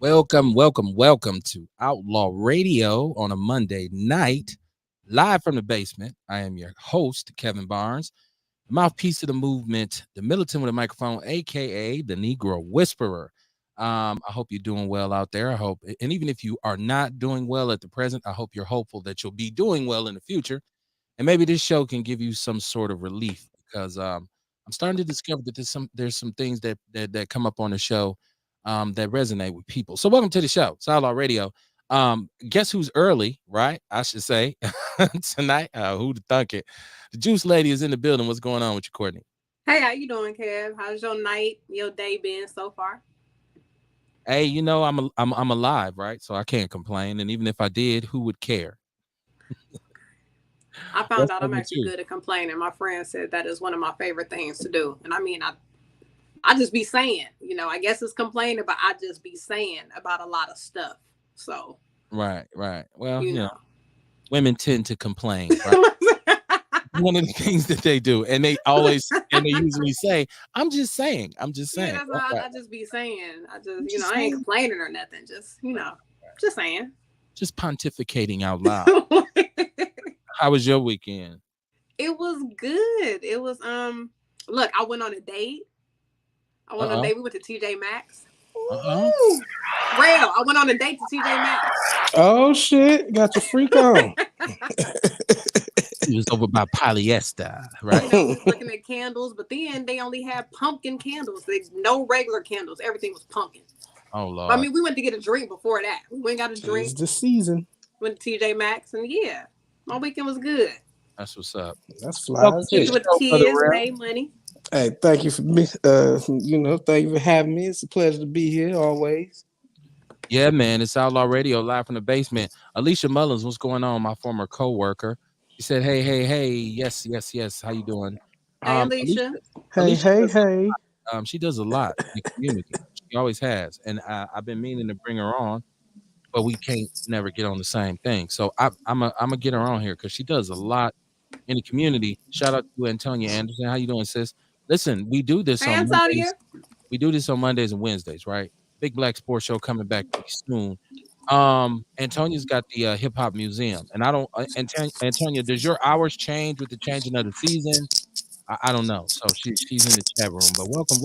Welcome to Outlaw Radio on a Monday night, live from the basement. I am your host, Kevin Barnes, the mouthpiece of the movement, the militant with a microphone, aka the Negro Whisperer. I hope you're doing well out there. I hope, and even if you are not doing well at the present, I hope you're hopeful that you'll be doing well in the future. And maybe this show can give you some sort of relief because I'm starting to discover that there's some things that come up on the show that resonate with people. So welcome to the show, it's Outlaw Radio. Guess who's early, right? I should say tonight. Who'd thunk it? The Juice Lady is in the building. What's going on with you, Courtney? Hey, how you doing, Kev? How's your night, your day been so far? Hey, I'm alive, right? So I can't complain. And even if I did, who would care? I found What's out up I'm with actually you? good at complaining. My friend said that is one of my favorite things to do. And I mean, I just be saying, I guess it's complaining, but I just be saying about a lot of stuff. So, Right. Well, you know. women tend to complain, right? One of the things that they do, and they usually say, "I'm just saying, I'm just Yeah, saying." that's All what right, I just be saying. I'm just I ain't saying, complaining or nothing. Just saying. just pontificating out loud. How was your weekend? It was good. It was look, I went on a date. I Uh went on a oh, date. We went to TJ Maxx. uh Ooh. Real. I went on a date to TJ Maxx. Oh shit, got your freak on. He was over by polyester, right? We was looking at candles, but then they only had pumpkin candles. There's no regular candles. Everything was pumpkin. Oh I Lord, mean, we went to get a drink before that. We went and got a Tis drink, the season. went to TJ Maxx, and yeah, my weekend was good. that's what's up. That's fly Welcome as to the Kicking hell. with the show, brother kids, Real. made money. Hey, thank you for me. Thank you for having me. It's a pleasure to be here always. Yeah, man, it's Outlaw Radio live from the basement. Alicia Mullins, what's going on? My former coworker. She said, "Hey, yes. How you doing?" Hey, Alicia, Alicia. Hey, Alicia hey, does hey. she does a lot in the community. She always has, and I've been meaning to bring her on, but we can't never get on the same thing. So I'm a get her on here because she does a lot in the community. Shout out to Antonia Anderson. How you doing, sis? Listen, we do this Hey, on Mondays. Antonia. We do this on Mondays and Wednesdays, right? Big Black Sports Show coming back pretty soon. Antonia's got the Hip Hop Museum, and I don't. Antonia, does your hours change with the changing of the season? I don't know. So she's in the chat room. But welcome.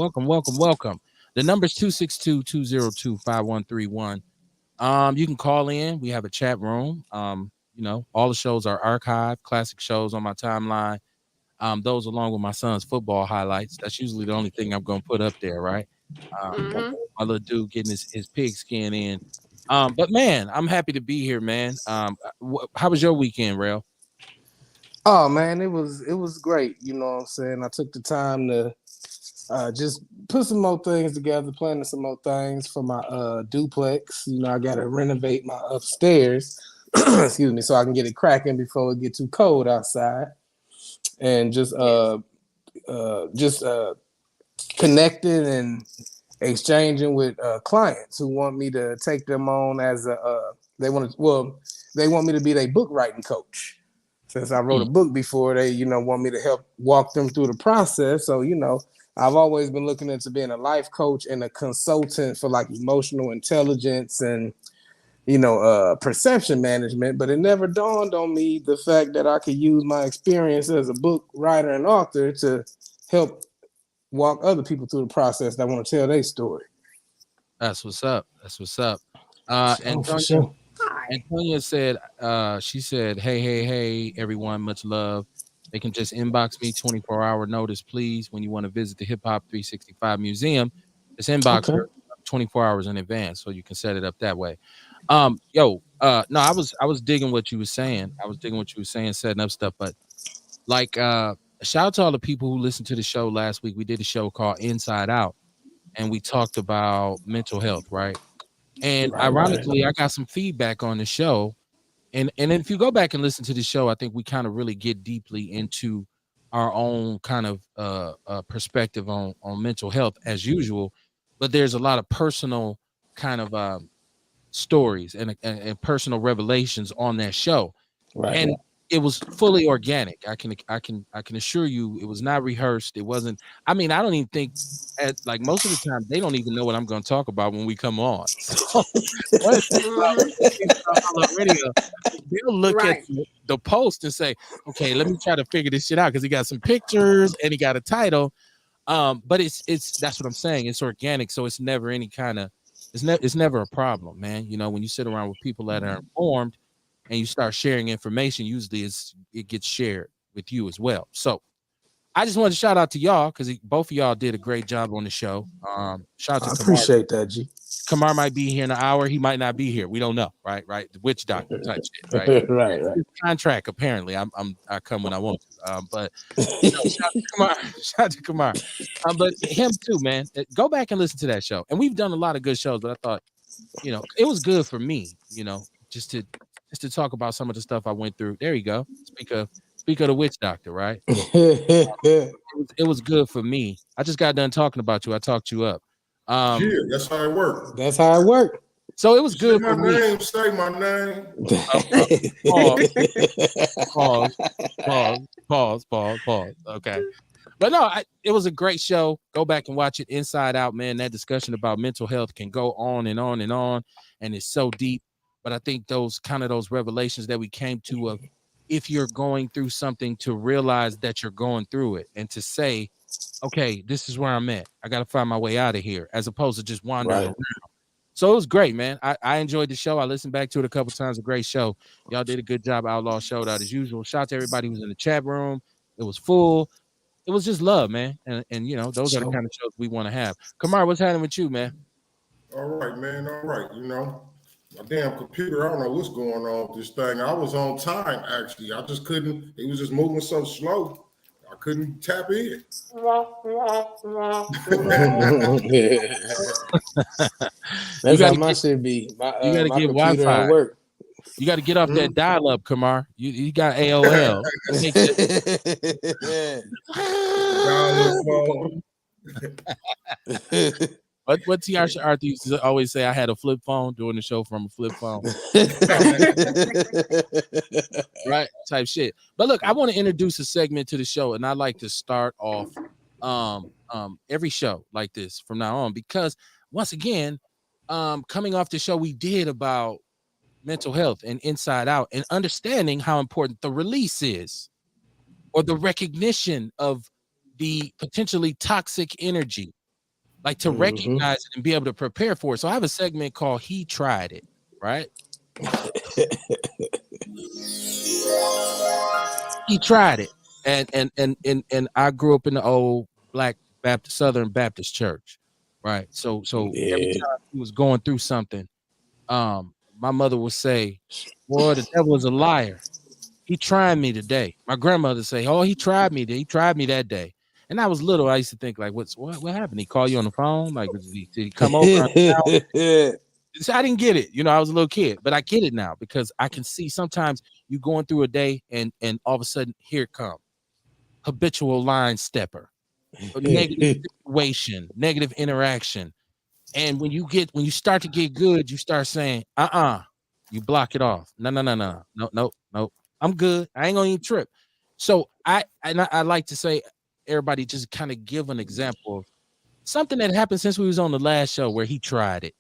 The number's 262-202-5131. You can call in. We have a chat room. All the shows are archived, classic shows on my timeline. Those along with my son's football highlights. That's usually the only thing I'm gonna put up there, right? Mm-hmm. My little dude getting his pig skin in. But man, I'm happy to be here, man. How was your weekend, Rail? Oh man, it was great. You know what I'm saying? I took the time to just put some more things together, planning some more things for my duplex. I gotta renovate my upstairs. Excuse me, so I can get it cracking before it get too cold outside. And Yes. just connecting and exchanging with clients who want me to take them on as they want me to be their book writing coach. Since I wrote Hmm. a book before, they want me to help walk them through the process. So I've always been looking into being a life coach and a consultant for like emotional intelligence and perception management, but it never dawned on me the fact that I could use my experience as a book writer and author to help walk other people through the process that want to tell their story. That's what's up. That's what's up. For sure, for Antonia, sure. Hi. Antonia said, she said, hey, everyone, much love. They can just inbox me 24-hour notice, please, when you want to visit the Hip Hop 365 Museum. Just inbox Okay. her 24 hours in advance so you can set it up that way. No, I was digging what you were saying. I was digging what you were saying, setting up stuff. But like, shout out to all the people who listened to the show last week. We did a show called Inside Out, and we talked about mental health, right? And Right, right. ironically, I got some feedback on the show. And if you go back and listen to the show, I think we kind of really get deeply into our own kind of perspective on mental health as usual. But there's a lot of personal kind of stories and personal revelations on that show. Right. And it was fully organic. I can assure you it was not rehearsed. It wasn't. I mean, I don't even think at like most of the time they don't even know what I'm going to talk about when we come on. So one of the things about Hmm. Outlaw Radio, they'll look at Right. the post and say, "Okay, let me try to figure this shit out," because he got some pictures and he got a title. But it's that's what I'm saying. It's organic, so it's never any kind of it's never a problem, man. You know, when you sit around with people that are informed and you start sharing information, usually it gets shared with you as well. So I just wanted to shout out to y'all because both of y'all did a great job on the show. Shout out to I Kamar. appreciate that, G. Kamar might be here in an hour. He might not be here. We don't know, right? Right. The witch doctor type shit, right? Right, right. His contract apparently. I come when I want to. But you know, shout out to Kamar. Shout out to Kamar. But him too, man. Go back and listen to that show. And we've done a lot of good shows, but I thought, you know, it was good for me, you know, just to talk about some of the stuff I went through. There you go. Speak of the witch doctor, right? It was good for me. I just got done talking about you. I talked you up. Yeah, Um, that's how it works. That's how it works. so it was Say good my for me. name, say my name. Pause, pause, pause. Okay. But no, it was a great show. Go back and watch it inside out, man. That discussion about mental health can go on and on and on, and it's so deep. But I think those revelations that we came to of if you're going through something to realize that you're going through it and to say, okay, this is where I'm at. I got to find my way out of here, as opposed to just wandering Right. around. So it was great, man. I enjoyed the show. I listened back to it a couple times. A great show. Y'all did a good job. Outlaw Showdown as usual. Shout out to everybody who was in the chat room. It was full. It was just love, man. And you know, those are the So kind of shows we want to have. Kamar, what's happening with you, man? All right, man. All right. You know, my damn computer, I don't know what's going on with this thing. I was on time, actually. I just couldn't, it was just moving so slow. I couldn't tap in. You that's how gotta my get shit be. My you gotta my get computer at Wi-Fi. work. You gotta get off Hmm? that dial-up, Kamar. You got AOL. That makes it Dial-up phone. what TR Arthur used to always say, I had a flip phone doing the show from a flip phone. Right? Type shit. But look, I want to introduce a segment to the show, and I like to start off every show like this from now on because once again, coming off the show we did about mental health and inside out and understanding how important the release is or the recognition of the potentially toxic energy, like to Mhm. recognize it and be able to prepare for it. So I have a segment called He Tried It, right? He tried it. And I grew up in the old black Baptist Southern Baptist church, right? So every Yeah. time he was going through something, my mother would say, "Boy, the devil is a liar. He tried me today." My grandmother say, "Oh, he tried me. He tried me that day." And I was little. I used to think like, what happened? He called you on the phone? Like, did he come over? So I didn't get it. You know, I was a little kid, but I get it now because I can see sometimes you going through a day and all of a sudden here it comes. Habitual line stepper, a negative situation, negative interaction. And when you start to get good, you start saying, you block it off. No. I'm good. I ain't gonna even trip. So I like to say, everybody just kind of give an example of something that happened since we was on the last show where he tried it.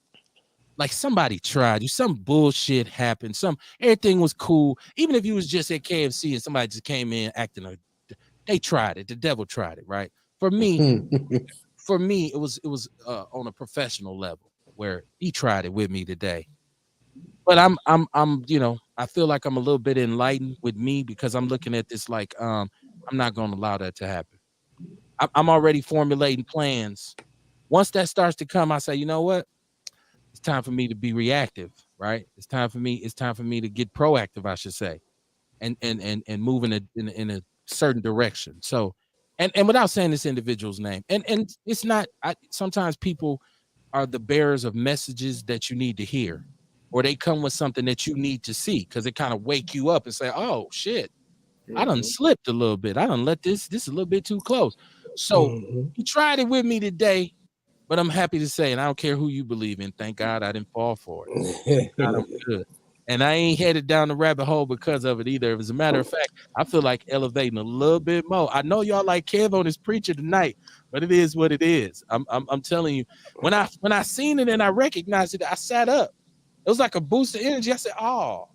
Like somebody tried you, some bullshit happened, everything was cool. Even if you was just at KFC and somebody just came in acting they tried it. The devil tried it, right? For me, it was on a professional level where he tried it with me today. But I'm I feel like I'm a little bit enlightened with me because I'm looking at this like I'm not going to allow that to happen. I'm already formulating plans. Once that starts to come, I say, you know what? It's time for me to be reactive, right? It's time for me to get proactive, I should say, and move in a certain direction. So, and without saying this individual's name, and it's not. Sometimes people are the bearers of messages that you need to hear, or they come with something that you need to see because it kind of wake you up and say, "Oh shit, I done slipped a little bit. I done let this a little bit too close." So Mhm. he tried it with me today, but I'm happy to say, and I don't care who you believe in. Thank God I didn't fall for it. God, I'm good. And I ain't headed down the rabbit hole because of it either. As a matter of fact, I feel like elevating a little bit more. I know y'all like Kev on his preacher tonight, but it is what it is. I'm telling you, when I seen it and I recognized it, I sat up. It was like a boost of energy. I said, "Oh,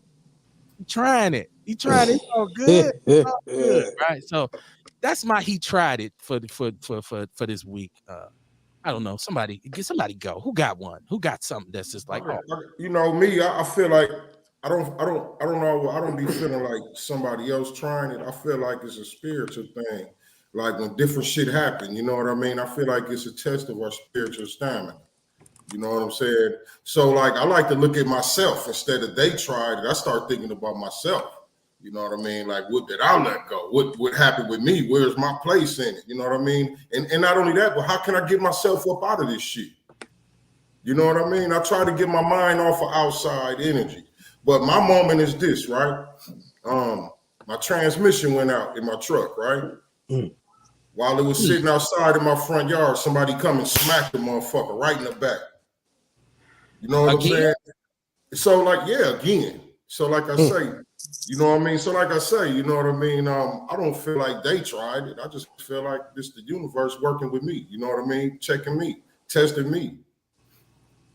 he trying it. He tried it. It's all good. It's all good." Right. So that's my he tried it for this week. I don't know. Somebody go. Who got one? Who got something that's just like, oh, You know me. I feel like I don't know. I don't be feeling like somebody else trying it. I feel like it's a spiritual thing. Like when different shit happen, you know what I mean? I feel like it's a test of our spiritual stamina. You know what I'm saying? So like I like to look at myself instead of they tried it. I start thinking about myself. You know what I mean? Like what did I let go? What happened with me? Where's my place in it? You know what I mean? And not only that, but how can I get myself up out of this shit? You know what I mean? I try to get my mind off of outside energy. But my moment is this, right? My transmission went out in my truck, right? While it was sitting outside in my front yard, somebody come and smacked the motherfucker right in the back. You know what I'm saying? So like, yeah, again. So like I say, you know what I mean? So like I say, you know what I mean? I don't feel like they tried it. I just feel like this the universe working with me. You know what I mean? Checking me, testing me.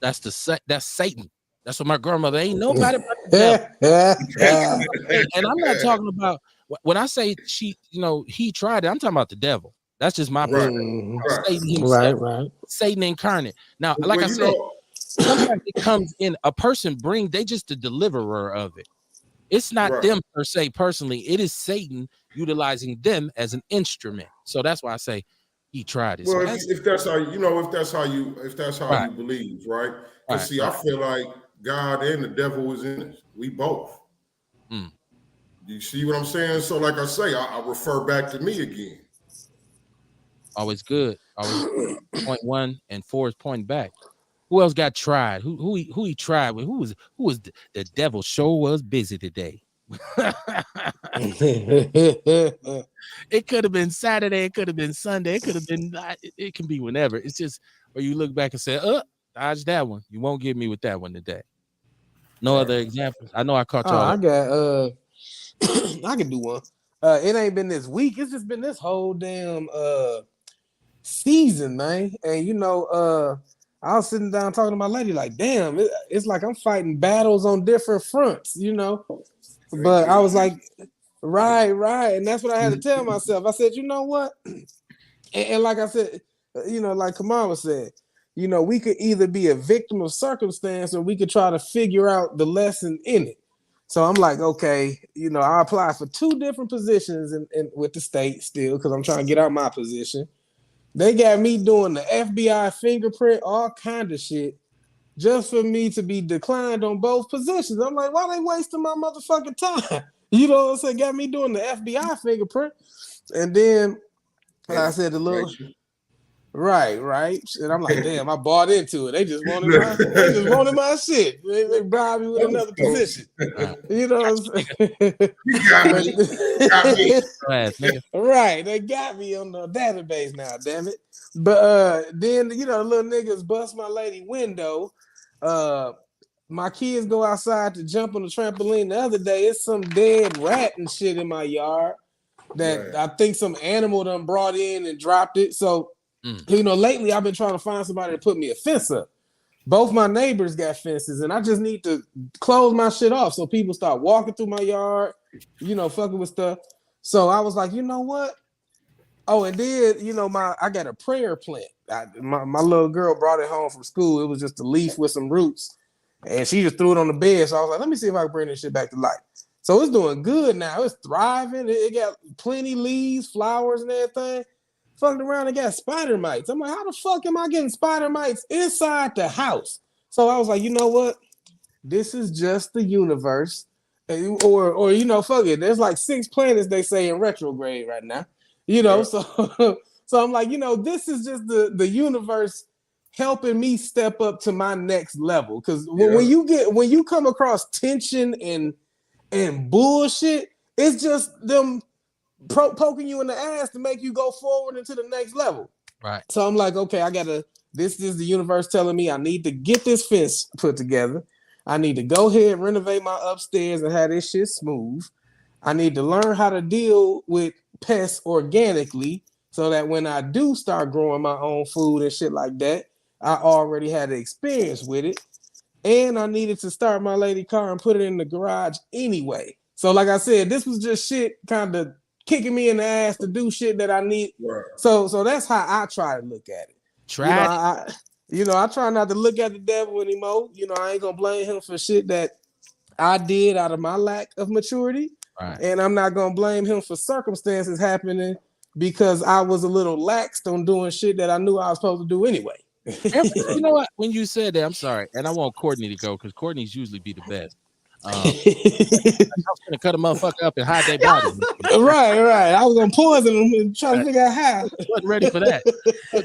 that's Satan. That's what my grandmother ain't nobody but the devil. And I'm not talking about when I say he tried it, I'm talking about the devil. That's just my perspective. Satan himself. Right. Satan incarnate. Now, like I said, sometimes it comes in a person they just the deliverer of it. It's not them per se personally. It is Satan utilizing them as an instrument. So that's why I say he tried it. Well, so if that's how you believe, right? Because I feel like God and the devil was in it. We both. You see what I'm saying? So, like I say, I refer back to me again. Always good. Always point 1 and 4 is pointing back. Who else got tried? Who he tried with? Who was the devil? Sure was busy today. It could have been Saturday. It could have been Sunday. It could have been. It can be whenever. It's just where you look back and say, dodge that one. You won't get me with that one today. No other examples. I know I caught y'all. I got. I can do one. It ain't been this week. It's just been this whole damn season, man. And I was sitting down talking to my lady, like, damn, it's like I'm fighting battles on different fronts, But I was like, right. And that's what I had to tell myself. I said, you know what? And like I said, like Kamala said, we could either be a victim of circumstance or we could try to figure out the lesson in it. So I'm like, okay, I applied for 2 different positions with the state still because I'm trying to get out my position. They got me doing the FBI fingerprint, all kind of shit, just for me to be declined on both positions. I'm like, why they wasting my motherfucking time? You know what I'm saying? Got me doing the FBI fingerprint. And then I said the little right. And I'm like, damn, I bought into it. They just wanted my shit. They bribed me with another position. You know what I'm saying? You got me. Right. They got me on the database now, damn it. But then the little niggas bust my lady window. My kids go outside to jump on the trampoline the other day. It's some dead rat and shit in my yard that I think some animal done brought in and dropped it. So lately I've been trying to find somebody to put me a fence up. Both my neighbors got fences, and I just need to close my shit off so people start walking through my yard, fucking with stuff. So I was like, you know what? Oh, and then I got a prayer plant. My little girl brought it home from school. It was just a leaf with some roots, and she just threw it on the bed. So I was like, let me see if I can bring this shit back to life. So it's doing good now. It's thriving. It got plenty leaves, flowers, and everything. Fucking around and got spider mites. I'm like, how the fuck am I getting spider mites inside the house? So I was like, you know what? This is just the universe. Or fuck it. There's like 6 planets they say in retrograde right now. So I'm like, this is just the universe helping me step up to my next level. Because when you come across tension and bullshit, it's just them poking you in the ass to make you go forward into the next level. Right. So I'm like, okay, this is the universe telling me I need to get this fence put together. I need to go ahead and renovate my upstairs and have this shit smooth. I need to learn how to deal with pests organically so that when I do start growing my own food and shit like that, I already had the experience with it. And I needed to start my lady car and put it in the garage anyway. So, like I said, this was just shit kind of kicking me in the ass to do shit that I need. Right. So that's how I try to look at it. I try not to look at the devil anymore. I ain't gonna blame him for shit that I did out of my lack of maturity. Right. And I'm not gonna blame him for circumstances happening because I was a little laxed on doing shit that I knew I was supposed to do anyway. You know what? When you said that, I'm sorry, and I want Courtney to go because Courtney's usually be the best. I was gonna cut a motherfucker up and hide their body. Right. I was gonna poison them and try to figure out how. Wasn't ready for that.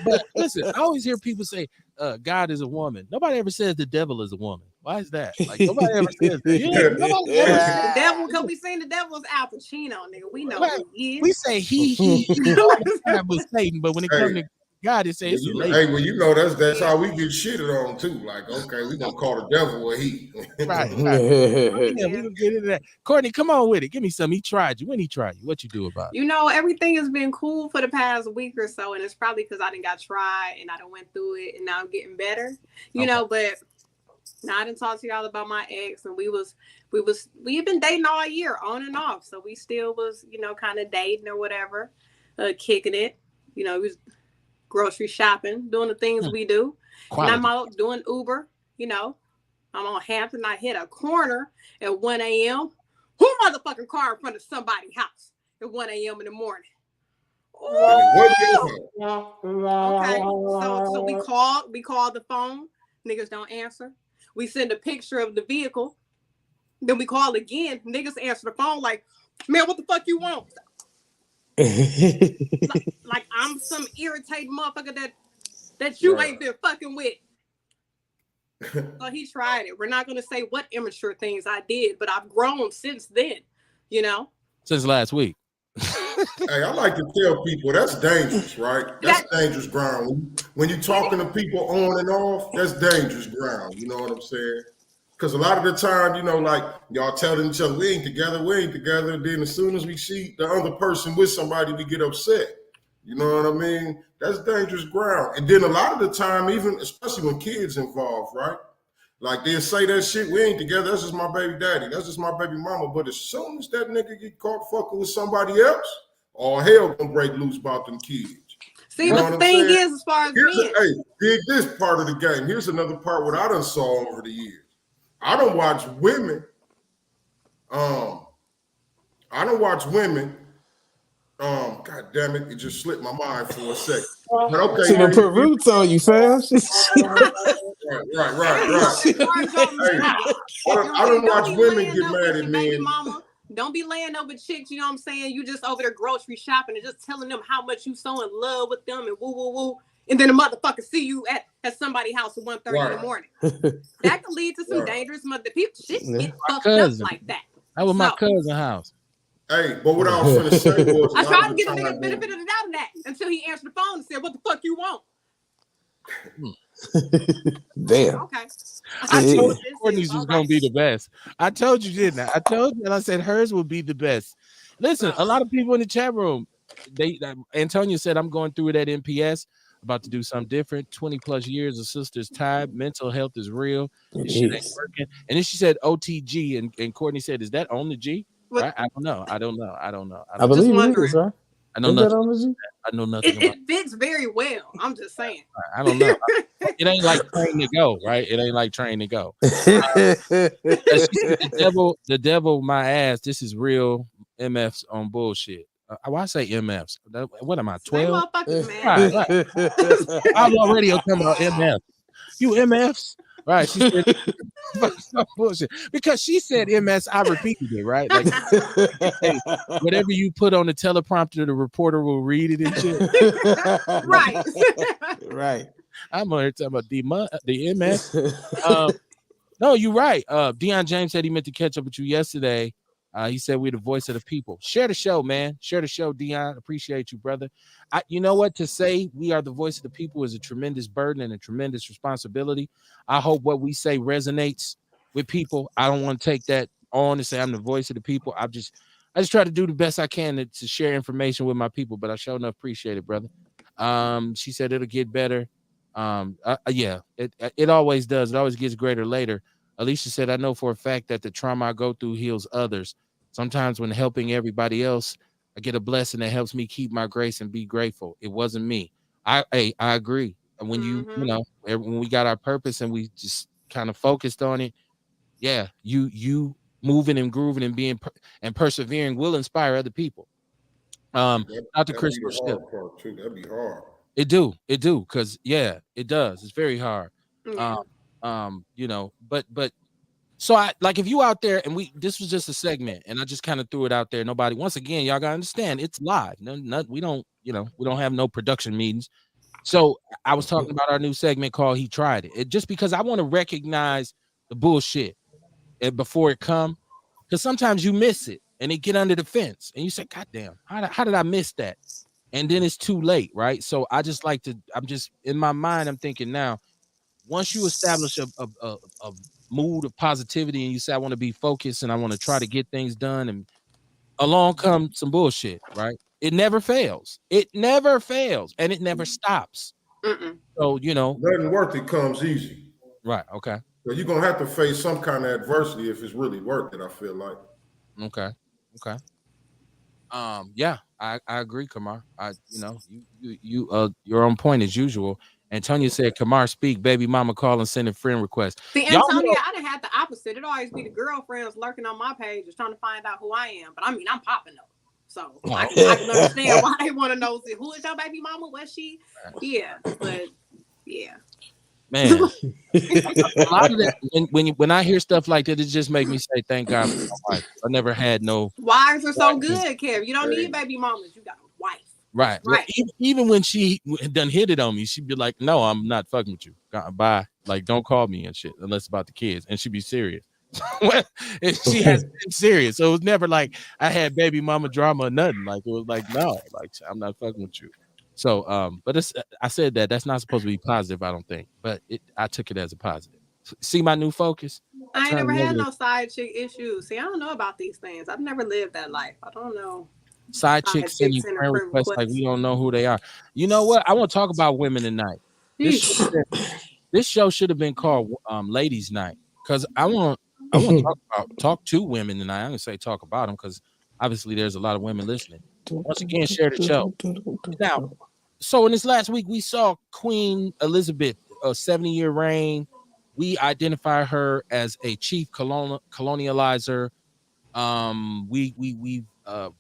But listen, I always hear people say God is a woman. Nobody ever says the devil is a woman. Why is that? Like nobody ever says that. Nobody ever says the devil, because we seen the devil's Al Pacino, nigga. We know who he is. We say he was Satan, but when it comes to God, it says it's a lady. Hey, well, that's how we get shitted on too. Like, okay, we gonna call the devil a he. Right. Yeah, we gonna get into that. Courtney, come on with it. Give me some. He tried you. When he tried you, what you do about it? Everything has been cool for the past week or so, and it's probably because I didn't got tried and I done went through it, and now I'm getting better. But now I didn't talk to y'all about my ex, and we've been dating all year, on and off. So we still was, kind of dating or whatever, kicking it. We was grocery shopping, doing the things we do. Quality. And I'm out doing Uber, I'm on Hampton. I hit a corner at 1 a.m. Who motherfucking car in front of somebody's house at 1 a.m. in the morning? Okay, so we called the phone. Niggas don't answer. We send a picture of the vehicle. Then we call again. Niggas answer the phone like, man, what the fuck you want? like I'm some irritated motherfucker that you ain't been fucking with. So he tried it. We're not gonna say what immature things I did, but I've grown since then, Since last week. Hey, I like to tell people that's dangerous, right? That's dangerous ground. When you're talking to people on and off, that's dangerous ground. You know what I'm saying? Because a lot of the time, like y'all telling each other, we ain't together. Then as soon as we see the other person with somebody, we get upset. You know what I mean? That's dangerous ground. And then a lot of the time, even especially when kids involved, right? Like they'll say that shit, we ain't together. That's just my baby daddy. That's just my baby mama. But as soon as that nigga get caught fucking with somebody else, all hell gonna break loose about them kids. See, but the thing is, as far as dig this part of the game. Here's another part what I done saw over the years. I don't watch women. God damn it, it just slipped my mind for a second. But okay, she done put roots on you, fam. Right. I don't watch women get mad at men. Mama. Don't be laying over chicks, you know what I'm saying? You just over there grocery shopping and just telling them how much you so in love with them and woo. And then the motherfucker see you at somebody's house at 1:30 in the morning. That could lead to some dangerous people. Shit get fucked up like that. That was my cousin's house. Hey, but what I was going to say was... I tried to get a nigga benefit of the doubt of that until he answered the phone and said, what the fuck you want? Damn. Okay. I told you Courtney's was going to be the best. I told you, didn't I? I told you, and I said hers would be the best. Listen, a lot of people in the chat room, Antonia said, I'm going through it at MPS, about to do something different. 20 plus years of sisters tied. Mental health is real. This shit ain't working. And then she said OTG, and Courtney said, is that on the G? Right? I don't know. I believe it is, right? I know nothing. I know nothing. It fits very well. I'm just saying. I don't know. It ain't like train to go, right? It ain't like train to go. The devil, my ass. This is real MFs on bullshit. Why I say MFs? What am I? 12? Right. Outlaw Radio come out MF. You MFs? Right. She said bullshit. Because she said MS, I repeated it, right? Like hey, whatever you put on the teleprompter, the reporter will read it and shit. Right. Right. I'm on here talking about the MS. No, you're right. Deion James said he meant to catch up with you yesterday. He said we're the voice of the people. Share the show, man. Share the show, Deion. Appreciate you, brother. You know what? To say we are the voice of the people is a tremendous burden and a tremendous responsibility. I hope what we say resonates with people. I don't want to take that on and say I'm the voice of the people. I just try to do the best I can to share information with my people, but I sure enough appreciate it, brother. She said it'll get better. Yeah, it always does. It always gets greater later. Alicia said, I know for a fact that the trauma I go through heals others. Sometimes when helping everybody else, I get a blessing that helps me keep my grace and be grateful. It wasn't me. I agree. And when when we got our purpose and we just kind of focused on it, yeah, you moving and grooving and and persevering will inspire other people. Dr. That'd be Crystal the Ship. hard part too. That'd be hard. It do, because yeah, it does. It's very hard. Yeah. But so I like if you out there and this was just a segment and I just kind of threw it out there. Nobody, once again, y'all gotta understand it's live. We don't have no production meetings. So I was talking about our new segment called He Tried It. Just because I want to recognize the bullshit and before it come, because sometimes you miss it and it get under the fence and you say, God damn, how did I miss that? And then it's too late, right? So I'm just in my mind, I'm thinking now, once you establish a mood of positivity and you say, I want to be focused and I want to try to get things done, and along comes some bullshit, right? It never fails. It never fails and it never stops. Mm-mm. So, Nothing worth it comes easy. right. Okay. So you're gonna have to face some kind of adversity if it's really worth it, I feel like. Okay. Okay. Yeah, I agree, Kamar. You're on point as usual. Antonia said, Kamar, speak, baby mama call and send a friend request. See, Y'all Antonia, know- I done had the opposite. It always be the girlfriends lurking on my page just trying to find out who I am. But I mean, I'm popping though. So I can understand why they want to know who is your baby mama? Was she? Yeah, but yeah. Man, a lot of that, when I hear stuff like that, it just make me say, thank God for my wife. I never had no Wives are so good, Kev. You don't need baby mamas. You got a wife. right. Right. Even when she done hit it on me, she'd be like, no, I'm not fucking with you. Bye. Like, don't call me and shit unless it's about the kids. And she'd be serious. She has been serious. So it was never like I had baby mama drama or nothing. Like, it was like, no, like, I'm not fucking with you. So, but I said that's not supposed to be positive, I don't think. But I took it as a positive. See my new focus? I ain't never had no side chick issues. See, I don't know about these things. I've never lived that life. I don't know. Side chicks sending friend requests like we don't know who they are. You know what? I want to talk about women tonight. This show should have been called Ladies Night, because I want to talk to women tonight. I'm gonna say talk about them because obviously there's a lot of women listening. Once again, share the show. Now, so in this last week, we saw Queen Elizabeth, a 70-year reign. We identify her as a chief colonializer.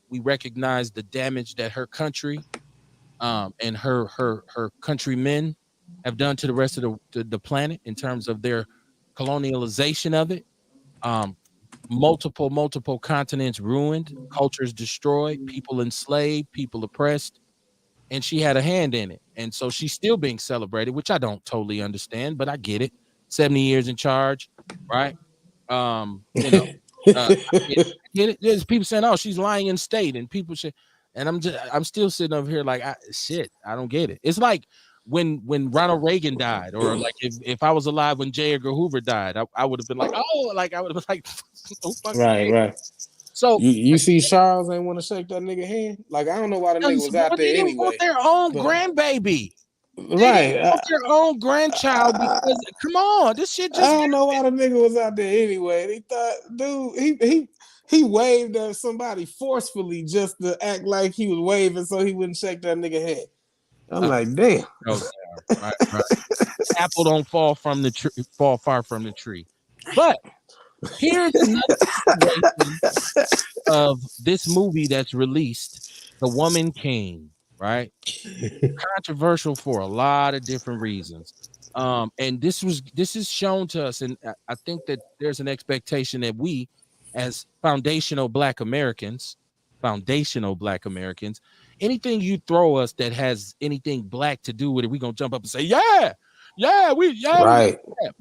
We recognize the damage that her country and her countrymen have done to the rest of the planet in terms of their colonialization of it. Multiple continents ruined, cultures destroyed, people enslaved, people oppressed, and she had a hand in it. And so she's still being celebrated, which I don't totally understand, but I get it. 70 years in charge, right? I get it. There's people saying, "Oh, she's lying in state," and people say, and I'm still sitting over here like, I don't get it. It's like when Ronald Reagan died, or like if I was alive when J. Edgar Hoover died, I would have been like, oh, like I would have been like, no fucking right. So you see, Charles ain't want to shake that nigga hand. Like, I don't know why the nigga was out there anyway. Want their own grandbaby. Right, their own grandchild, because come on, this shit just. I don't know why the nigga was out there anyway. He thought, dude, he waved at somebody forcefully just to act like he was waving so he wouldn't shake that nigga hand. I'm like, damn. Right. Apple don't fall far from the tree. But here's another situation of this movie that's released, The Woman King, right? Controversial for a lot of different reasons. And this is shown to us, and I think that there's an expectation that we, as foundational Black Americans, anything you throw us that has anything Black to do with it, we're gonna jump up and say, right. We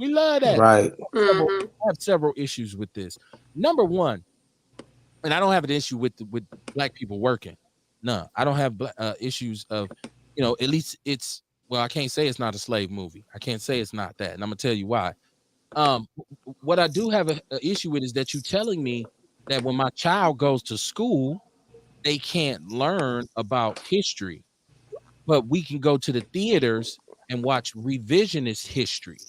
love that. Right. I have several issues with this. Number one, and I don't have an issue with Black people working. No, I don't have issues of, at least I can't say it's not a slave movie. I can't say it's not that. And I'm going to tell you why. What I do have a issue with is that you telling me that when my child goes to school, they can't learn about history, but we can go to the theaters and watch revisionist history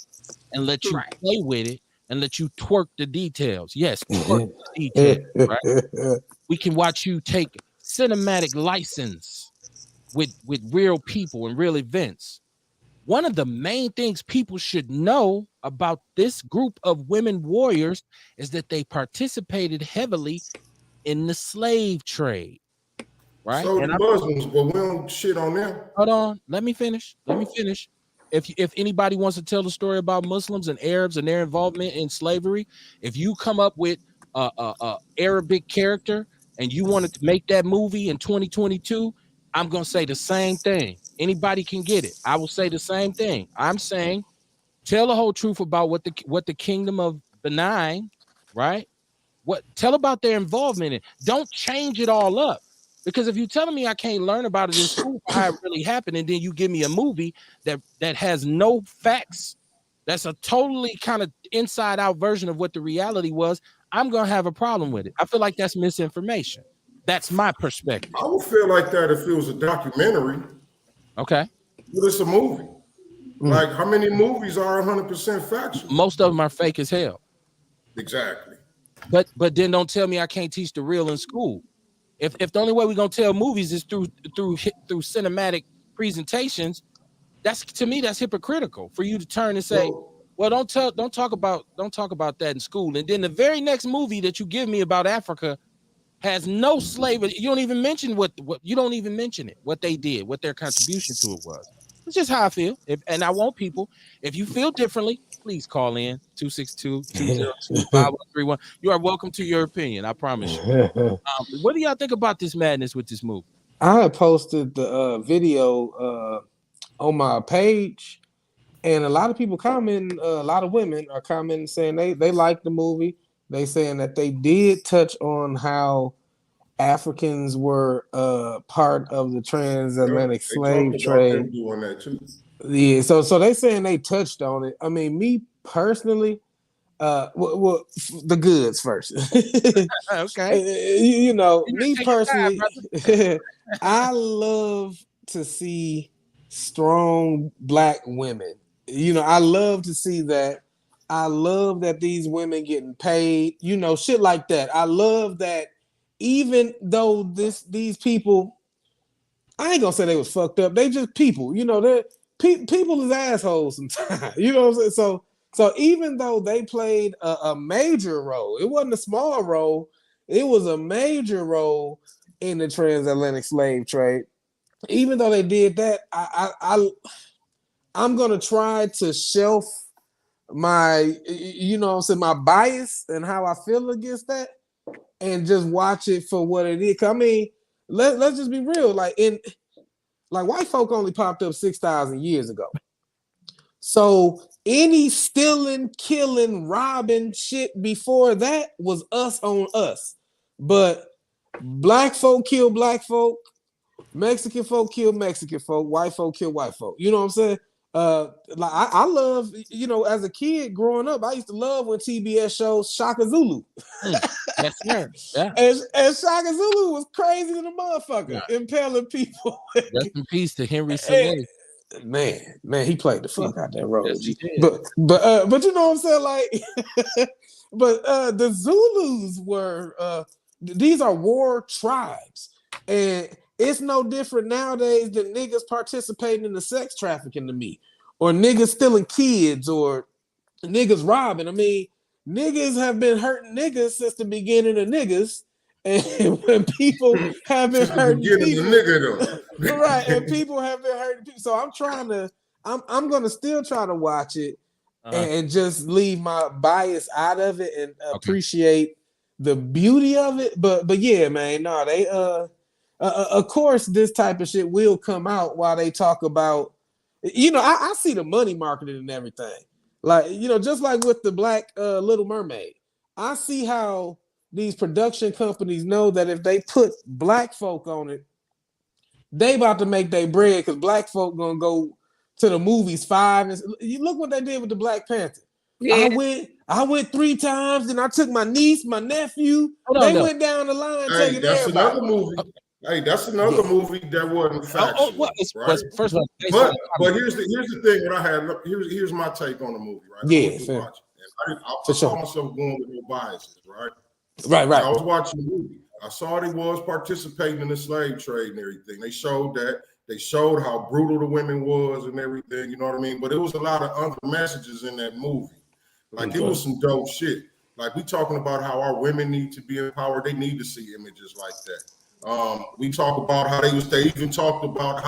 and let you Right. play with it and let you twerk the details. Yes, twerk the details, right? We can watch you take cinematic license with real people and real events. One of the main things people should know about this group of women warriors is that they participated heavily in the slave trade, right? So And the Muslims, but we don't shit on them. hold on, let me finish. Let me finish. If anybody wants to tell the story about Muslims and Arabs and their involvement in slavery, if you come up with a Arabic character and you wanted to make that movie in 2022, I'm gonna say the same thing. Anybody can get it. I will say the same thing. I'm saying tell the whole truth about what the kingdom of Benign, right? What tell about their involvement in it. Don't change it all up. Because if you're telling me I can't learn about it in school how it really happened, and then you give me a movie that has no facts, that's a totally kind of inside out version of what the reality was, I'm gonna have a problem with it. I feel like that's misinformation. That's my perspective. I would feel like that if it was a documentary, Okay. but it's a movie. Like, how many movies are 100% factual? Most of them are fake as hell. Exactly. But then don't tell me I can't teach the real in school. If the only way we're gonna tell movies is through cinematic presentations, that's to me that's hypocritical for you to turn and say, So, well, don't talk about that in school. And then the very next movie that you give me about Africa has no slavery. You don't even mention what you don't even mention it, what they did, what their contribution to it was. It's just how I feel. And I want people, if you feel differently, please call in 262-202-5131. You are welcome to your opinion. I promise you. What do y'all think about this madness with this movie? I had posted the video on my page, and a lot of people commenting. A lot of women are commenting saying they like the movie. They saying that they did touch on how Africans were part of the yeah, transatlantic they talked slave about trade. them doing that too. Yeah, so they saying they touched on it. I mean, me personally, well, the goods first. Okay. You know, You me take your time, personally, brother. I love to see strong black women. You know, I love to see that. I love that these women getting paid. You know, shit like that. I love that. Even though these people, I ain't gonna say they was fucked up. They just people. You know, they're people is assholes sometimes. You know what I'm saying? So even though they played a major role, it wasn't a small role. It was a major role in the transatlantic slave trade. Even though they did that, I'm gonna try to shelf my, you know what I'm saying, my bias and how I feel against that, and just watch it for what it is. I mean, let's just be real. Like white folk only popped up 6,000 years ago. So any stealing, killing, robbing shit before that was us on us. But black folk kill black folk, Mexican folk kill Mexican folk, white folk kill white folk. You know what I'm saying? Like I love, you know, as a kid growing up, I used to love when TBS shows Shaka Zulu. Yes, sir. Yeah. And Shaka Zulu was crazy to the motherfucker, Yeah. impaling people. Rest in peace to Henry And, Saleh. man, he played the fuck out that role. Yes, he did. But you know what I'm saying? Like, but the Zulus were these are war tribes, and it's no different nowadays than niggas participating in the sex trafficking to me, or niggas stealing kids, or niggas robbing. I mean, niggas have been hurting niggas since the beginning of niggas. And when people have been Since the hurting beginning, the people, nigga right, and though. people have been hurting people. So I'm gonna still try to watch it Uh-huh. and just leave my bias out of it and Okay. appreciate the beauty of it. But yeah, man, no, they of course this type of shit will come out while they talk about, you know, I see the money marketing and everything. Like, you know, just like with the Black Little Mermaid, I see how these production companies know that if they put black folk on it, they about to make their bread because black folk gonna go to the movies five. And you look what they did with the Black Panther. Yeah. I went 3 times, and I took my niece, my nephew. They went down the line Hey, taking that's everybody. another movie. Hey, that's another movie that wasn't factual, right? First of all, But here's the thing. What I had here's my take on the movie, right? I went to watch it, and I saw myself going with no biases, right? Right. And I was watching the movie. I saw they was participating in the slave trade and everything. They showed that. They showed how brutal the women was and everything. You know what I mean? But it was a lot of other messages in that movie. Like it was some dope shit. Like we talking about how our women need to be empowered. They need to see images like that. We talk about how they even talked about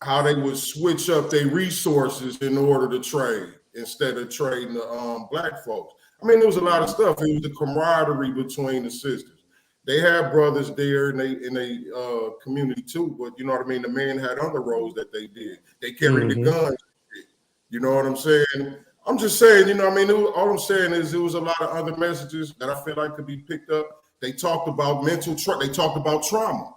how they would switch up their resources in order to trade instead of trading the black folks. I mean, there was a lot of stuff. It was the camaraderie between the sisters. They had brothers there in a community too, but you know what I mean? The men had other roles that they did. They carried the guns. You know what I'm saying? I'm just saying, you know what I mean? All I'm saying is there was a lot of other messages that I feel like could be picked up. They talked about they talked about trauma.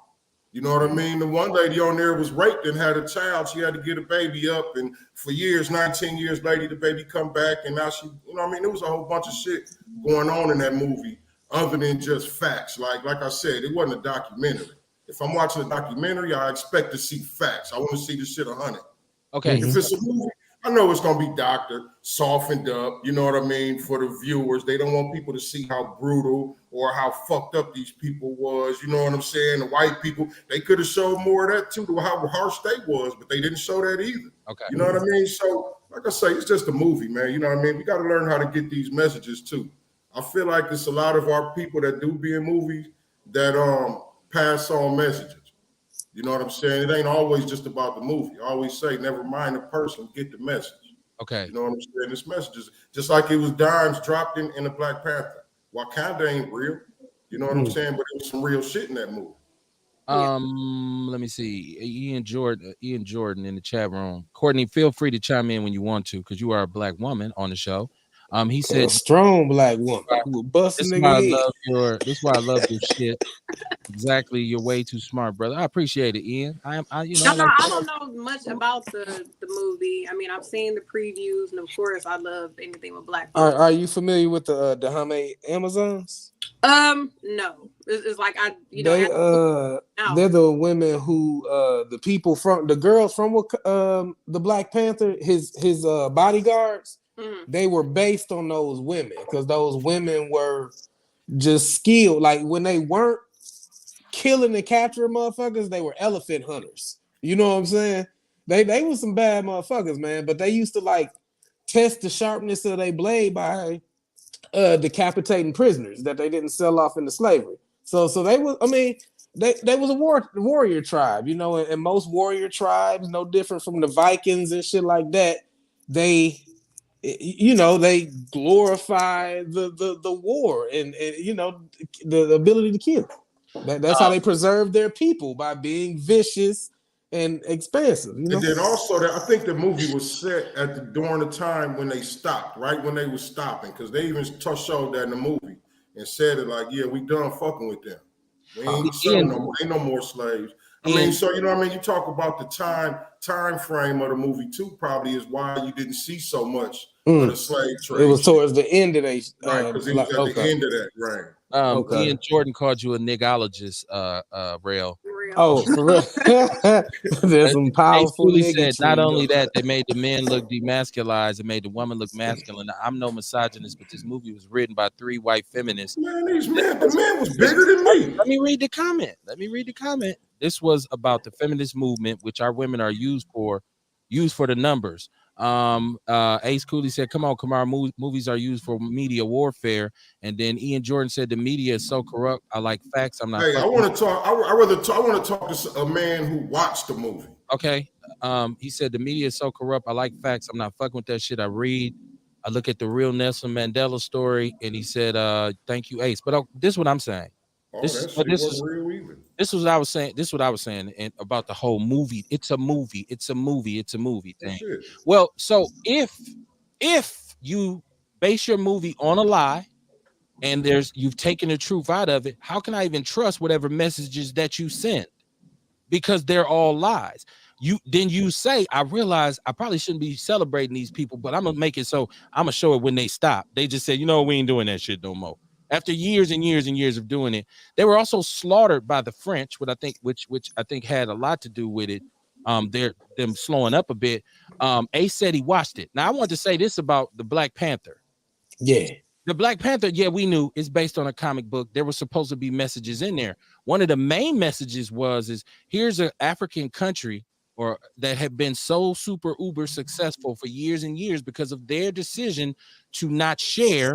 You know what I mean? The one lady on there was raped and had a child. She had to get a baby up, and for years, 19 years later, the baby come back, and now she, you know what I mean? There was a whole bunch of shit going on in that movie other than just facts. Like I said, it wasn't a documentary. If I'm watching a documentary, I expect to see facts. I want to see the shit 100. Okay. If it's a movie, I know it's gonna be doctored, softened up, you know what I mean, for the viewers. They don't want people to see how brutal or how fucked up these people was, you know what I'm saying? The white people, they could have showed more of that too, to how harsh they was, but they didn't show that either. Okay. You know what I mean? So, like I say, it's just a movie, man. You know what I mean? We got to learn how to get these messages too. I feel like it's a lot of our people that do be in movies that pass on messages. You know what I'm saying? It ain't always just about the movie. I always say, never mind the person, get the message. Okay. You know what I'm saying? This message is just like it was dimes dropped in the Black Panther. Wakanda ain't real. You know what I'm saying? But it was some real shit in that movie. Let me see. Ian Jordan in the chat room. Courtney, feel free to chime in when you want to, because you are a black woman on the show. He said, a strong black woman. Bust this a is why I nigga love this is why I love your shit. Exactly, you're way too smart, brother. I appreciate it, Ian. I don't know much about the movie. I mean, I've seen the previews, and of course, I love anything with black folks. Are you familiar with the Dahame Amazons? No. It's like they're the women who the people from the girls from the Black Panther, his bodyguards. They were based on those women because those women were just skilled. Like when they weren't killing and capturing motherfuckers, they were elephant hunters. You know what I'm saying? They were some bad motherfuckers, man. But they used to like test the sharpness of their blade by decapitating prisoners that they didn't sell off into slavery. So they was, I mean, they was a warrior tribe, you know, and most warrior tribes, no different from the Vikings and shit like that. They, you know, they glorify the war and you know the ability to kill. That's how they preserve their people, by being vicious and expansive. You know? And then also that I think the movie was set during the time when they stopped, right when they was stopping, because they even showed that in the movie and said it like, yeah, we done fucking with them. We ain't selling ain't no more slaves. I mean, so you know what I mean? You talk about the time frame of the movie too, probably is why you didn't see so much of the slave trade. It was towards the end of right, because it was at the end of that reign. Ian Jordan called you a nigologist, Rail. Oh, for real. There's some powerful niggas. Said not only that, they made the men look demasculized, it made the woman look masculine. Now, I'm no misogynist, but this movie was written by 3 white feminists. Man, the man was bigger than me. Let me read the comment. This was about the feminist movement, which our women are used for the numbers. Ace Cooley said, come on, Kamar, movies are used for media warfare. And then Ian Jordan said, the media is so corrupt. I like facts. I'm not. Hey, I want to talk. I want to talk to a man who watched the movie. Okay. He said the media is so corrupt. I like facts. I'm not fucking with that shit. I look at the real Nelson Mandela story. And he said, thank you, Ace. But this is what I'm saying. This is what I was saying. This is what I was saying about the whole movie. It's a movie thing. Well, so if you base your movie on a lie and you've taken the truth out of it, how can I even trust whatever messages that you send? Because they're all lies. you say, I realize I probably shouldn't be celebrating these people, but I'm gonna make it so I'm gonna show it when they stop. They just said, we ain't doing that shit no more. After years and years and years of doing it, they were also slaughtered by the French, which I think had a lot to do with it. Them slowing up a bit. Ace said he watched it. Now I want to say this about the Black Panther. Yeah. The Black Panther, yeah, we knew it's based on a comic book. There were supposed to be messages in there. One of the main messages is here's an African country or that have been so super uber successful for years and years because of their decision to not share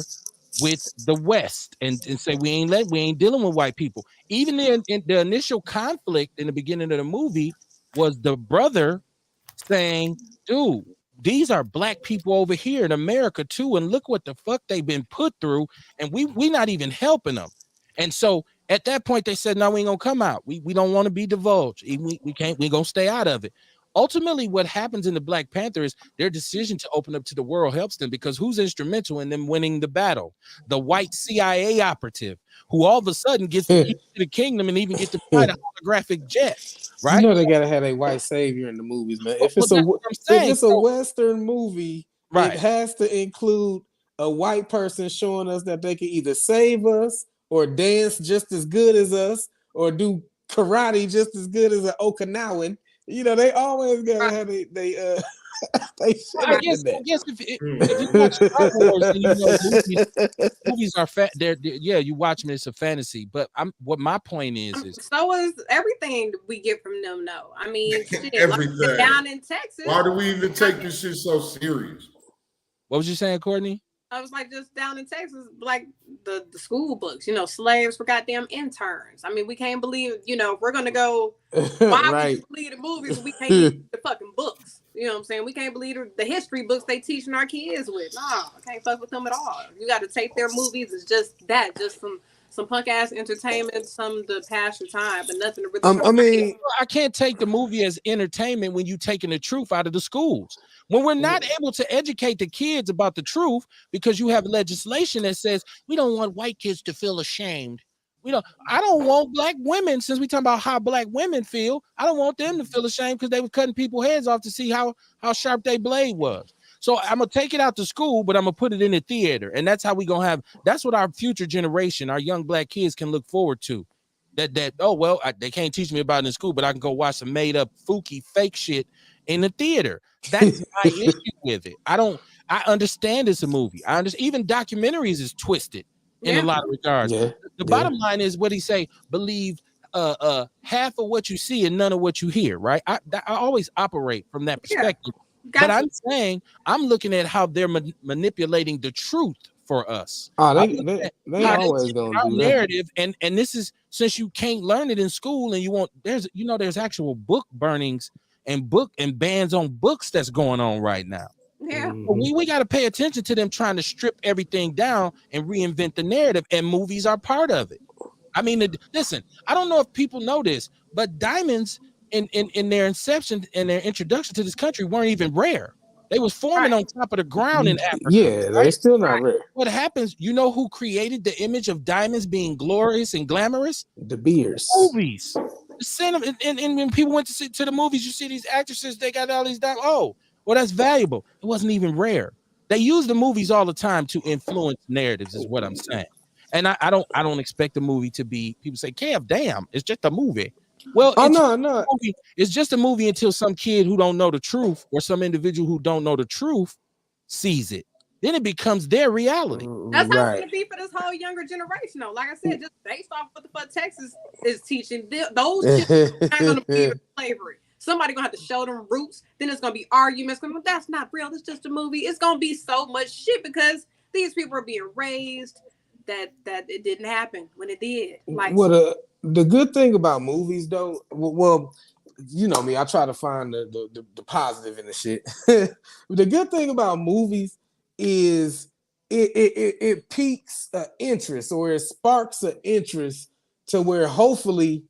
with the West and say we ain't dealing with white people. Even in the initial conflict in the beginning of the movie was the brother saying, dude, these are black people over here in America too, and look what the fuck they've been put through, and we not even helping them. And so at that point they said, no, we ain't gonna come out. We don't want to be divulged. We can't, we gonna stay out of it. Ultimately, what happens in the Black Panther is their decision to open up to the world helps them because who's instrumental in them winning the battle? The white CIA operative who all of a sudden gets the key to the kingdom and even get to fly the holographic jet. Right? They gotta have a white savior in the movies, man. If it's a Western movie, right, it has to include a white person showing us that they can either save us or dance just as good as us or do karate just as good as an Okinawan. They always gotta have they I guess if you watch Star Wars and movies are yeah, you watch them, it's a fantasy. But what my point is so is everything we get from them. No, I mean shit, everything like down in Texas. Why do we even take this shit so serious? What was you saying, Courtney? I was like, just down in Texas, like the school books, slaves for goddamn interns. I mean, we can't believe, we're gonna go. Why right. we believe the movies? We can't believe the fucking books. You know what I'm saying? We can't believe the history books they teaching our kids with. No, I can't fuck with them at all. You got to take their movies as just some punk ass entertainment, some to pass your time, but nothing to really. I mean, I can't take the movie as entertainment when you taking the truth out of the schools. When we're not able to educate the kids about the truth because you have legislation that says we don't want white kids to feel ashamed. I don't want black women, since we talking about how black women feel, I don't want them to feel ashamed because they were cutting people's heads off to see how sharp their blade was. So I'm gonna take it out to school, but I'm gonna put it in the theater, and that's how we gonna have. That's what our future generation, our young black kids, can look forward to. They can't teach me about it in school, but I can go watch some made up fooky fake shit in the theater. That's my issue with it. I understand it's a movie. I understand even documentaries is twisted in a lot of regards. Yeah. The bottom line is what he say: believe half of what you see and none of what you hear. Right? I always operate from that perspective. Yeah. Gotcha. But I'm saying I'm looking at how they're manipulating the truth for us. Oh, they always gonna do narrative, and this is, since you can't learn it in school, and you want there's actual book burnings and bans on books that's going on right now. Yeah, we got to pay attention to them trying to strip everything down and reinvent the narrative, and movies are part of it. I mean, listen, I don't know if people know this, but diamonds in their inception and their introduction to this country weren't even rare. They was forming on top of the ground in Africa. Yeah, right? They're still not rare. What happens? You know who created the image of diamonds being glorious and glamorous? De Beers. Movies. And when people went to the movies, you see these actresses, they got all these diamonds. Oh, well, that's valuable. It wasn't even rare. They use the movies all the time to influence narratives, is what I'm saying. And I don't expect the movie to be, people say, Kev, damn, it's just a movie. Well, it's just a movie until some kid who don't know the truth or some individual who don't know the truth sees it. Then it becomes their reality. That's how it's going to be for this whole younger generation, though. Like I said, just based off what the fuck Texas is teaching, those kids are not going to believe in slavery. Somebody going to have to show them roots. Then it's going to be arguments. That's not real. It's just a movie. It's going to be so much shit because these people are being raised that it didn't happen when it did. Like, the good thing about movies, though, well, you know me, I try to find the positive in the shit. The good thing about movies is it piques interest, or it sparks an interest to where hopefully,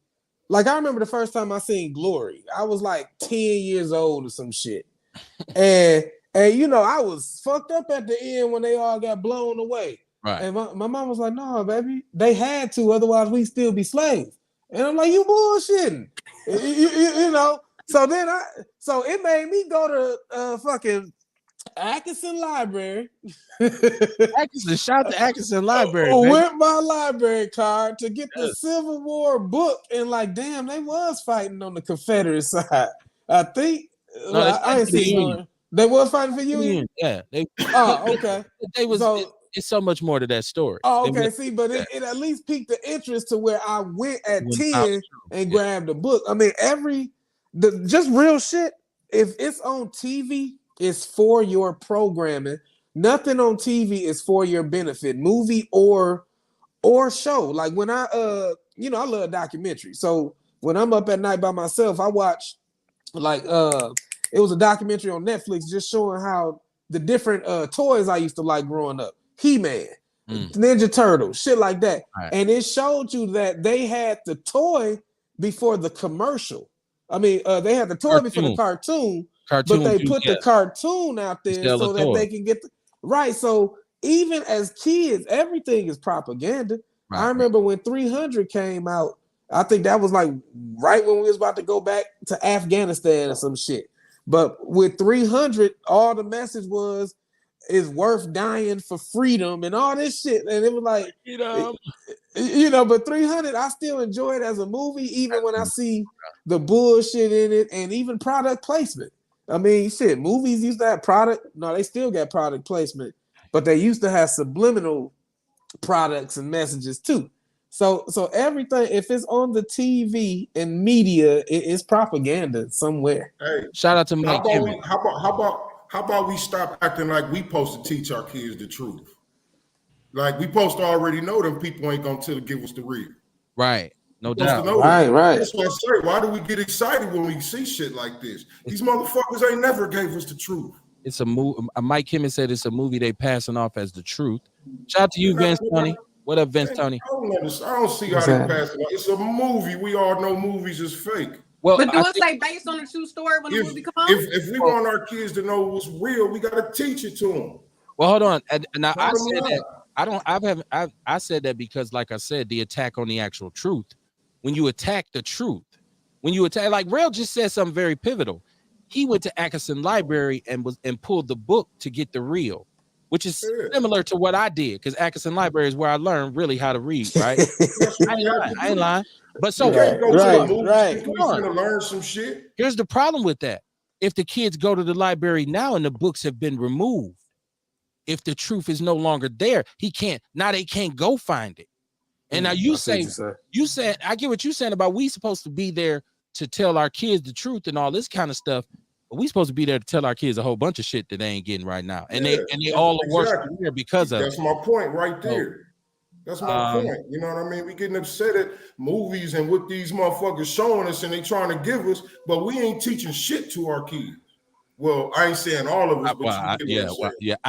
like I remember the first time I seen Glory, I was like 10 years old or some shit, and I was fucked up at the end when they all got blown away. Right. And my mom was like, "No, baby, they had to, otherwise we still be slaves." And I'm like, "You bullshitting," So so it made me go to fucking Atkinson Library. Atkinson, shout to Atkinson Library, baby. With my library card to get the Yes. Civil War book, and like, damn, they was fighting on the Confederate side. I think. No, Well, that's I ain't for the seen Union. no. They was fighting for Union. Union, yeah. They, Oh, okay. they was. So, It's so much more to that story. oh, They okay. went See, but through that. it at least piqued the interest to where I went at When I 10 was and yeah. grabbed a book. I mean, just real shit. If it's on TV, it's for your programming. Nothing on TV is for your benefit, movie or show. Like when I I love documentaries. So when I'm up at night by myself, I watch like it was a documentary on Netflix just showing how the different toys I used to like growing up. He-Man, Ninja Turtles, shit like that. Right. And it showed you that they had the toy before the commercial. I mean, they had the toy before the cartoon, but they put the cartoon out there so that they can get right. So even as kids, everything is propaganda. Right. I remember when 300 came out. I think that was like right when we was about to go back to Afghanistan or some shit. But with 300, all the message was it's worth dying for freedom and all this shit. And it was like, but 300, I still enjoy it as a movie, even when I see the bullshit in it and even product placement. I mean, shit, movies used to have product. No, they still got product placement, but they used to have subliminal products and messages too. So everything, if it's on the TV and media, it's propaganda somewhere. Hey, shout out to Mike. How about we stop acting like we supposed to teach our kids the truth? Like we supposed to already know them people ain't gonna give us the real. Right. No doubt. Right. That's what I say. Why do we get excited when we see shit like this? These motherfuckers ain't never gave us the truth. It's a movie. Mike Kimmon said it's a movie they passing off as the truth. Shout out to you, Vince Tony. What up, Vince Tony? I don't see how they pass it off. It's a movie. We all know movies is fake. Well, but do it say based on a true story when the movie comes out? If we want our kids to know what's real, we got to teach it to them. Well, hold on. Now I said that I said that because, like I said, the attack on the actual truth. When you attack the truth, like Rail just said something very pivotal. He went to Atkinson Library and pulled the book to get the real, which is similar to what I did, because Atkinson Library is where I learned really how to read, right? I ain't lying. But so right. We gonna learn some shit. Here's the problem with that. If the kids go to the library now and the books have been removed, if the truth is no longer there, they can't go find it. And now you said, I get what you're saying about we supposed to be there to tell our kids the truth and all this kind of stuff. But we supposed to be there to tell our kids a whole bunch of shit that they ain't getting right now. And they all are worse here because of That's my point right there. That's my point. You know what I mean? We getting upset at movies and what these motherfuckers showing us and they trying to give us, but we ain't teaching shit to our kids. Well, I ain't saying all of us, but I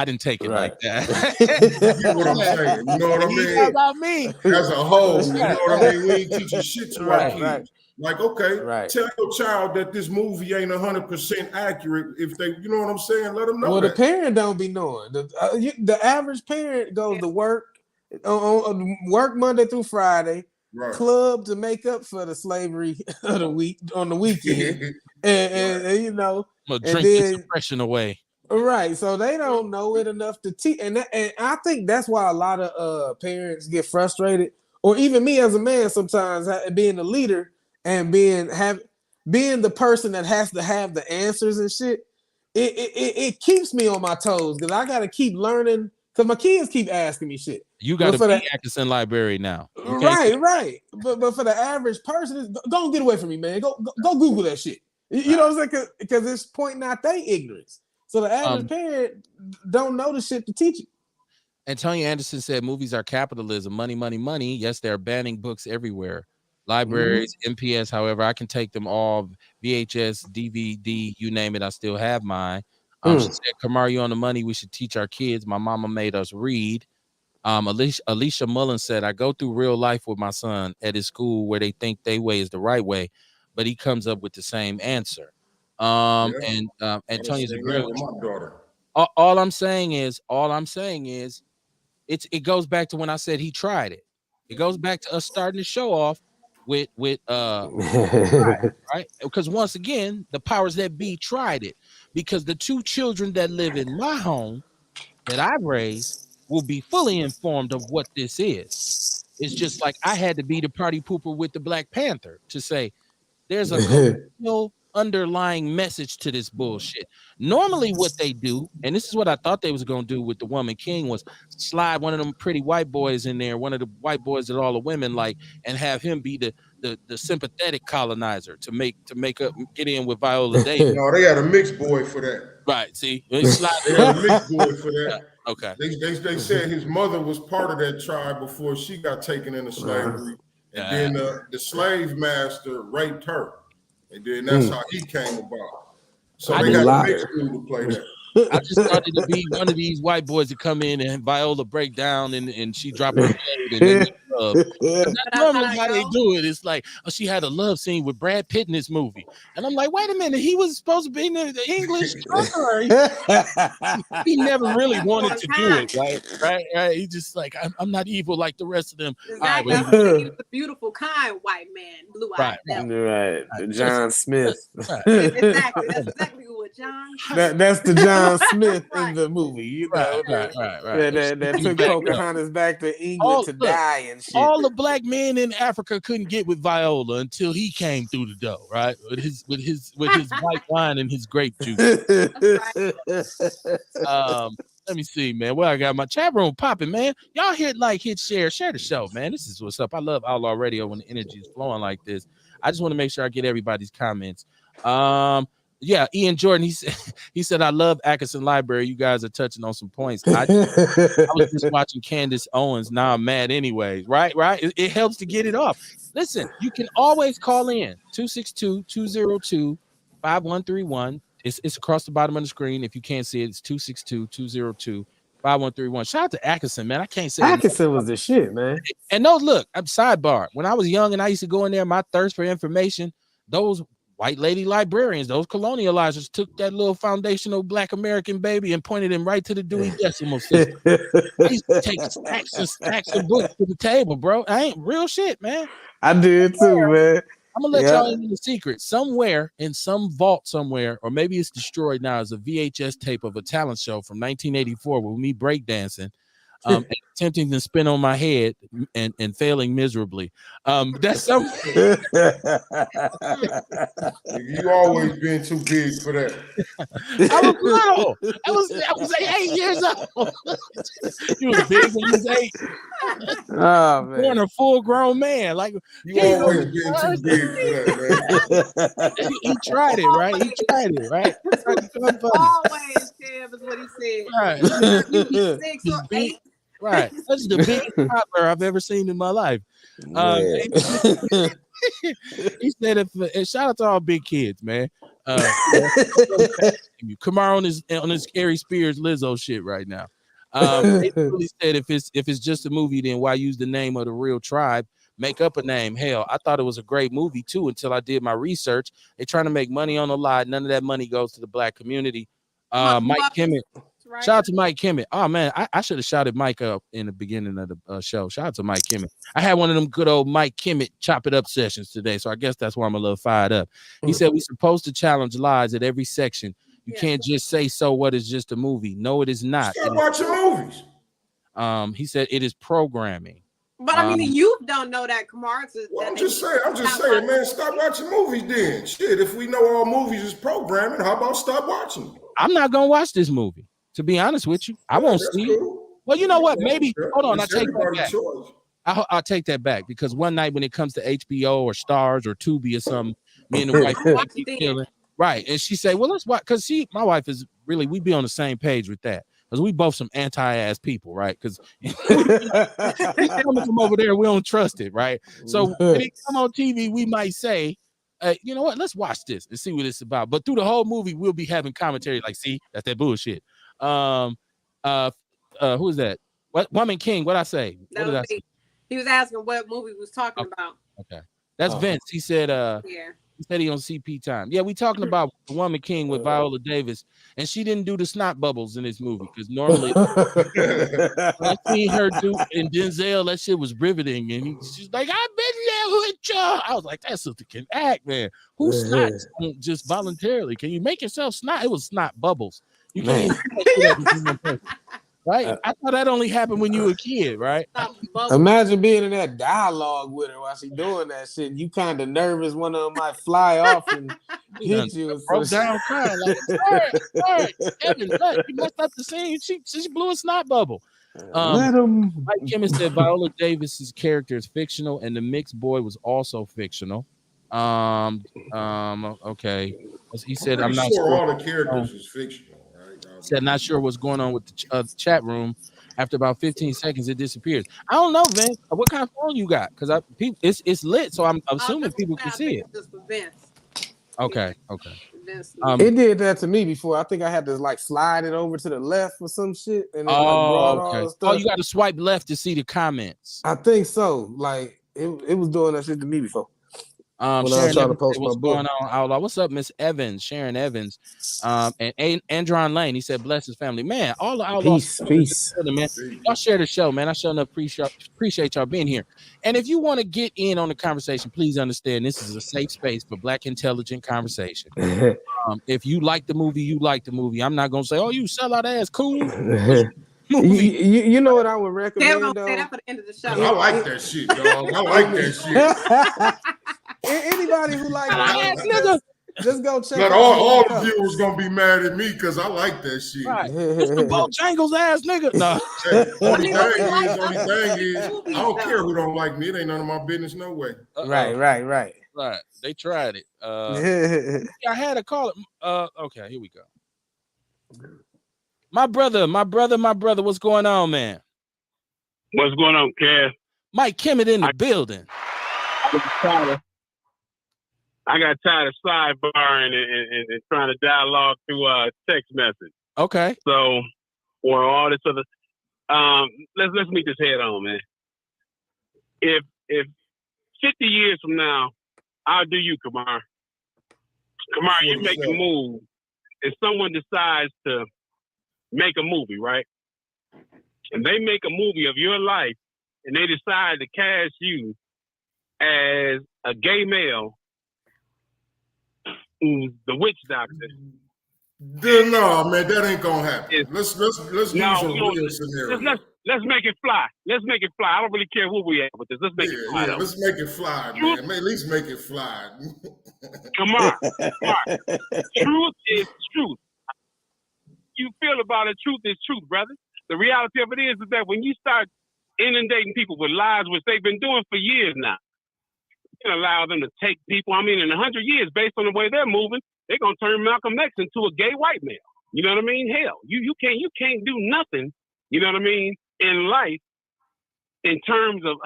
didn't take it like that. You know what I'm saying? You know what I mean? About me as a whole, you know what I mean? We ain't teaching shit to our kids. Right. Like, okay, tell your child that this movie ain't 100% accurate. If they, you know what I'm saying, let them know. Well, the parent don't be knowing. The average parent goes to work work Monday through Friday. Right. Club to make up for the slavery of the week on the weekend, and you know, drink the depression away. Right, so they don't know it enough to teach, and I think that's why a lot of parents get frustrated, or even me as a man sometimes being the leader and being the person that has to have the answers and shit. It keeps me on my toes because I got to keep learning. Because my kids keep asking me shit. You got to be Atkinson Library now. Right. But for the average person, don't get away from me, man. Go Google that shit. You know what I'm saying? Because it's pointing out their ignorance. So the average parent don't know the shit to teach you. Antonio Anderson said movies are capitalism. Money, money, money. Yes, they're banning books everywhere. Libraries, MPS, however, I can take them all. VHS, DVD, you name it. I still have mine. She said, Kamar, you on the money. We should teach our kids. My mama made us read. Alicia Mullen said, I go through real life with my son at his school where they think their way is the right way, but he comes up with the same answer. And Tony's agreeing with my daughter. All I'm saying is, it goes back to when I said he tried it. It goes back to us starting the show off. with right? Because once again, the powers that be tried it because the two children that live in my home that I've raised will be fully informed of what this is. It's just like I had to be the party pooper with the Black Panther to say there's a colonial underlying message to this bullshit. Normally, what they do, and this is what I thought they was gonna do with the Woman King, was slide one of them pretty white boys in there, one of the white boys that all the women like, and have him be the sympathetic colonizer to make up get in with Viola Davis. No, they had a mixed boy for that. Right. See, they slide They had a mixed boy for that. Okay. They said his mother was part of that tribe before she got taken into slavery, and then the slave master raped her, and then that's how he came about. So they had a mixed dude to play that. I just thought it'd be one of these white boys to come in and Viola break down and she drop her blade and they make love. That's normally how they do it. It's like, oh, she had a love scene with Brad Pitt in this movie. And I'm like, wait a minute, he was supposed to be in the English he never really wanted to do it, right? He's just like, I'm not evil like the rest of them. Exactly. He was a beautiful, kind white man, blue-eyed. Right. John Smith. Exactly. That's exactly who it John. That's the John Smith in the movie. You know, right. That took Pocahontas back to England to die and shit. All the black men in Africa couldn't get with Viola until he came through the door, right? With his white wine and his grape juice. Let me see, man. Well, I got my chat room popping, man. Y'all hit share the show, man. This is what's up. I love Outlaw Radio when the energy is flowing like this. I just want to make sure I get everybody's comments. Yeah, Ian Jordan, he said, I love Atkinson Library. You guys are touching on some points. I was just watching Candace Owens. Now I'm mad anyways, right? It helps to get it off. Listen, you can always call in 262-202-5131. It's across the bottom of the screen. If you can't see it, it's 262-202-5131. Shout out to Atkinson, man. I can't say Atkinson was the shit, man. And no, look, I'm sidebar. When I was young and I used to go in there, my thirst for information, those white lady librarians, those colonializers took that little foundational black American baby and pointed him right to the Dewey Decimal System. I used to take stacks and stacks of books to the table, bro. I ain't real shit, man. I did too, man. I'm gonna let y'all in the secret. Somewhere in some vault somewhere, or maybe it's destroyed now, is a VHS tape of a talent show from 1984 with me breakdancing. Attempting to spin on my head and failing miserably. That's something. You always been too big for that. I was little. I was 8 years old. You was big when you was 8. Oh man, born a full-grown man. Like you always been too big for that, man. He tried it, right? Always, Tim, is what he said. Right. He's 6 or 8. Right. That's the biggest toddler I've ever seen in my life. He said, and shout out to all big kids, man. Kamar on his Ari Spears Lizzo shit right now. They really said if it's just a movie, then why use the name of the real tribe? Make up a name. Hell, I thought it was a great movie too until I did my research. They're trying to make money on the lie. None of that money goes to the black community. Mike Kimmett. Right. Shout out to Mike Kimmett. Oh man, I should have shouted Mike up in the beginning of the show. Shout out to Mike Kimmett. I had one of them good old Mike Kimmett chop it up sessions today, so I guess that's why I'm a little fired up. He said we're supposed to challenge lies at every section. You can't just say so what is just a movie. No, it is not. Stop watching movies. He said it is programming. But I mean, the youth don't know that, Kamar. Well, I'm just saying, man, stop watching movies then. Shit, if we know all movies is programming, how about stop watching them? I'm not gonna watch this movie. To be honest with you, I won't see it. Well, you know what? Maybe hold on. I take that back. I'll take that back because one night when it comes to HBO or Stars or Tubi or something, me and the wife keep feeling right, and she said, "Well, let's watch." Because my wife is really we be on the same page with that because we both some anti-ass people, right? Because coming from over there, we don't trust it, right? So when it come on TV, we might say. You know what? Let's watch this and see what it's about. But through the whole movie, we'll be having commentary like, "See, that's that bullshit." Who is that? What Woman King? What I say? What did I say? He was asking what movie we was talking about. Okay, that's Vince. He said, Steady on CP time. Yeah, we talking about the Woman King with Viola Davis, and she didn't do the snot bubbles in this movie because normally I seen her do in Denzel. That shit was riveting, and she's like, "I've been there with you." I was like, "That sister can act, man. Who snots just voluntarily? Can you make yourself snot?" It was snot bubbles. You can't even right? I thought that only happened when you were a kid, right? Imagine being in that dialogue with her while she doing that shit. You kind of nervous. One of them might fly off and hit you. Broke down crying like, sorry, Evan, look, you messed up the scene. She blew a snot bubble. Let him. Mike Kimmons said Viola Davis's character is fictional, and the mixed boy was also fictional. Okay. He said, "I'm not sure all the characters is fictional." Said not sure what's going on with the chat room. After about 15 seconds, it disappears. I don't know, Vince. What kind of phone you got? Because it's lit, so I'm assuming people can see it. Okay. It did that to me before. I think I had to like slide it over to the left or some shit, and then brought all the stuff. Oh, you got to swipe left to see the comments. I think so. Like it was doing that shit to me before. Sharon Evans, what's going on, Outlaw? What's up, Miss Evans? Sharon Evans, and Andron Lane. He said, "Bless his family, man." All the Outlaws, peace, man. Y'all share the show, man. I sure enough appreciate y'all being here. And if you want to get in on the conversation, please understand this is a safe space for Black intelligent conversation. If you like the movie, you like the movie. I'm not gonna say, "Oh, you sell out ass, cool." You know what I would recommend though? Say that for the end of the show. I like that shit, dog. I like that shit. Anybody who like nigga, just go check. But all the viewers gonna be mad at me because I like that shit. Right. Mr. Bojangles ass nigga. No. Only thing is, I don't care who don't like me. It ain't none of my business, no way. Right. They tried it. I had to call it. Okay, here we go. My brother. What's going on, man? What's going on, Kev? Mike Kimmett in the building. I got tired of sidebarring and trying to dialogue through text message. Okay. So, or all this other. Let's meet this head on, man. If 50 years from now, I'll do you, Kamar. Kamar, you make a move. If someone decides to make a movie, right? And they make a movie of your life, and they decide to cast you as a gay male who's the witch doctor. No, man, that ain't gonna happen. Let's use a real scenario. Let's make it fly. Let's make it fly. I don't really care who we at with this. Let's make it fly. Yeah, let's make it fly, man. At least make it fly. Come on. Truth is truth. You feel about it, truth is truth, brother. The reality of it is that when you start inundating people with lies, which they've been doing for years now, you can allow them to take people. I mean, in 100 years, based on the way they're moving, they're gonna turn Malcolm X into a gay white male. You know what I mean? Hell, you can't do nothing. You know what I mean? In life, in terms of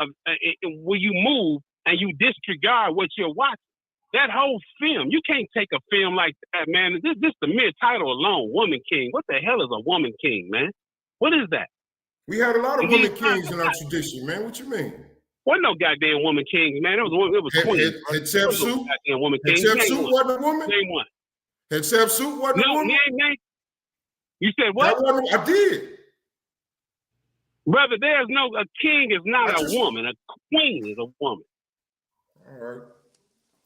when you move and you disregard what you're watching. That whole film, you can't take a film like that, man. This the mere title alone, Woman King. What the hell is a Woman King, man? What is that? We had a lot of women kings in our tradition, man. What you mean? Wasn't no goddamn woman kings, man. It was queens. Hatshepsut? Goddamn woman king. Hatshepsut wasn't a woman? Name one. Hatshepsut wasn't a woman? Name. You said what? I did. Brother, a king is not a woman. A queen is a woman. All right.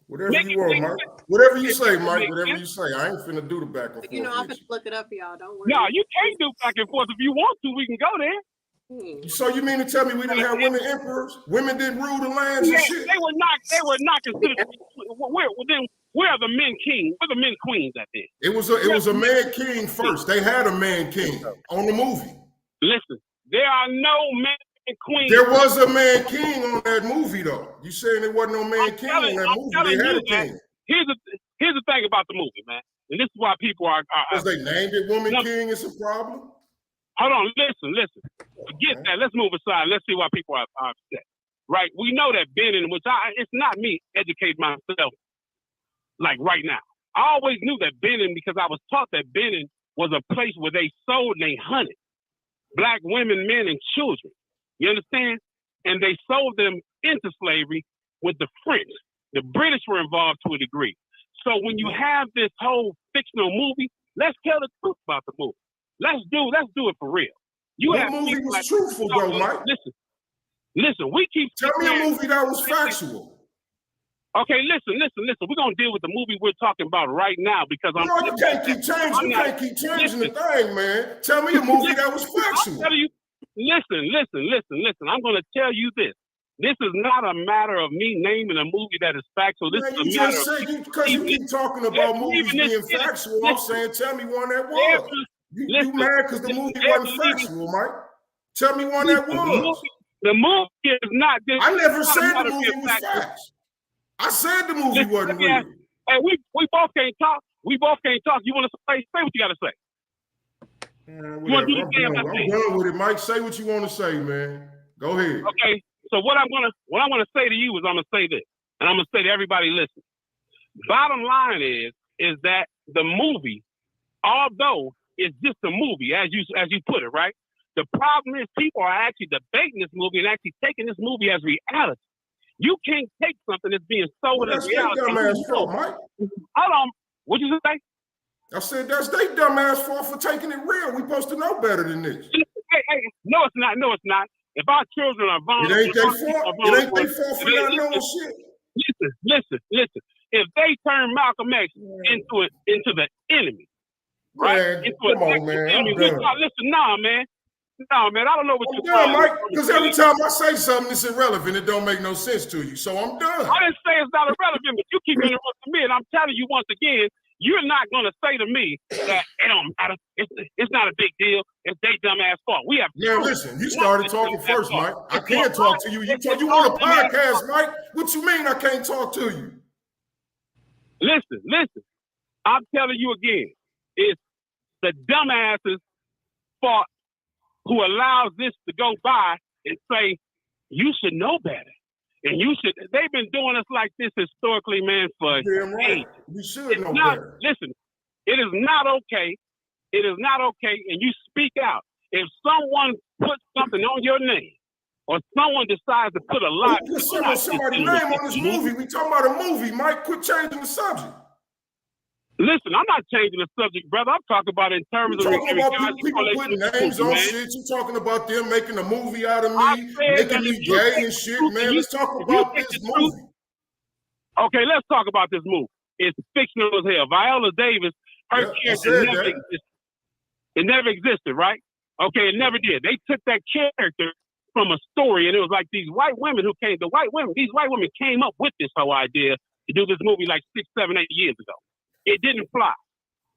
Whatever you want, Mike. Whatever you say, Mike. Whatever you say. I ain't finna do the back and forth. You know, I'm gonna look it up for y'all. Don't worry. No, you can't do back and forth. If you want to, we can go there. So you mean to tell me we didn't have women emperors? Women didn't rule the lands and shit? They were not considered. Where are the men kings? Where are the men queens at then? It was a man king first. They had a man king on the movie. Listen, there are no men queens. There was a man king on that movie, though. You saying there wasn't no man king on that movie? They had a king. Here's the thing about the movie, man. And this is why people are because they named it Woman King. It's a problem. Hold on, listen. Forget that. Let's move aside. Let's see why people are upset. Right? We know that Benin, it's not me educating myself like right now. I always knew that Benin because I was taught that Benin was a place where they sold and they hunted Black women, men, and children. You understand? And they sold them into slavery with the French. The British were involved to a degree. So when you have this whole fictional movie, let's tell the truth about the movie. Let's do it for real. What movie was truthful though, Mike? Listen. We keep tell me a movie that was factual. Okay, listen. We're gonna deal with the movie we're talking about right now because you can't keep changing. You can't keep changing the thing, man. Tell me a movie that was factual. Listen. I'm gonna tell you this. This is not a matter of me naming a movie that is factual. This is a matter of because you keep talking about movies being factual. I'm saying, tell me one that was. You mad because the movie wasn't factual, Mike? Tell me one that was. The movie is not. I never said the movie was facts. I said the movie wasn't real. Hey, we both can't talk. You want to say what you got to say. I'm done with it, Mike. Say what you want to say, man. Go ahead. Okay. So what I'm gonna say to you is I'm gonna say this, and I'm gonna say to everybody listening. Bottom line is that the movie, although it's just a movie, as you put it, right? The problem is people are actually debating this movie and actually taking this movie as reality. You can't take something that's being sold as reality. That's their dumbass fault, Mike. Hold on. What'd you say? I said that's their dumbass fault for taking it real. We supposed to know better than this. Hey, no, it's not. If our children are vulnerable, it ain't their fault. It ain't their fault for not knowing shit. Listen. If they turn Malcolm X into the enemy, right? Man, come on, man. I'm done. Listen, man. I don't know what you're done, Mike. Because every time I say something that's irrelevant, it don't make no sense to you. So I'm done. I didn't say it's not irrelevant, but you keep interrupting me, and I'm telling you once again, you're not going to say to me that it don't matter. It's not a big deal. It's their dumbass fault. We have. Yeah, listen. You started talking first, Mike. I can't talk to you. You want a podcast, Mike? What you mean I can't talk to you? Listen. I'm telling you again. It's the dumbasses' fault who allows this to go by and say you should know better. And they've been doing us like this historically, man, for ages. You should know better. Listen, it is not okay. It is not okay. And you speak out. If someone puts something on your name or someone decides to put a lie. You put somebody's name on this movie. We talking about a movie, Mike. Quit changing the subject. Listen, I'm not changing the subject, brother. I'm talking about in terms of people putting names on shit. You talking about them making a movie out of me, making me gay and shit, man. Let's talk about this movie. Okay, let's talk about this movie. It's fictional as hell. Viola Davis, her character never existed. It never existed, right? Okay, it never did. They took that character from a story, and it was like these white women came up with this whole idea to do this movie like 6, 7, 8 years ago. It didn't fly.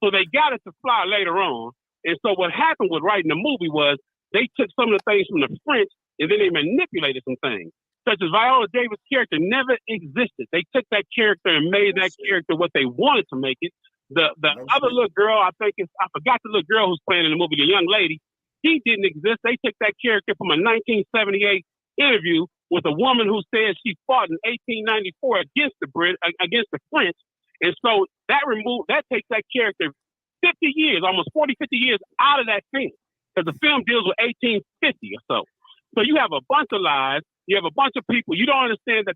So they got it to fly later on. And so what happened with writing the movie was they took some of the things from the French and then they manipulated some things. Such as Viola Davis' character never existed. They took that character and made that character what they wanted to make it. The other little girl, I forgot the little girl who's playing in the movie, the young lady, she didn't exist. They took that character from a 1978 interview with a woman who said she fought in 1894 against the French. And so that takes that character 50 years, almost 40, 50 years out of that film. Because the film deals with 1850 or so. So you have a bunch of lies. You have a bunch of people. You don't understand that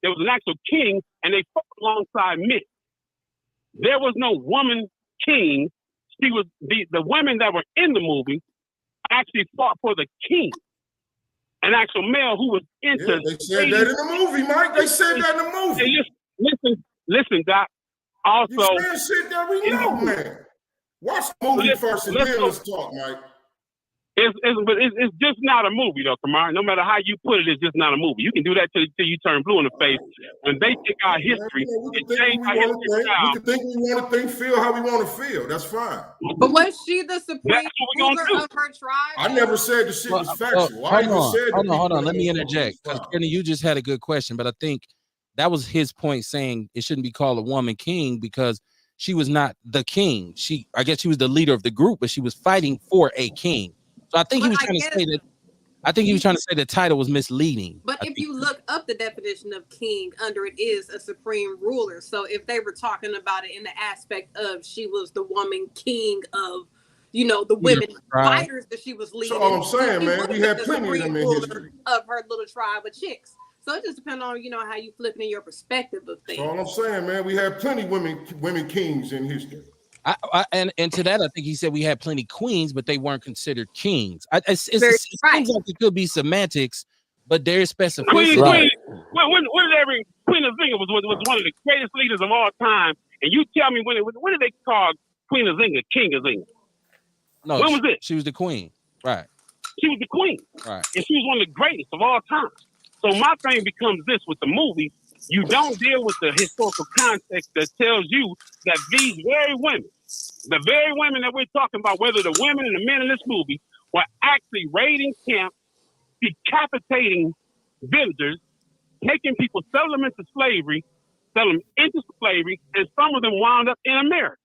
there was an actual king, and they fought alongside men. There was no woman king. She was the women that were in the movie actually fought for the king. An actual male who was into. Yeah, they said that in the movie, Mike. They said that in the movie. Hey, listen, Doc. Also, you saying shit that we know, man. Watch the movie first and then let's talk, Mike. It's just not a movie, though, Kamar. No matter how you put it, it's just not a movie. You can do that till you turn blue in the face. When they take our history, we can think we want to think, feel how we want to feel. That's fine. But was she the supreme ruler of her tribe? I never said the shit was factual. Hold on. Let me interject. Because Kenny, you just had a good question, but I think that was his point, saying it shouldn't be called a woman king because she was not the king. I guess she was the leader of the group, but she was fighting for a king. So I think he was trying to say that. I think he was trying to say the title was misleading. But if you look up the definition of king, under it is a supreme ruler. So if they were talking about it in the aspect of she was the woman king of, the women fighters that she was leading. So all I'm saying, man, we had plenty of them in history of her little tribe of chicks. So it just depends on, how you flipping in your perspective of That's things. all I'm saying, man. We had plenty women kings in history. And to that, I think he said we had plenty queens, but they weren't considered kings. It Right. seems like it could be semantics, but there's specificity. Queen Azinga was one of the greatest leaders of all time. And you tell me when did they call Queen Azinga King Azinga? No, when was it? She was the queen, right? She was the queen, right? And she was one of the greatest of all time. So my thing becomes this with the movie: you don't deal with the historical context that tells you that these very women, the very women that we're talking about, whether the women and the men in this movie, were actually raiding camps, decapitating villagers, taking people, selling them into slavery, and some of them wound up in America.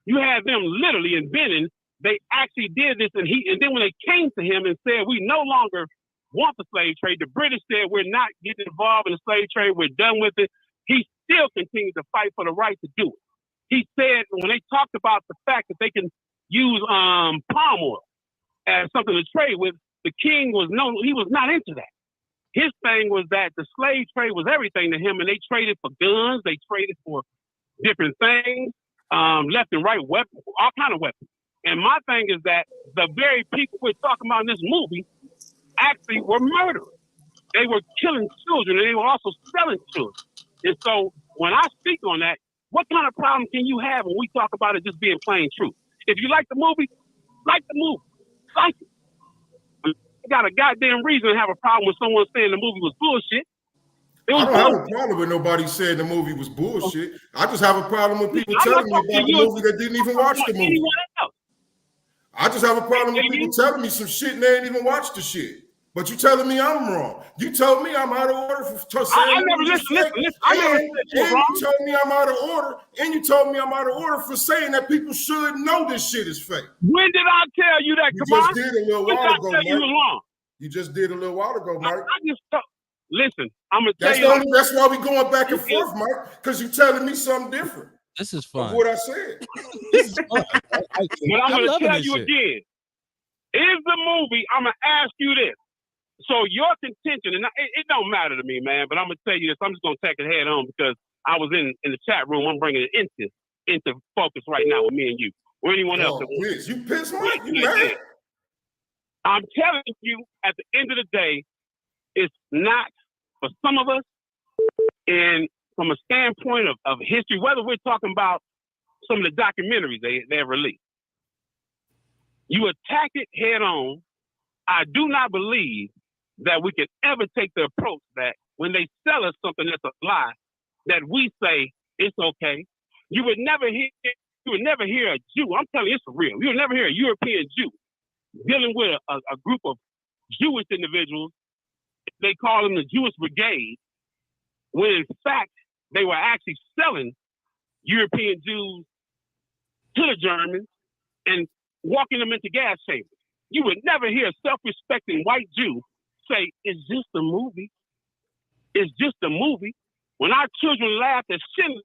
You had them literally inventing. They actually did this, and then when they came to him and said, "We no longer want the slave trade," the British said, "We're not getting involved in the slave trade. We're done with it." He still continued to fight for the right to do it. He said when they talked about the fact that they can use palm oil as something to trade with, the king was not into that. His thing was that the slave trade was everything to him, and they traded for guns, they traded for different things, left and right weapons, all kind of weapons. And my thing is that the very people we're talking about in this movie actually were murderers. They were killing children, and they were also selling children. And so when I speak on that, what kind of problem can you have when we talk about it just being plain truth? If you like the movie, like the movie. Like it. You got a goddamn reason to have a problem with someone saying the movie was bullshit. I don't have a problem with nobody saying the movie was bullshit. I just have a problem with people telling me about the movie that didn't even watch the movie. I just have a problem with people telling me some shit and they ain't even watched the shit. But you telling me I'm wrong. You told me I'm out of order for saying I never listen. I never said you were wrong. You told me I'm out of order, and you told me I'm out of order for saying that people should know this shit is fake. When did I tell you that? You just did a little while ago, Mike. You were wrong. You just did a little while ago, Mike. Listen, I'm gonna tell you. That's why we going back and forth, Mike, because you're telling me something different. This is fun. Of what I said. This is fun. But I'm gonna tell you again. Is the movie? I'm gonna ask you this. So your contention, and it don't matter to me, man, but I'm going to tell you this. I'm just going to take it head on because I was in the chat room. I'm bringing it into focus right now with me and you or anyone else. You pissed, Mike. You mad? I'm telling you, at the end of the day, it's not for some of us. And from a standpoint of history, whether we're talking about some of the documentaries they've released, you attack it head on. I do not believe that we can ever take the approach that when they sell us something that's a lie, that we say it's okay. You would never hear a Jew. I'm telling you, it's real. You would never hear a European Jew dealing with a group of Jewish individuals. They call them the Jewish Brigade, when in fact they were actually selling European Jews to the Germans and walking them into gas chambers. You would never hear a self-respecting white Jew say, "It's just a movie. It's just a movie." When our children laughed at Schindler's,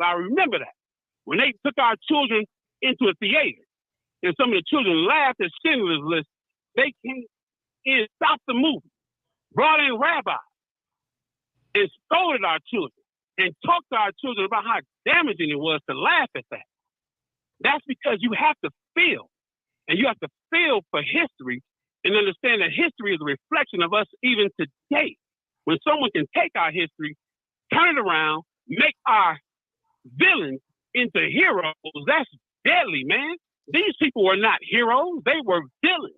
I remember that. When they took our children into a theater and some of the children laughed at Schindler's List, they came in, stopped the movie, brought in rabbis, and scolded our children and talked to our children about how damaging it was to laugh at that. That's because you have to feel. And you have to feel for history and understand that history is a reflection of us even today. When someone can take our history, turn it around, make our villains into heroes, that's deadly, man. These people were not heroes. They were villains.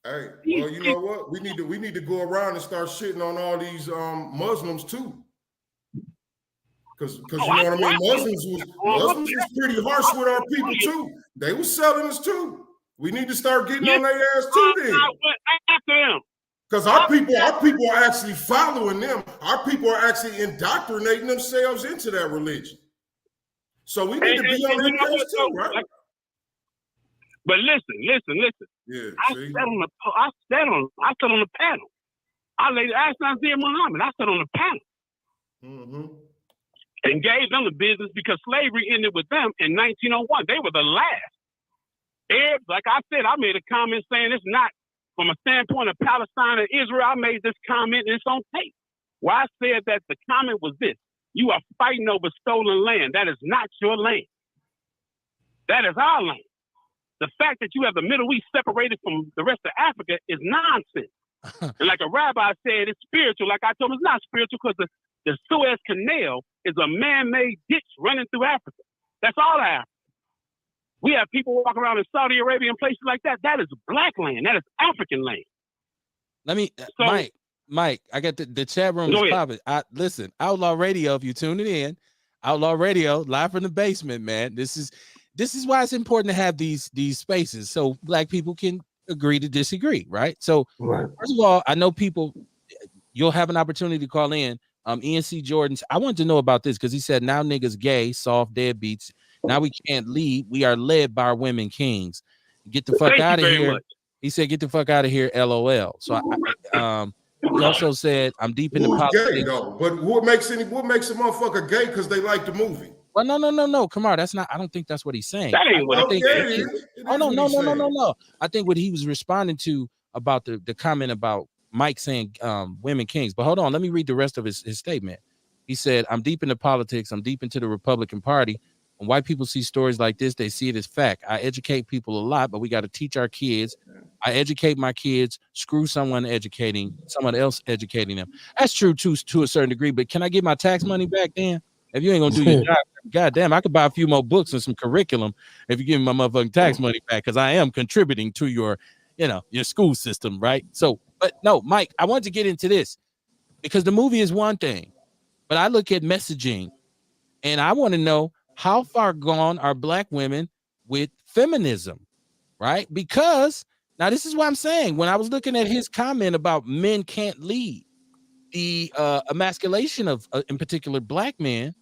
Hey, well, you know what? We need to go around and start shitting on all these Muslims too. Because you know what I mean? Muslims was pretty harsh with our people too. They was selling us too. We need to start getting on their ass too then. After them. Because our people are actually following them. Our people are actually indoctrinating themselves into that religion. So we need to be on their case too, right? But listen. Yeah, I sat on the panel. I asked Nazir Muhammad. I sat on the panel. Mm-hmm. And gave them the business because slavery ended with them in 1901. They were the last. Arabs, like I said, I made a comment saying it's not from a standpoint of Palestine and Israel. I made this comment and it's on tape. Why I said that the comment was this: you are fighting over stolen land. That is not your land. That is our land. The fact that you have the Middle East separated from the rest of Africa is nonsense. And like a rabbi said, it's spiritual. Like I told him, it's not spiritual because the Suez Canal is a man-made ditch running through Africa. That's all Africa. We have people walking around in Saudi Arabia and places like that. That is black land. That is African land. Let me, Mike, I got the chat room is popping. Listen, Outlaw Radio, if you're tuning in, Outlaw Radio, live from the basement, man. This is why it's important to have these spaces so black people can agree to disagree, right? So first of all, I know people, you'll have an opportunity to call in. ENC Jordan's, I wanted to know about this because he said now niggas gay, soft, deadbeats. Now we can't lead. We are led by our women kings. Get the fuck out of here. Much. He said, get the fuck out of here, LOL. So he also said, I'm deep in the politics. Gay, though? But what makes a motherfucker gay? Because they like the movie. Well, no, Kamar, that's not. I don't think that's what he's saying. That ain't what I think. No. I think what he was responding to about the comment about Mike saying women kings. But hold on, let me read the rest of his statement. He said, I'm deep into politics. I'm deep into the Republican Party. When white people see stories like this, they see it as fact. I educate people a lot, but we got to teach our kids. I educate my kids. Screw someone else educating them. That's true to a certain degree. But can I get my tax money back then? If you ain't gonna do your job, goddamn, I could buy a few more books and some curriculum if you give me my motherfucking tax money back, because I am contributing to your school system, right? So, but no, Mike, I want to get into this because the movie is one thing, but I look at messaging, and I want to know how far gone are black women with feminism, right? Because now this is what I'm saying. When I was looking at his comment about men can't lead, the emasculation of, in particular, black men,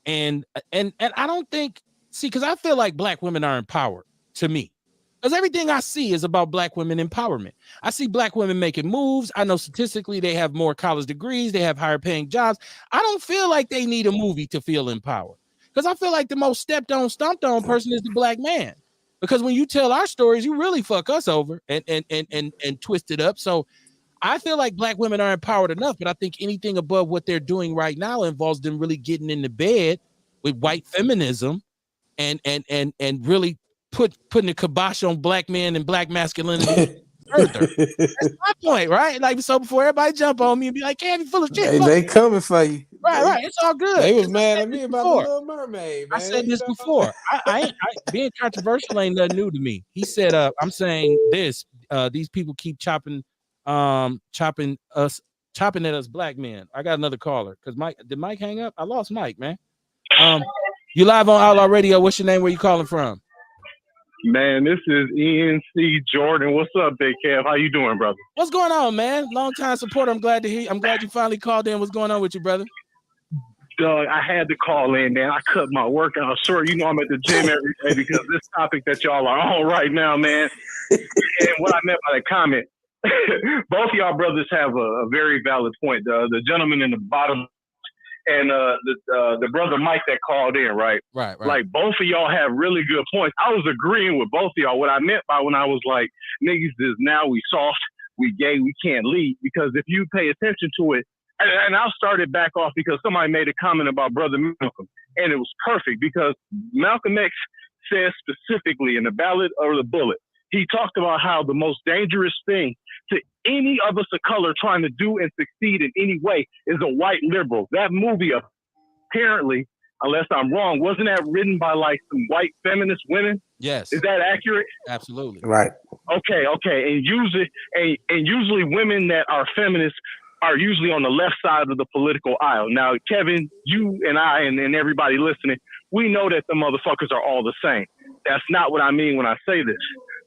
and I don't think, because I feel like black women are empowered to me, because everything I see is about black women empowerment. I see black women making moves. I know statistically they have more college degrees, they have higher paying jobs. I don't feel like they need a movie to feel empowered, because I feel like the most stepped on, stomped on person is the black man. Because when you tell our stories, you really fuck us over and twist it up. So I feel like black women are empowered enough, but I think anything above what they're doing right now involves them really getting into bed with white feminism and really putting a kibosh on black men and black masculinity further. That's my point, right? Like, so before everybody jump on me and be like, "Can't be full of shit." They coming for you. Right. It's all good. They was mad at me about the Little Mermaid, man. I said this before. I being controversial ain't nothing new to me. He said, I'm saying this. These people keep chopping at us black men. I got another caller because did Mike hang up? I lost Mike, man. You live on Outlaw Radio. What's your name? Where you calling from? Man, this is ENC Jordan. What's up, Big Kev? How you doing, brother? What's going on, man? Long time supporter. I'm glad to hear you. I'm glad you finally called in. What's going on with you, brother? Doug, I had to call in, man. I cut my workout short. You know I'm at the gym every day because this topic that y'all are on right now, man. And what I meant by the comment, both of y'all brothers have a very valid point. The gentleman in the bottom and the brother Mike that called in, right? Right. Like, both of y'all have really good points. I was agreeing with both of y'all. What I meant by when I was like, niggas is now we soft, we gay, we can't lead. Because if you pay attention to it, and I'll start it back off because somebody made a comment about Brother Malcolm, and it was perfect because Malcolm X says specifically in the Ballad of the Bullet, he talked about how the most dangerous thing to any of us of color trying to do and succeed in any way is a white liberal. That movie, apparently, unless I'm wrong, wasn't that written by like some white feminist women? Yes. Is that accurate? Absolutely. Right. Okay. And usually women that are feminists are usually on the left side of the political aisle. Now, Kevin, you and I and everybody listening, we know that the motherfuckers are all the same. That's not what I mean when I say this.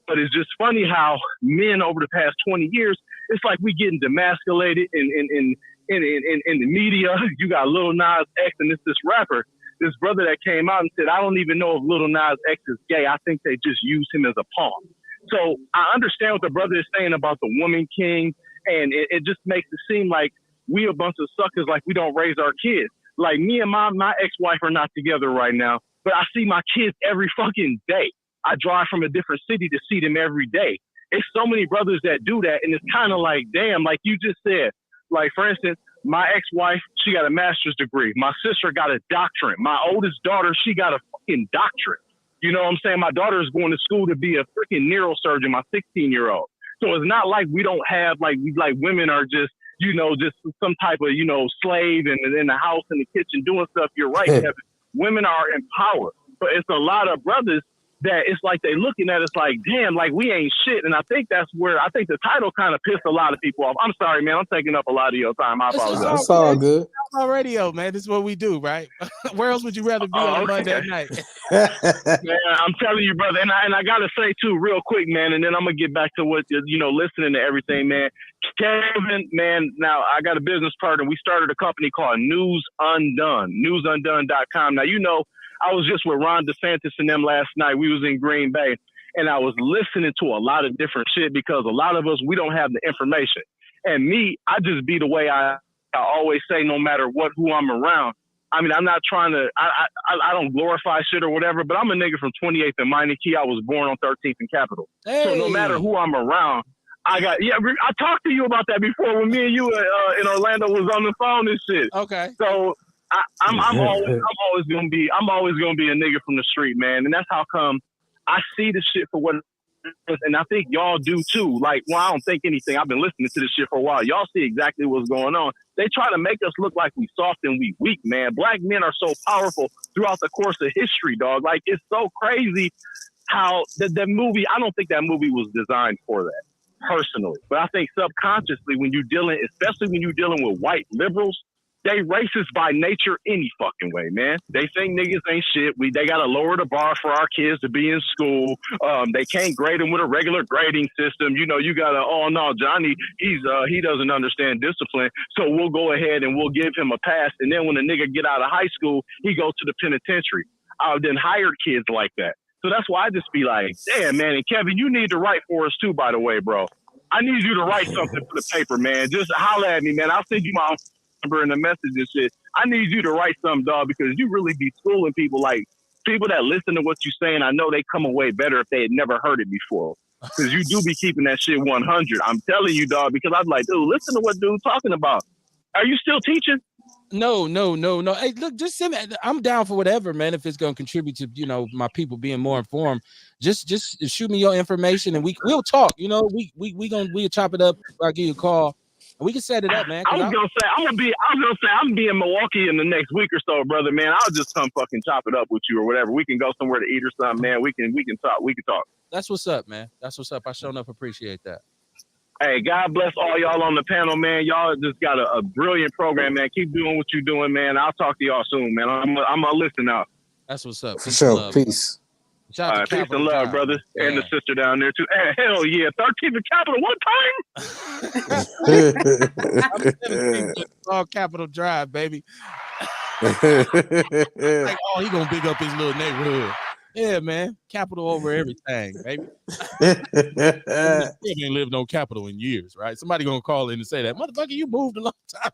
But it's just funny how men over the past 20 years, it's like we getting demasculated in the media. You got Lil Nas X and this rapper, this brother that came out and said, I don't even know if Lil Nas X is gay. I think they just use him as a pawn. So I understand what the brother is saying about the woman king. And it just makes it seem like we a bunch of suckers, like we don't raise our kids. Like me and my ex-wife are not together right now, but I see my kids every fucking day. I drive from a different city to see them every day. It's so many brothers that do that. And it's kind of like, damn, like you just said, like, for instance, My ex-wife, she got a master's degree. My sister got a doctorate. My oldest daughter, she got a fucking doctorate. You know what I'm saying? My daughter is going to school to be a freaking neurosurgeon, my 16-year-old. So it's not like we don't have, like women are just, you know, just some type of, you know, slave in the house, in the kitchen doing stuff. You're right, Kevin. Women are empowered. But it's a lot of brothers that it's like they looking at us like, damn, like we ain't shit. And I think that's where I think the title kind of pissed a lot of people off. I'm sorry, man. I'm taking up a lot of your time. I apologize. That's all good. Outlaw Radio, man. This is what we do, right? Where else would you rather be on a Monday night? Man, I'm telling you, brother. And I got to say, too, real quick, man, and then I'm going to get back to what, you know, listening to everything, man. Kevin, man, now I got a business partner. We started a company called News Undone, newsundone.com. Now, you know, I was just with Ron DeSantis and them last night. We was in Green Bay, and I was listening to a lot of different shit because a lot of us, we don't have the information. And me, I just be the way I always say, no matter who I'm around. I mean, I'm not trying to, I don't glorify shit or whatever, but I'm a nigga from 28th and Meineke. I was born on 13th and Capitol. Hey. So no matter who I'm around, I talked to you about that before when me and you in Orlando was on the phone and shit. Okay. So I'm always gonna be a nigga from the street, man, and that's how come I see the shit for what it is, and I think y'all do too. Like, well, I don't think anything. I've been listening to this shit for a while. Y'all see exactly what's going on. They try to make us look like we soft and we weak, man. Black men are so powerful throughout the course of history, dog. Like, it's so crazy how that movie. I don't think that movie was designed for that. Personally, but I think subconsciously when you're dealing, especially when you're dealing with white liberals, they racist by nature any fucking way, man. They think niggas ain't shit. They gotta lower the bar for our kids to be in school. They can't grade them with a regular grading system. You know, you gotta, oh no, Johnny, he doesn't understand discipline, so we'll go ahead and we'll give him a pass. And then when the nigga get out of high school, he goes to the penitentiary. I've then hired kids like that. So that's why I just be like, damn, man. And Kevin, you need to write for us too, by the way, bro. I need you to write something for the paper, man. Just holler at me, man. I'll send you my number and the message and shit. I need you to write something, dog, because you really be schooling people. Like, people that listen to what you're saying, I know they come away better if they had never heard it before. Because you do be keeping that shit 100. I'm telling you, dog, because I'm like, dude, listen to what dude's talking about. Are you still teaching? No. Hey, look, just send me. I'm down for whatever, man. If it's gonna contribute to, you know, my people being more informed, just shoot me your information and we'll talk. You know, we'll chop it up. I'll give you a call and we can set it up, man. I was gonna say I'm gonna be in Milwaukee in the next week or so, brother, man. I'll just come fucking chop it up with you or whatever. We can go somewhere to eat or something, man. We can talk. That's what's up, man. That's what's up. I sure enough appreciate that. Hey, God bless all y'all on the panel, man. Y'all just got a brilliant program, man. Keep doing what you're doing, man. I'll talk to y'all soon, man. I'm gonna listen out. That's what's up. For sure. Peace. Shout out to peace and love, brother. Yeah. And the sister down there, too. Hey, hell yeah. 13th and Capitol, one time? All Capitol Drive, baby. Like, oh, he gonna big up his little neighborhood. Yeah, man. Capitol over everything, baby. He ain't lived on Capitol in years, right? Somebody gonna call in and say that, motherfucker, you moved a long time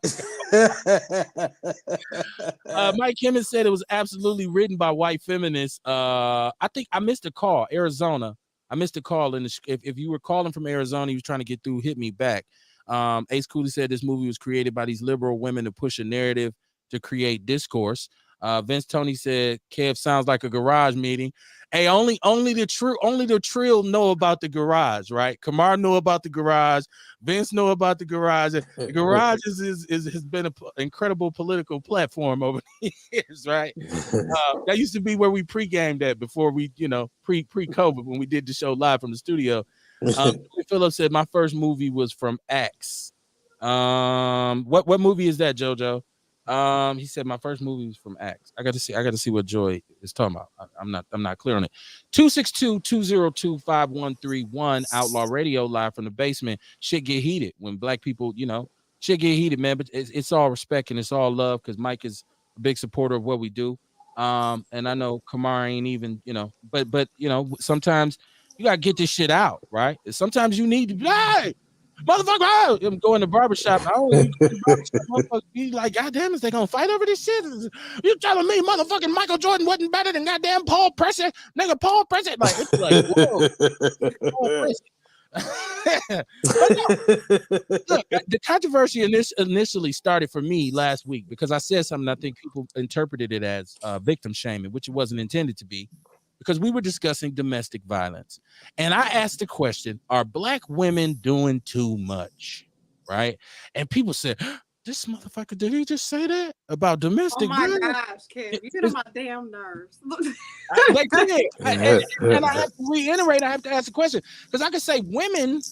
ago. Mike Hemmons said it was absolutely written by white feminists. I think I missed a call, Arizona. I missed a call. If you were calling from Arizona, he was trying to get through, hit me back. Ace Cooley said this movie was created by these liberal women to push a narrative to create discourse. Vince Tony said Kev sounds like a garage meeting. Hey, only the trill know about the garage, right? Kamar know about the garage. Vince know about the garage. The garage has been an incredible political platform over the years, right? That used to be where we pre-gamed at before we, you know, pre-COVID when we did the show live from the studio. Philip said my first movie was from X. What movie is that, JoJo? He said my first movie was from X. I got to see what Joy is talking about. I'm not clear on it. 262-202-5131 Outlaw Radio live from the basement. Shit get heated when black people, you know, shit get heated, man. But it's all respect and it's all love because Mike is a big supporter of what we do. And I know Kamar ain't even, you know, but you know, sometimes you gotta get this shit out, right? Sometimes you need to be, hey, motherfucker, I'm going to barbershop. I don't even go to barbershop. Be like, goddamn, is they gonna fight over this shit? You telling me motherfucking Michael Jordan wasn't better than goddamn Paul Pressett? Nigga, Paul Pressett. Like, it's like, whoa. But look, the controversy initially started for me last week because I said something I think people interpreted it as victim shaming, which it wasn't intended to be, because we were discussing domestic violence. And I asked the question, are Black women doing too much? Right? And people said, this motherfucker, did he just say that about Oh domestic my violence? gosh, Kev, you get on my damn nerves. They did. And I have to reiterate, I have to ask the question, because I could say women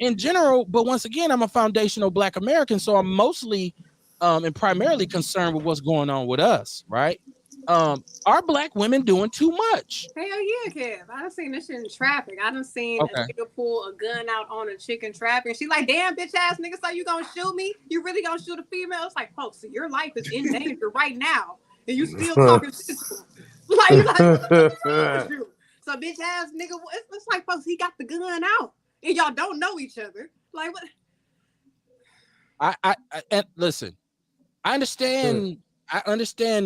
in general, but once again, I'm a foundational Black American, so I'm mostly and primarily concerned with what's going on with us, right? Are Black women doing too much? Hell yeah, Kev. I done seen this shit in traffic. I done seen a nigga pull a gun out on a chick in traffic. And she like, damn, bitch ass nigga, so you gonna shoot me? You really gonna shoot a female? It's like, folks, so your life is in danger right now. And you still talking shit to him. Like, you like, what the fuck is wrong with you? So bitch ass nigga, it's like, folks, he got the gun out. And y'all don't know each other. Like, what? I and listen, I understand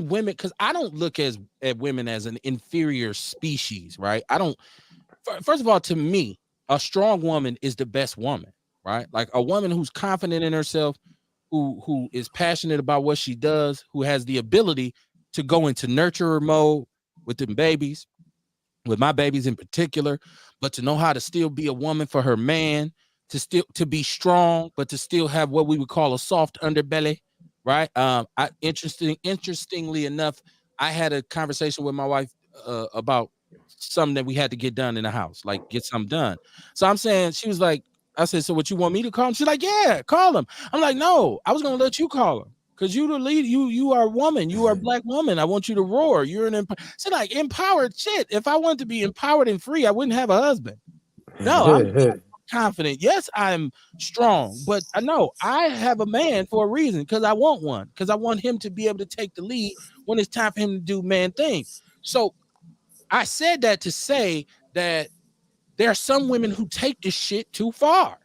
women, because I don't look at women as an inferior species, right? I don't. First of all, to me, a strong woman is the best woman, right? Like a woman who's confident in herself, who is passionate about what she does, who has the ability to go into nurturer mode with them babies, with my babies in particular, but to know how to still be a woman for her man, to be strong, but to still have what we would call a soft underbelly, right? Interestingly enough, I had a conversation with my wife about something that we had to get done in the house, like get something done. So I'm saying, she was like, I said, so what, you want me to call him? She's like, yeah, call him. I'm like, no, I was gonna let you call him. Because you the lead, you are a woman, you are a Black woman. I want you to roar. You're an she's like, empowered shit. If I wanted to be empowered and free, I wouldn't have a husband. No, I'm confident. Yes, I'm strong, but I know I have a man for a reason, because I want one, because I want him to be able to take the lead when it's time for him to do man things. So I said that to say that there are some women who take this shit too far.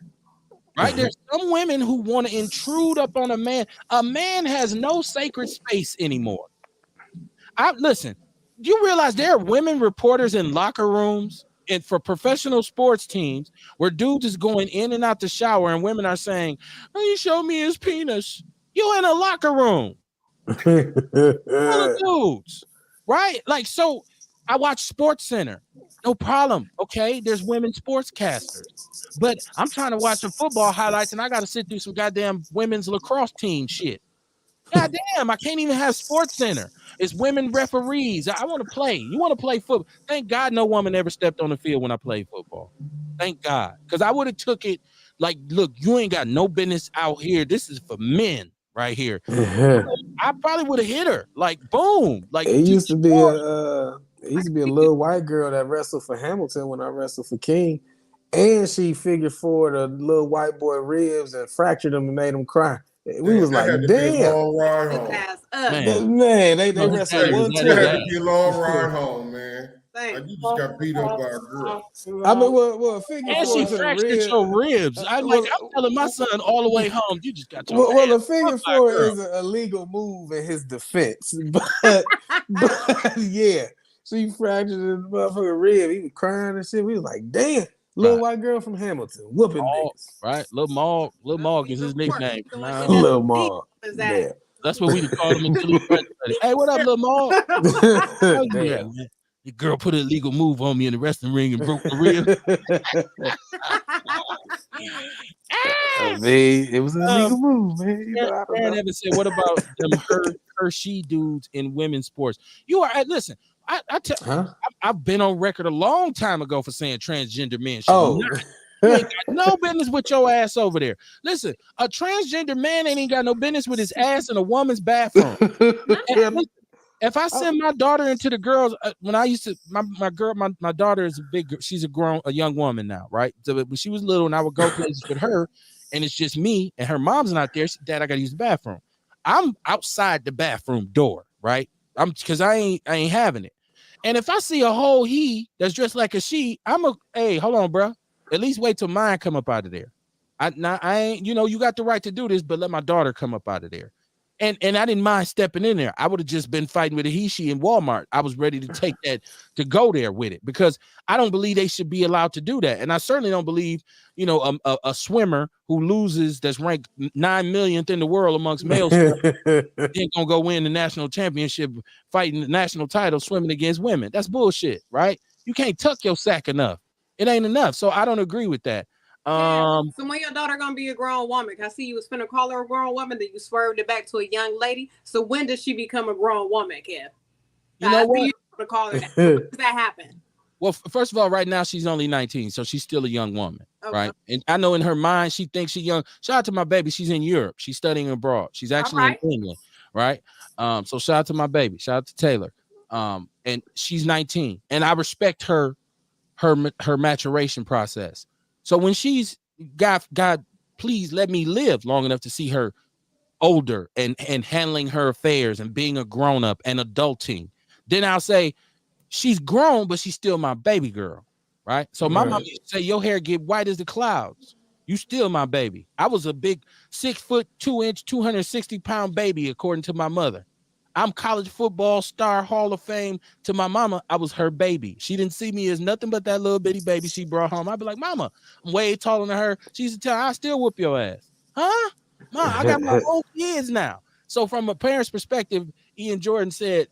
Right? There's some women who want to intrude up on a man. A man has no sacred space anymore. Listen, do you realize there are women reporters in locker rooms and for professional sports teams where dudes is going in and out the shower and women are saying, oh, he showed me his penis. You in a locker room full of dudes, right? Like, so I watch Sports Center. No problem. Okay, there's women sportscasters. But I'm trying to watch some football highlights and I got to sit through some goddamn women's lacrosse team shit. God damn, I can't even have Sports Center. It's women referees. I want to play. You want to play football. Thank God no woman ever stepped on the field when I played football. Thank God. Because I would have took it like, look, you ain't got no business out here. This is for men right here. I probably would have hit her. Like, boom. Like, it used to be a little white girl that wrestled for Hamilton when I wrestled for King. And she figured forward a little white boy ribs and fractured them and made him cry. We was like, damn. Long ride home. Man, they wrestled 1-2. That had to be a long ride home, man. Like, you just got beat up by a girl. I mean, well, figure and she fractured your ribs. I'm telling my son all the way home, you just got your well, a figure four is a legal move in his defense. But yeah, she fractured his motherfucking rib. He was crying and shit. We was like, damn. Little white girl from Hamilton, whooping niggas. Right, Lil Mog is his nickname. Lil Mog. Yeah. That's what we called him until he graduated. Hey, what up, Lil Mog? Yeah, man. The girl put a legal move on me in the wrestling ring and broke the rib. I mean, it was a legal move, man. Aaron Evans said, "What about them she dudes in women's sports?" You are listen. I've been on record a long time ago for saying transgender men should you ain't got no business with your ass over there. Listen, a transgender man ain't got no business with his ass in a woman's bathroom. If I send my daughter into the girls, when I used to, my daughter is she's a young woman now, right? So when she was little and I would go places with her and it's just me and her mom's not there, Dad, I got to use the bathroom. I'm outside the bathroom door, right? Because I ain't having it. And if I see a whole he that's dressed like a she, hey, hold on, bro. At least wait till mine come up out of there. I ain't, you got the right to do this, but let my daughter come up out of there. And I didn't mind stepping in there. I would have just been fighting with a he, in Walmart. I was ready to take that, to go there with it, because I don't believe they should be allowed to do that. And I certainly don't believe, a swimmer who loses, that's ranked 9 millionth in the world amongst male swimmers, ain't gonna go win the national championship, fighting the national title, swimming against women. That's bullshit, right? You can't tuck your sack enough. It ain't enough. So I don't agree with that. Yeah. So when your daughter gonna be a grown woman, I see you was finna call her a grown woman, then you swerved it back to a young lady. So when does she become a grown woman, Kev? You know what? You to call her that. When does that happen? Well, first of all, right now she's only 19, so she's still a young woman, Okay. right? And I know in her mind she thinks she's young. Shout out to my baby. She's in Europe. She's studying abroad. She's actually in England, right? So shout out to my baby. Shout out to Taylor. And she's 19, and I respect her maturation process. So when she's God, please let me live long enough to see her older and handling her affairs and being a grown up and adulting. Then I'll say she's grown, but she's still my baby girl, right? So my mom used to say, your hair get white as the clouds. You still my baby. I was a big 6'2", 260-pound baby, according to my mother. I'm college football star, Hall of Fame. To my mama, I was her baby. She didn't see me as nothing but that little bitty baby she brought home. I'd be like, Mama, I'm way taller than her. She used to tell her, I still whoop your ass. Huh? Mom, I got my own kids now. So from a parent's perspective, Ian Jordan said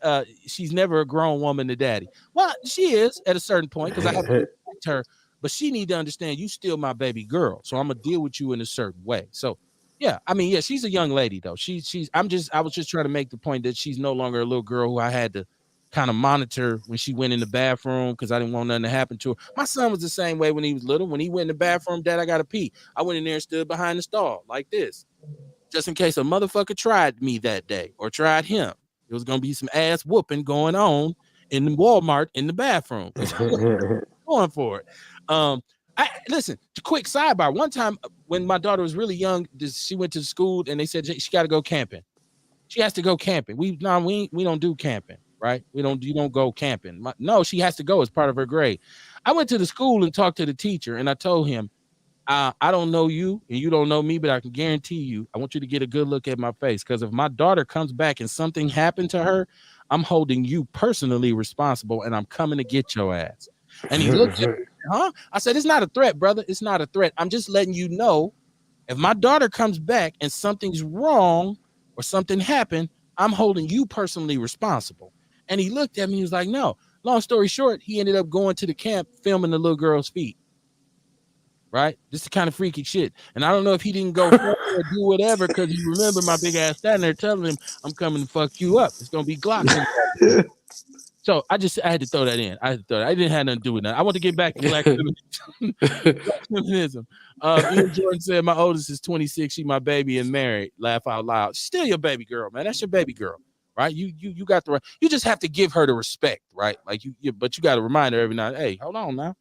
she's never a grown woman to daddy. Well, she is at a certain point, because I have to respect her, but she need to understand you still my baby girl. So I'm gonna deal with you in a certain way. So yeah, I mean, yeah, she's a young lady though. I was just trying to make the point that she's no longer a little girl who I had to kind of monitor when she went in the bathroom, because I didn't want nothing to happen to her. My son was the same way when he was little. When he went in the bathroom, Dad, I gotta pee. I went in there and stood behind the stall like this, just in case a motherfucker tried me that day or tried him. There was gonna be some ass whooping going on in the Walmart in the bathroom. Going for it. Listen, quick sidebar. One time when my daughter was really young, she went to school and they said she got to go camping. She has to go camping. We don't do camping, right? You don't go camping. No, she has to go as part of her grade. I went to the school and talked to the teacher, and I told him, I don't know you and you don't know me, but I can guarantee you, I want you to get a good look at my face, because if my daughter comes back and something happened to her, I'm holding you personally responsible, and I'm coming to get your ass. And he looked at me, huh? I said, it's not a threat, brother. It's not a threat. I'm just letting you know, if my daughter comes back and something's wrong or something happened, I'm holding you personally responsible. And he looked at me, he was like, no. Long story short, he ended up going to the camp, filming the little girl's feet. Right? This is kind of freaky shit. And I don't know if he didn't go or do whatever, because you remember my big ass standing there telling him, I'm coming to fuck you up. It's going to be Glocks. So I had to throw that in. I didn't have nothing to do with that. I want to get back to black feminism. Ian Jordan said, my oldest is 26. She my baby and married. Laugh out loud. She's still your baby girl, man. That's your baby girl, right? You got the right. You just have to give her the respect, right? Like but you got to remind her every night, hey, hold on now.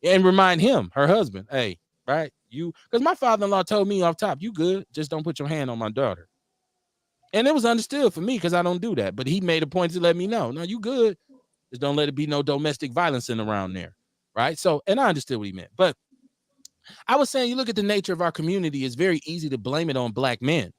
And remind him, her husband, hey, right? Because my father-in-law told me off top, you good, just don't put your hand on my daughter. And it was understood for me, because I don't do that. But he made a point to let me know, no, you good. Just don't let it be no domestic violence in around there, right? So, and I understood what he meant. But I was saying, you look at the nature of our community, it's very easy to blame it on black men,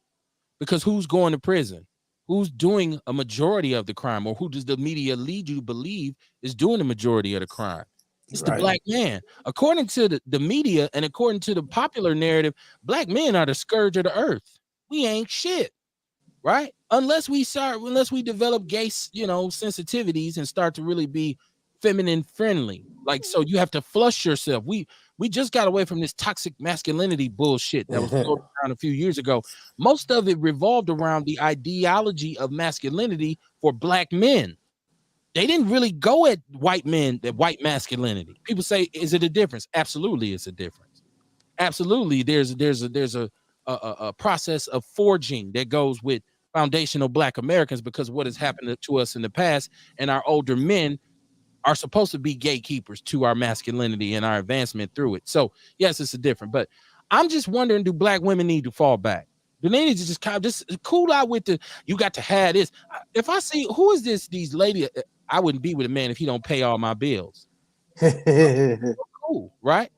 because who's going to prison? Who's doing a majority of the crime? Or who does the media lead you to believe is doing the majority of the crime? It's the black man. According to the media and according to the popular narrative, black men are the scourge of the earth. We ain't shit, right? Unless we develop gay, sensitivities and start to really be feminine friendly. Like, so you have to flush yourself. We just got away from this toxic masculinity bullshit that was floating around a few years ago. Most of it revolved around the ideology of masculinity for black men. They didn't really go at white men, that white masculinity. People say, is it a difference? Absolutely, it's a difference. Absolutely, there's a process of forging that goes with foundational black Americans, because what has happened to us in the past, and our older men are supposed to be gatekeepers to our masculinity and our advancement through it. So yes, it's a different, but I'm just wondering, do black women need to fall back? Do they need to just kind of just cool out with you got to have this? If I see, who is these ladies, I wouldn't be with a man if he don't pay all my bills. Cool, right?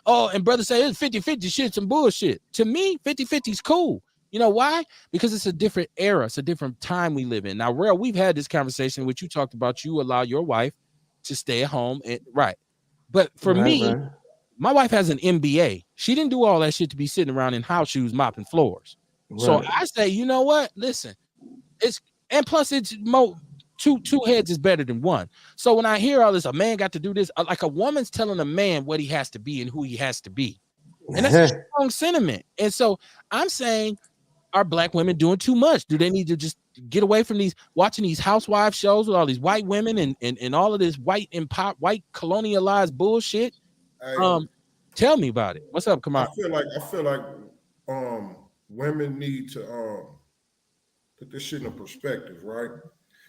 Oh, and brother say it's 50-50 shit, some bullshit. To me, 50-50 is cool. You know why? Because it's a different era. It's a different time we live in. Now, Real, we've had this conversation, which you talked about. You allow your wife to stay at home. Right. But for me, Right. my wife has an MBA. She didn't do all that shit to be sitting around in house shoes mopping floors. So Right. I say, you know what? Listen, and plus it's two heads is better than one. So when I hear all this, a man got to do this, like a woman's telling a man what he has to be and who he has to be. And that's a strong sentiment. And so I'm saying, are black women doing too much? Do they need to just get away from watching these housewife shows with all these white women and all of this white colonialized bullshit? Hey, Tell me about it. What's up, Kamar? I feel like women need to put this shit in perspective, right?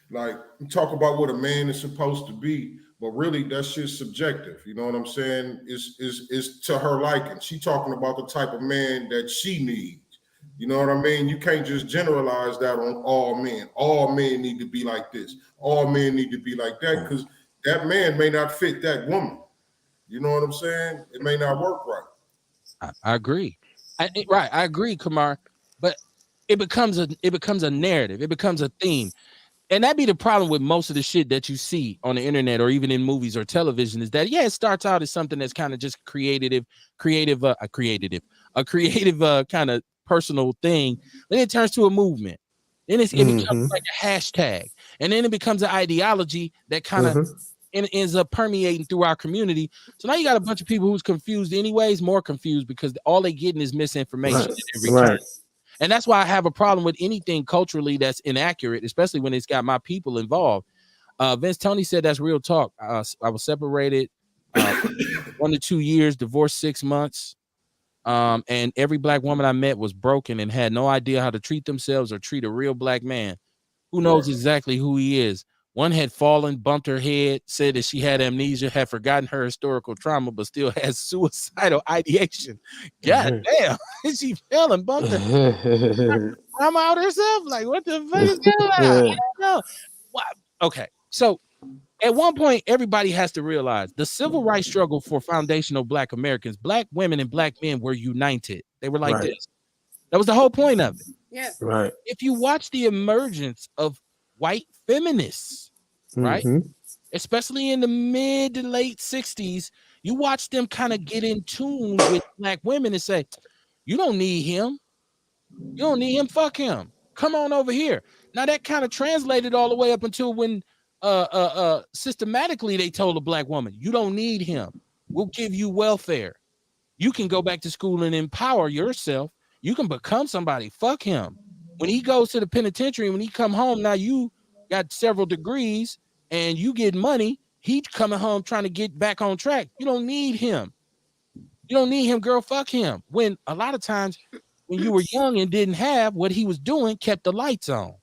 Like you talk about what a man is supposed to be, but really that shit's subjective. You know what I'm saying? It's to her liking. She talking about the type of man that she needs. You know what I mean? You can't just generalize that on all men. All men need to be like this. All men need to be like that, because that man may not fit that woman. You know what I'm saying? It may not work right. I agree. I agree, Kamar. But it becomes a narrative. It becomes a theme. And that'd be the problem with most of the shit that you see on the internet or even in movies or television, is that it starts out as something that's kind of just creative kind of personal thing. Then it turns to a movement. Then it becomes like a hashtag, and then it becomes an ideology that kind of ends up permeating through our community. So now you got a bunch of people who's confused anyways, more confused because all they getting is misinformation at every turn. And that's why I have a problem with anything culturally that's inaccurate, especially when it's got my people involved. Vince Tony said that's real talk. I was separated 1 to 2 years, divorced 6 months. And every black woman I met was broken and had no idea how to treat themselves or treat a real black man who knows exactly who he is. One had fallen, bumped her head, said that she had amnesia, had forgotten her historical trauma, but still has suicidal ideation. God damn, she fell and bumped her. I'm out herself. Like, what the fuck is going on? I don't know. Okay, so at one point, everybody has to realize the civil rights struggle for foundational black Americans, black women and black men were united. They were like this. That was the whole point of it. Yes. Right. If you watch the emergence of white feminists, right, especially in the mid to late 60s, you watch them kind of get in tune with black women and say, you don't need him. You don't need him. Fuck him. Come on over here. Now that kind of translated all the way up until when systematically they told a black woman, you don't need him. We'll give you welfare. You can go back to school and empower yourself. You can become somebody. Fuck him. When he goes to the penitentiary, when he come home, now you got several degrees and you get money. He's coming home trying to get back on track. You don't need him. You don't need him, girl. Fuck him. When a lot of times when you were young and didn't have what he was doing, kept the lights on.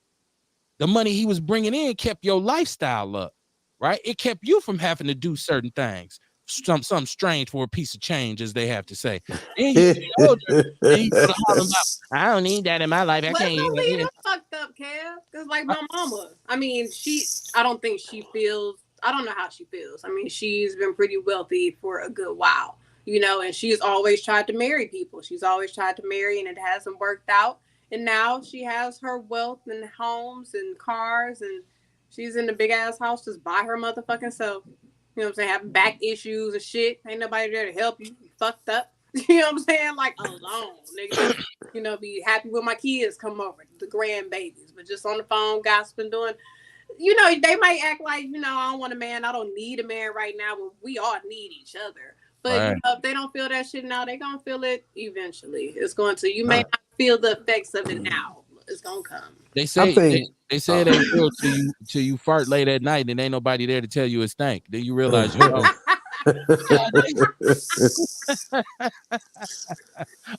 The money he was bringing in kept your lifestyle up, right? It kept you from having to do certain things. Something strange for a piece of change, as they have to say. And you get older, and you go to Harlem, I don't need that in my life. I can't. Don't leave them fucked up, Kev. Because like my mama, I mean, I don't think she feels. I don't know how she feels. I mean, she's been pretty wealthy for a good while, you know, and she's always tried to marry people. She's always tried to marry, and it hasn't worked out. And now she has her wealth and homes and cars, and she's in the big ass house just by her motherfucking self. You know what I'm saying? Having back issues and shit. Ain't nobody there to help you. You fucked up. You know what I'm saying? Like alone, nigga. You know, be happy when my kids come over, the grandbabies, but just on the phone, gossiping, doing. You know, they might act like, you know, I don't want a man. I don't need a man right now, but we all need each other. But you know, if they don't feel that shit now, they gonna feel it eventually. It's going to. You may not feel the effects of it now. It's gonna come. They say they say it ain't real till you fart late at night and ain't nobody there to tell you it stank. Then you realize you know.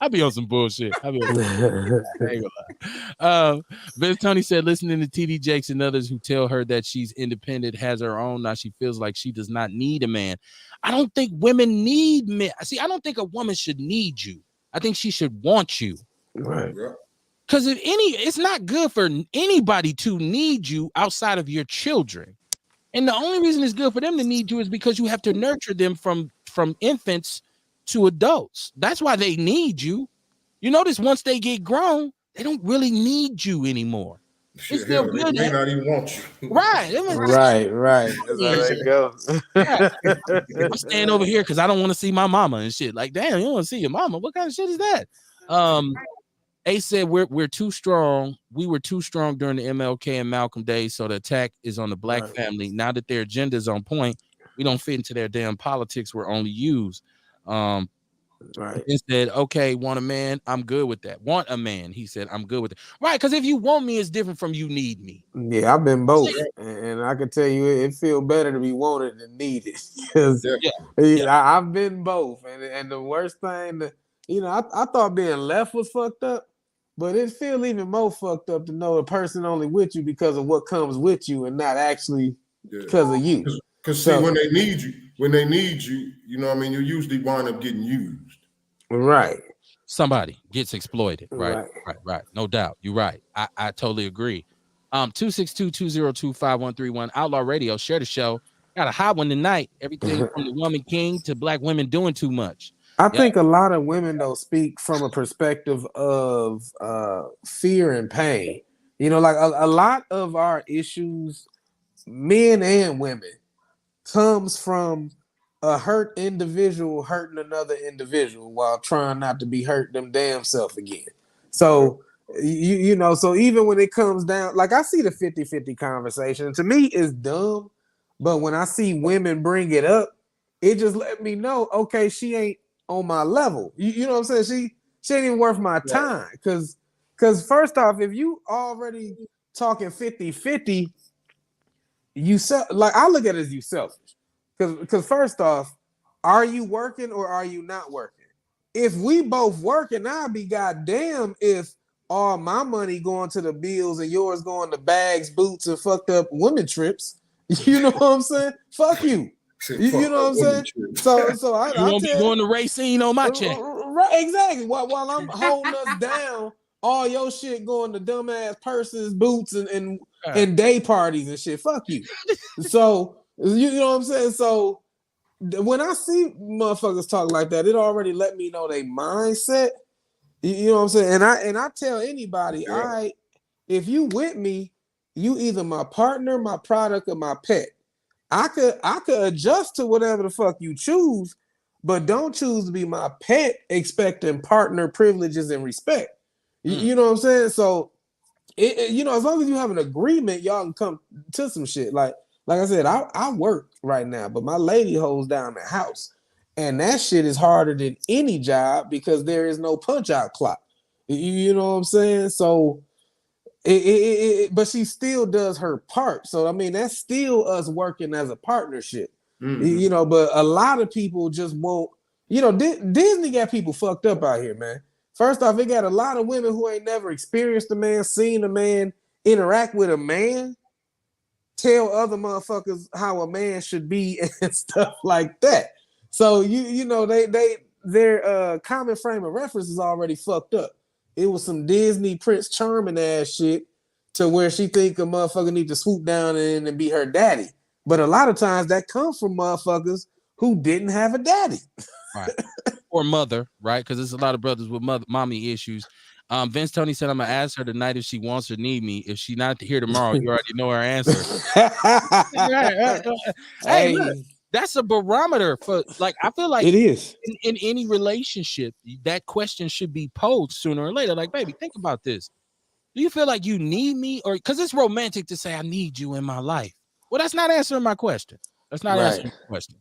I be on some bullshit. Vince Tony said, listening to TD Jakes and others who tell her that she's independent, has her own, now she feels like she does not need a man. I don't think women need men. See, I don't think a woman should need you. I think she should want you. Right. Because it's not good for anybody to need you outside of your children. And the only reason it's good for them to need you is because you have to nurture them from infants to adults. That's why they need you. You notice once they get grown, they don't really need you anymore. It's Shit, still hell, they good. may not even want you. Right. Right. That's how they go. Right. I'm staying over here because I don't want to see my mama and shit. Like, damn, you don't want to see your mama? What kind of shit is that? A said we're too strong. We were too strong during the MLK and Malcolm days, so the attack is on the black family. Now that their agenda is on point, we don't fit into their damn politics. We're only used. Instead, okay, want a man? I'm good with that. Want a man? He said, I'm good with it. Right, because if you want me, it's different from you need me. Yeah, I've been both, and I can tell you, it feels better to be wanted than needed. Because I've been both, and the worst thing, I thought being left was fucked up, but it feels even more fucked up to know a person only with you because of what comes with you, and not actually because of you. Because see, when they need you, you know what I mean, you usually wind up getting used. Right. Somebody gets exploited. Right. No doubt. You're right. I totally agree. 262-202-5131 Outlaw Radio. Share the show. Got a hot one tonight. Everything from the woman king to black women doing too much. I think a lot of women though speak from a perspective of fear and pain. Like a lot of our issues, men and women, comes from a hurt individual hurting another individual while trying not to be hurt them damn self again. So so even when it comes down, like I see the 50-50 conversation, to me it's dumb, but when I see women bring it up, it just let me know, okay, she ain't on my level. You know what I'm saying? She ain't even worth my time. Cause first off, if you already talking 50-50, like I look at it as you selfish. Because first off, are you working or are you not working? If we both working, I'd be goddamn if all my money going to the bills and yours going to bags, boots, and fucked up women trips. You know what I'm saying? Fuck you. You know what I'm saying? So I won't be going to Racine on my check. Right, exactly. While I'm holding us down, all your shit going to dumbass purses, boots, and day parties and shit. Fuck you. So you know what I'm saying? So when I see motherfuckers talk like that, it already let me know they mindset. You know what I'm saying? And I tell anybody, if you with me, you either my partner, my product, or my pet. I could adjust to whatever the fuck you choose, but don't choose to be my pet expecting partner privileges and respect. You know what I'm saying? So as long as you have an agreement, y'all can come to some shit. Like I said, I work right now, but my lady holds down the house. And that shit is harder than any job because there is no punch out clock. You know what I'm saying? So, but she still does her part. So, I mean, that's still us working as a partnership. But a lot of people just won't. Disney got people fucked up out here, man. First off, it got a lot of women who ain't never experienced a man, seen a man, interact with a man, tell other motherfuckers how a man should be and stuff like that. So their common frame of reference is already fucked up. It was some Disney Prince Charming ass shit to where she think a motherfucker need to swoop down in and be her daddy. But a lot of times that comes from motherfuckers who didn't have a daddy. Right. Or mother, right? Because there's a lot of brothers with mommy issues. Vince Tony said, I'm gonna ask her tonight if she wants or need me. If she not here tomorrow, you already know her answer. Hey, look, that's a barometer for, like, I feel like it is in any relationship, that question should be posed sooner or later. Like, baby, think about this. Do you feel like you need me? Or because it's romantic to say I need you in my life. Well, that's not answering my question. That's not answering the question.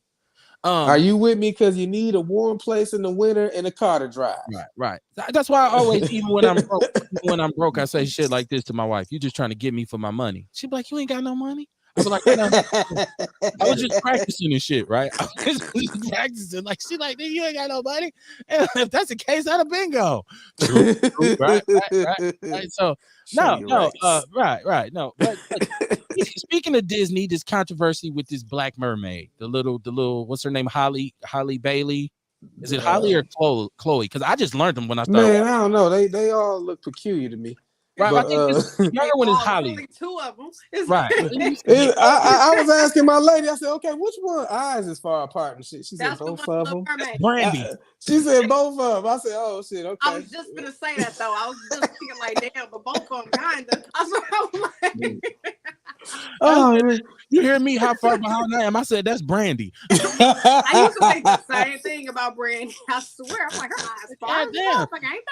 Are you with me because you need a warm place in the winter and a car to drive? Right. That's why I always, even when I'm broke, I say shit like this to my wife. You just trying to get me for my money. She be like, you ain't got no money. I be like, I was just practicing and shit, right? I was just practicing. Like, she like, you ain't got no money. And if that's the case, I'd have been gone. True. Right. So no. But speaking of Disney, this controversy with this Black Mermaid, the little, what's her name? Holly Bailey. Is it Holly or Chloe? Because I just learned them when I started. Man, I don't know. They all look peculiar to me. Right. But I think this younger one is Holly. Only 2 of them. Right. I was asking my lady. I said, "Okay, which one eyes is far apart and shit?" She said, That's the "Both one of Little them." Mermaid. Brandy. She said, "Both of them." I said, "Oh shit, okay." I was just gonna say that though. I was just thinking like, damn, but both of them kinda. I was like, Oh, man. You hear me? How far behind I am? I said that's Brandy. I used to think the same thing about Brandy. I swear, I'm like, her eyes far. Goddamn. Like, ain't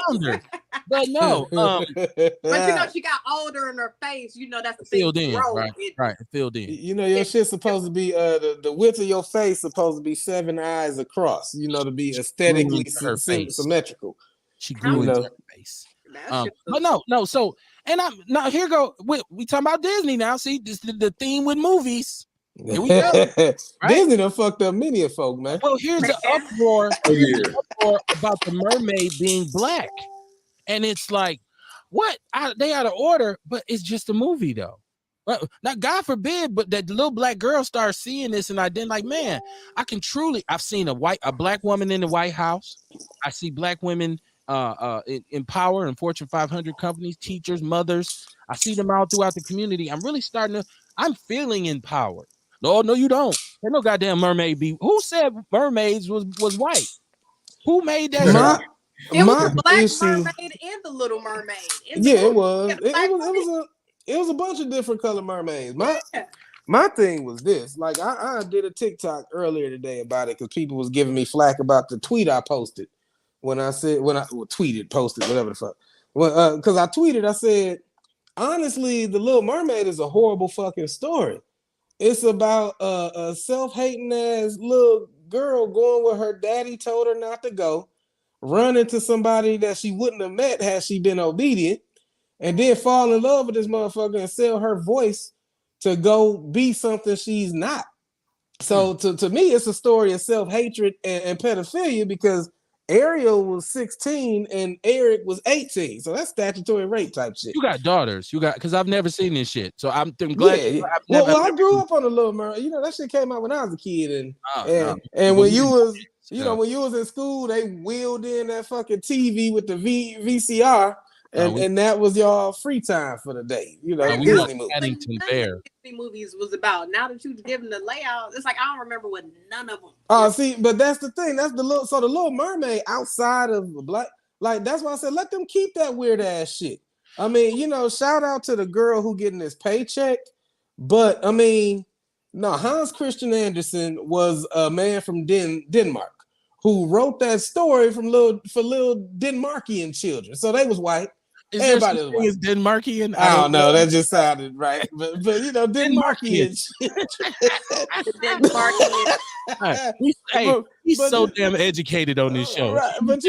Wonder. But no, but you know, she got older in her face. You know, that's the thing. filled in, Growth. right? Right, filled in. You know, your shit's supposed to be the width of your face supposed to be 7 eyes across. You know, to be aesthetically into her face. symmetrical. She grew You into know. her face. That shit But no. So, and I'm now here go. We talking about Disney now. See, this the theme with movies. Here we go. Right? Disney done fucked up many of folk, man. Well, here's the uproar. Uproar about the mermaid being black, and it's like, what? They out of order, but it's just a movie though. Well, now, God forbid, but that little black girl starts seeing this, and I didn't like, man, I can truly. I've seen a black woman in the White House. I see black women in power in Fortune 500 companies, teachers, mothers. I see them all throughout the community. I'm really I'm feeling empowered. No, you don't. There's no goddamn mermaid be. Who said mermaids was white? Who made that? It was the Black Mermaid and the Little Mermaid. It was. It was a bunch of different color mermaids. My thing was this. Like I did a TikTok earlier today about it because people was giving me flack about the tweet I posted posted, whatever the fuck. Well, because I tweeted, I said, honestly, The Little Mermaid is a horrible fucking story. It's about a self-hating ass little girl going where her daddy told her not to go, run into somebody that she wouldn't have met had she been obedient, and then fall in love with this motherfucker and sell her voice to go be something she's not. So to me, it's a story of self-hatred and pedophilia because Ariel was 16 and Eric was 18. So that's statutory rape type shit. You got daughters. Because I've never seen this shit. So I'm glad. Yeah. I grew up on The Little Mermaid. You know, that shit came out when I was a kid. And when you was, when you was in school, they wheeled in that fucking TV with the VCR. And that was y'all free time for the day. You know, Disney movies. Disney movies was about. Now that you've given the layout, it's like I don't remember what none of them. See, but that's the thing. That's the Little Mermaid outside of the black, like that's why I said let them keep that weird ass shit. I mean, shout out to the girl who getting this paycheck, but I mean, no, Hans Christian Andersen was a man from Denmark who wrote that story for little Denmarkian children. So they was white. Everybody was white. Is Denmarkian? I don't know. That just sounded right. But Denmarkian. He's so damn educated on this show. Right. But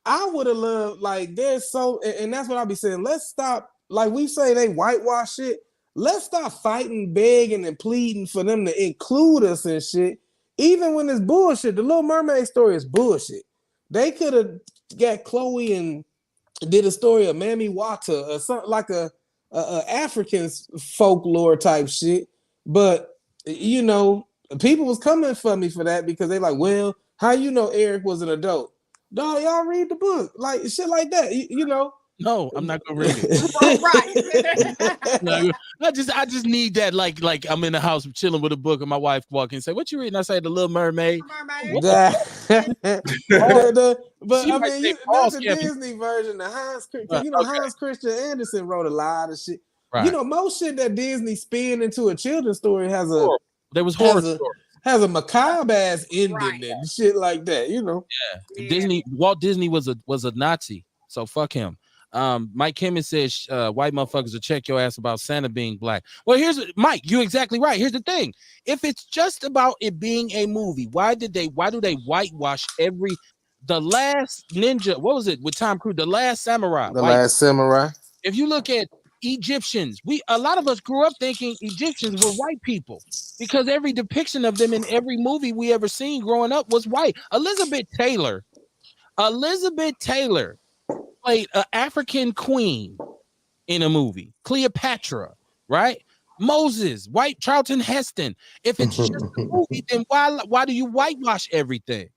I would have loved, like, there's so, and that's what I'll be saying. Let's stop, like we say they whitewash shit. Let's stop fighting, begging, and pleading for them to include us in shit. Even when it's bullshit. The Little Mermaid story is bullshit. They could have got Chloe and did a story of Mammy Wata or something like a African folklore type shit. But, people was coming for me for that because they like, well, how Eric was an adult? Dog, y'all read the book. Like, shit like that, No, I'm not gonna read it. Right. No, I just need that. Like I'm in the house chilling with a book, and my wife walk in and say, "What you reading?" I say, "The Little Mermaid." But I mean, that's the Disney version. The Hans Christian, Hans Christian Andersen wrote a lot of shit. Right. Most shit that Disney spin into a children's story has a macabre ass ending and shit like that. Yeah. Walt Disney was a Nazi, so fuck him. Mike Kimmons says white motherfuckers will check your ass about Santa being black. Well, Mike, you're exactly right. Here's the thing. If it's just about it being a movie, why do they whitewash the Last Ninja, what was it with Tom Cruise? The Last Samurai. Last Samurai. If you look at Egyptians, a lot of us grew up thinking Egyptians were white people because every depiction of them in every movie we ever seen growing up was white. Elizabeth Taylor played an African queen in a movie. Cleopatra, right? Moses, white Charlton Heston. If it's just a movie, then why do you whitewash everything?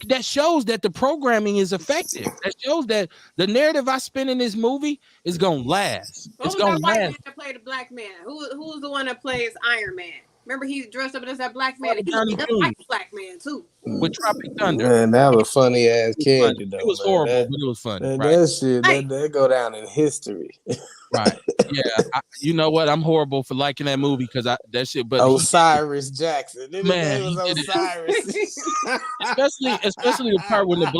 that shows that the programming is effective. That shows that the narrative I spin in this movie is gonna last. What It's was that gonna white last. man that played the black man? Who was the one that plays Iron Man? Remember he dressed up as that black man. He Johnny looked Jr. like a black man too. with Tropic Thunder. Man, that was funny ass It was funny. character though. It was man. horrible, but it was funny. That, Right. that shit, Hey. that go down in history. Right. Yeah. You know what? I'm horrible for liking that movie because that shit. But Osiris Jackson. His Man, name was he did it. Osiris. especially the part when the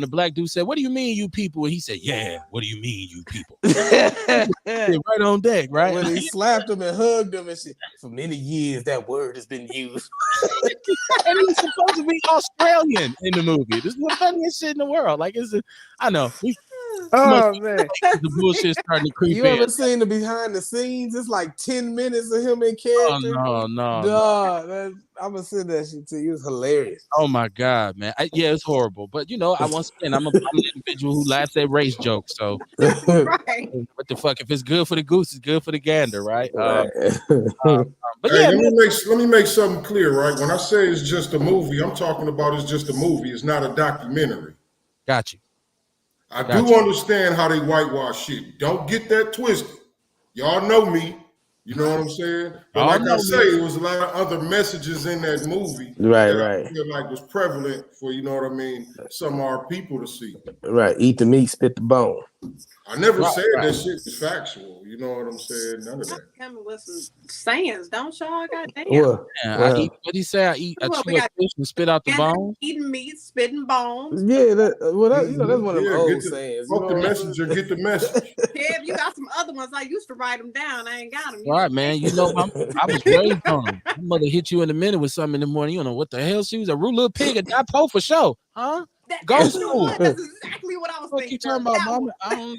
black dude said, "What do you mean, you people?" And he said, "Yeah, what do you mean, you people?" Right on deck, right? When he slapped him and hugged him and shit. For many years, that word has been used. And he was supposed to be Australian in the movie. This is the funniest shit in the world. Like, I know. Oh man, The bullshit starting to creep you in. ever seen the behind the scenes? It's like 10 minutes of him in Oh character. no. Dog, I'm gonna send that shit to you. It was hilarious. Oh my god, man. Yeah, it's horrible. But once again, I'm an individual who laughs at race jokes. So Right. what the fuck? If it's good for the goose, it's good for the gander, right? Right. But Hey, yeah, let me make something clear, right? When I say it's just a movie, I'm talking about it's just a movie. It's not a documentary. got you. I do understand how they whitewash shit. Don't get that twisted. Y'all know me. You know what I'm saying? But like I say, it was a lot of other messages in that movie that I feel like was prevalent for, you know what I mean, some of our people to see. Right. Eat the meat, spit the bone. I never said that shit was factual. You know what I'm saying? None of that. Coming with some sayings, don't y'all? Goddamn. Well, I eat. What do you say? I eat. I chew a fish and spit out the bone. Eating meat, spitting bones. yeah, that's one of them old sayings. Fuck the messenger, get the message. Kev, you got some other ones. I used to write them down. I ain't got them. All right, man. I was raised on them. My mother hit you in the minute with something in the morning. You don't know what the hell she was. A rude little pig at that pole for sure, huh? Go school. That's exactly what I was thinking. What you talking about, mama? I don't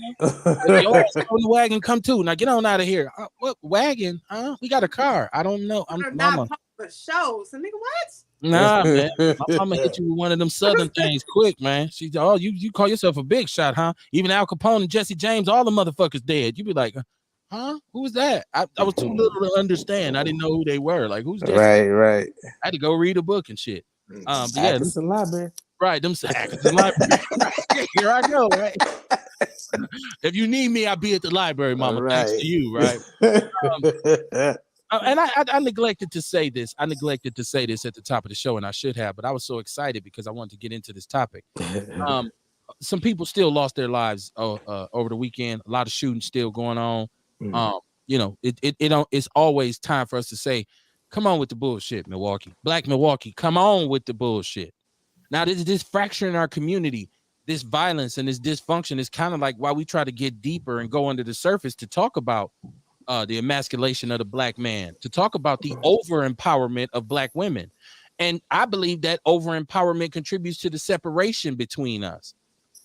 know. Your ass on the wagon, come too. Now get on out of here. What wagon? Huh? We got a car. I don't know. I'm mama. For shows. So nigga, what? Nah, man. My mama hit you with one of them southern things quick, man. She you call yourself a big shot, huh? Even Al Capone and Jesse James, all the motherfuckers dead. You be like, huh? Who was that? I was too little to understand. I didn't know who they were. Like, who's Jesse? Right. I had to go read a book and shit. But yeah, it's a library. Right, them Atkinson library. Here I go, right? If you need me, I'll be at the library, mama. Right. Thanks to you, right? And I neglected to say this. I neglected to say this at the top of the show, and I should have, but I was so excited because I wanted to get into this topic. Some people still lost their lives over the weekend. A lot of shooting still going on. It's always time for us to say, come on with the bullshit, Milwaukee. Black Milwaukee, come on with the bullshit. Now, this fracture in our community, this violence and this dysfunction is kind of like why we try to get deeper and go under the surface to talk about the emasculation of the black man, to talk about the over-empowerment of black women. And I believe that over-empowerment contributes to the separation between us.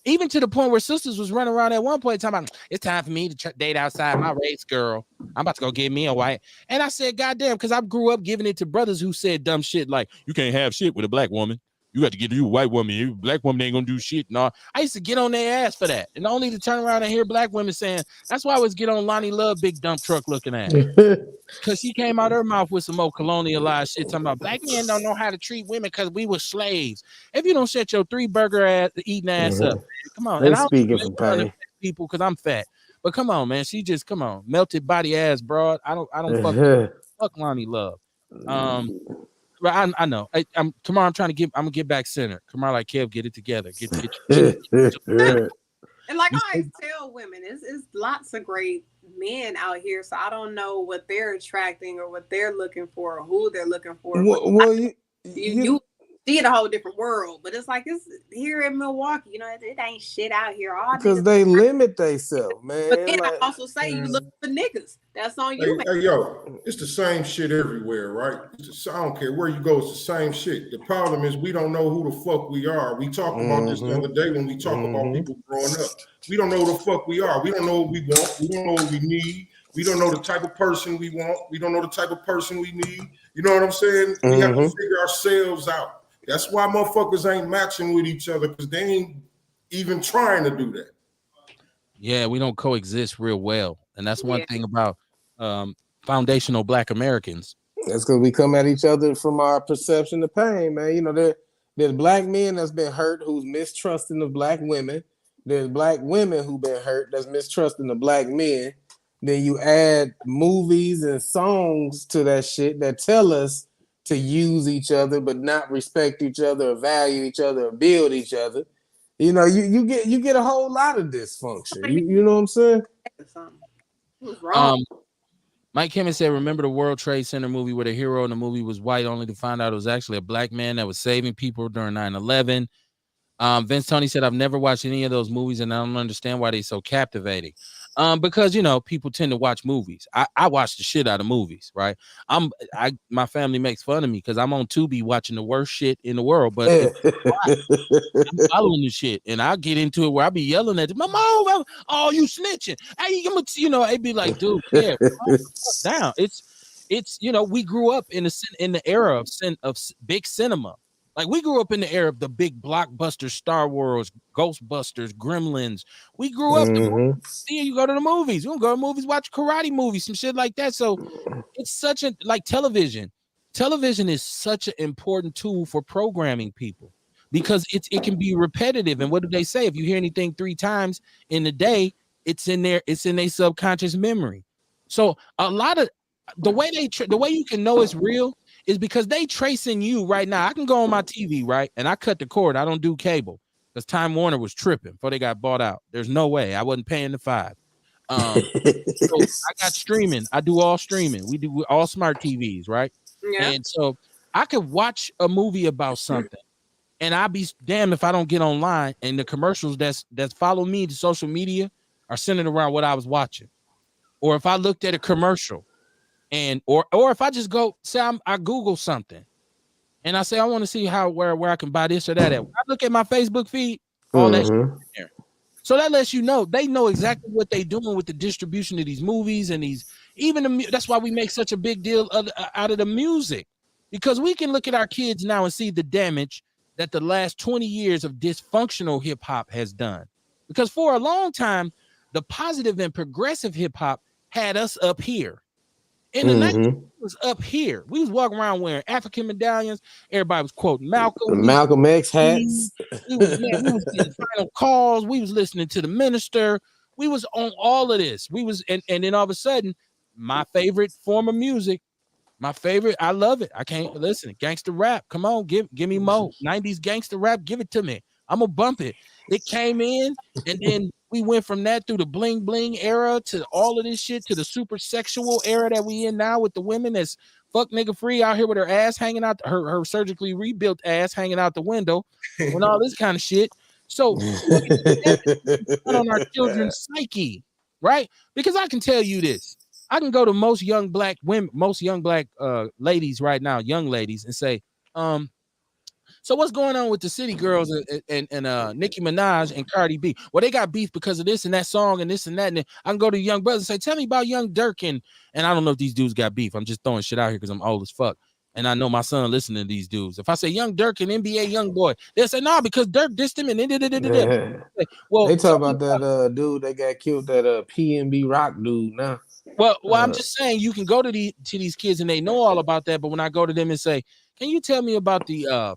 Even to the point where sisters was running around at one point talking about, it's time for me to date outside my race, girl. I'm about to go get me a white. And I said, goddamn, because I grew up giving it to brothers who said dumb shit like, you can't have shit with a black woman. You got to get you a white woman. You black woman ain't gonna do shit. No, I used to get on their ass for that, and only to turn around and hear black women saying, "That's why I always get on Lonnie Love big dump truck looking at," because she came out her mouth with some more colonialized shit talking about black men don't know how to treat women because we were slaves. If you don't shut your 3-burger ass eating ass up, man, come on. They're and speaking for pain. People because I'm fat, but come on, man. She just melted body ass broad. I don't fuck Lonnie Love. I know. Tomorrow I'm gonna get back centered. Tomorrow, like Kev, get it together. Get And like I always tell women, it's lots of great men out here. So I don't know what they're attracting or what they're looking for or who they're looking for. Well, you see in a whole different world, but it's like it's here in Milwaukee. It ain't shit out here. Because they limit themselves, man. But then I also say you look for niggas. That's on you. Hey, yo, it's the same shit everywhere, right? I don't care where you go, it's the same shit. The problem is we don't know who the fuck we are. We talked about this the other day when we talk about people growing up. We don't know who the fuck we are. We don't know what we want. We don't know what we need. We don't know the type of person we want. We don't know the type of person we need. You know what I'm saying? We have to figure ourselves out. That's why motherfuckers ain't matching with each other, because they ain't even trying to do that. Yeah, we don't coexist real well. And that's one thing about foundational Black Americans. That's because we come at each other from our perception of pain, man. There There's black men that's been hurt who's mistrusting of black women. There's black women who've been hurt that's mistrusting the black men. Then you add movies and songs to that shit that tell us to use each other but not respect each other or value each other or build each other. You know, you get a whole lot of dysfunction. You know what I'm saying? What's wrong? Mike Kimmons said, remember the World Trade Center movie where the hero in the movie was white only to find out it was actually a black man that was saving people during 9/11. Vince Tony said, I've never watched any of those movies and I don't understand why they're so captivating. Because, you know, people tend to watch movies. I watch the shit out of movies, right? My family makes fun of me because I'm on Tubi watching the worst shit in the world, but I'm following the shit and I'll get into it where I'll be yelling at them, my mom, oh, you snitching. Hey, you know, it'd be like, dude, yeah, down. It's you know, we grew up in the era of big cinema. Like we grew up in the era of the big blockbuster Star Wars, Ghostbusters, Gremlins. We grew up seeing you go to the movies. You don't go to movies, watch karate movies, some shit like that. So it's such a like television. Television is such an important tool for programming people because it can be repetitive. And what do they say? If you hear anything 3 times in the day, it's in their subconscious memory. So a lot of the way you can know it's real is because they tracing you right now. I can go on my TV, right? And I cut the cord. I don't do cable because Time Warner was tripping before they got bought out. There's no way. I wasn't paying the $5. So I got streaming. I do all streaming. We do all smart TVs, right? Yeah. And so I could watch a movie about something and I'll be damned if I don't get online and the commercials that's follow me to social media are centered around what I was watching. Or if I looked at a commercial and or if I just go say I Google something and I say I want to see where I can buy this or that at. When I look at my Facebook feed, all that shit in there. So that lets you know they know exactly what they're doing with the distribution of these movies and these that's why we make such a big deal out of the music, because we can look at our kids now and see the damage that the last 20 years of dysfunctional hip hop has done. Because for a long time, the positive and progressive hip hop had us up here. In the 90s, it was up here. We was walking around wearing African medallions. Everybody was quoting Malcolm X hats. We was getting final calls. We was listening to the minister. We was on all of this. We was and then all of a sudden, my favorite form of music, I love it. I can't listen. Gangster rap. Come on, give me more. 90s gangster rap, give it to me. I'm gonna bump it. It came in, and then we went from that through the bling bling era to all of this shit to the super sexual era that we in now with the women that's fuck nigga free out here with her ass hanging out, her surgically rebuilt ass hanging out the window, and all this kind of shit. So on our children's psyche, right? Because I can tell you this. I can go to most young black women, most young black ladies right now, young ladies, and say, so what's going on with the City Girls and Nicki Minaj and Cardi B? Well, they got beef because of this and that song and this and that. And then I can go to young brothers and say, tell me about Young Dirk. And I don't know if these dudes got beef. I'm just throwing shit out here because I'm old as fuck. And I know my son listening to these dudes. If I say Young Dirk and NBA Young Boy, they'll say, no, because Dirk dissed him. And well, they talk about that dude that got killed, that PNB Rock dude now. Well, I'm just saying you can go to these kids and they know all about that. But when I go to them and say, can you tell me about the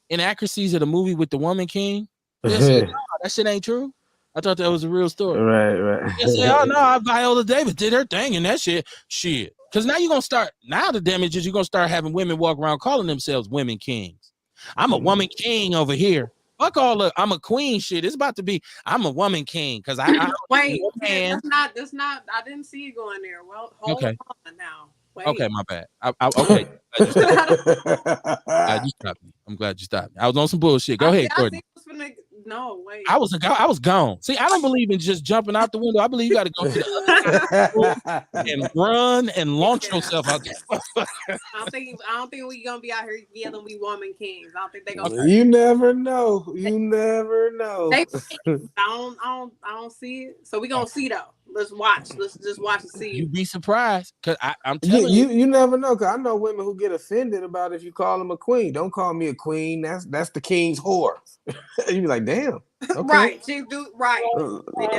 inaccuracies of the movie with the Woman King? They say, no, that shit ain't true. I thought that was a real story. Right. They say, oh no, Viola Davis did her thing and that shit. Because now you're gonna start. Now the damage is you're gonna start having women walk around calling themselves women kings. I'm a woman king over here. Fuck all the I'm a queen shit. It's about to be I'm a woman king because I wait. That's not. I didn't see you going there. Well, hold on now. Wait. Okay, my bad. Okay. Glad you stopped me. I'm glad you stopped me. I was on some bullshit. Go ahead, Courtney. No, wait. I was gone. See, I don't believe in just jumping out the window. I believe you got to go to the other and run and launch yourself out there. I don't think we gonna be out here yelling we woman kings. I don't think they gonna. You never know. You never know. I don't see it. So we gonna see though. Let's watch. Let's just watch and see. You'd be surprised because I'm telling you. You never know. Because I know women who get offended about if you call them a queen. Don't call me a queen. That's the king's whore. You be like, damn. Okay. Right. She do right.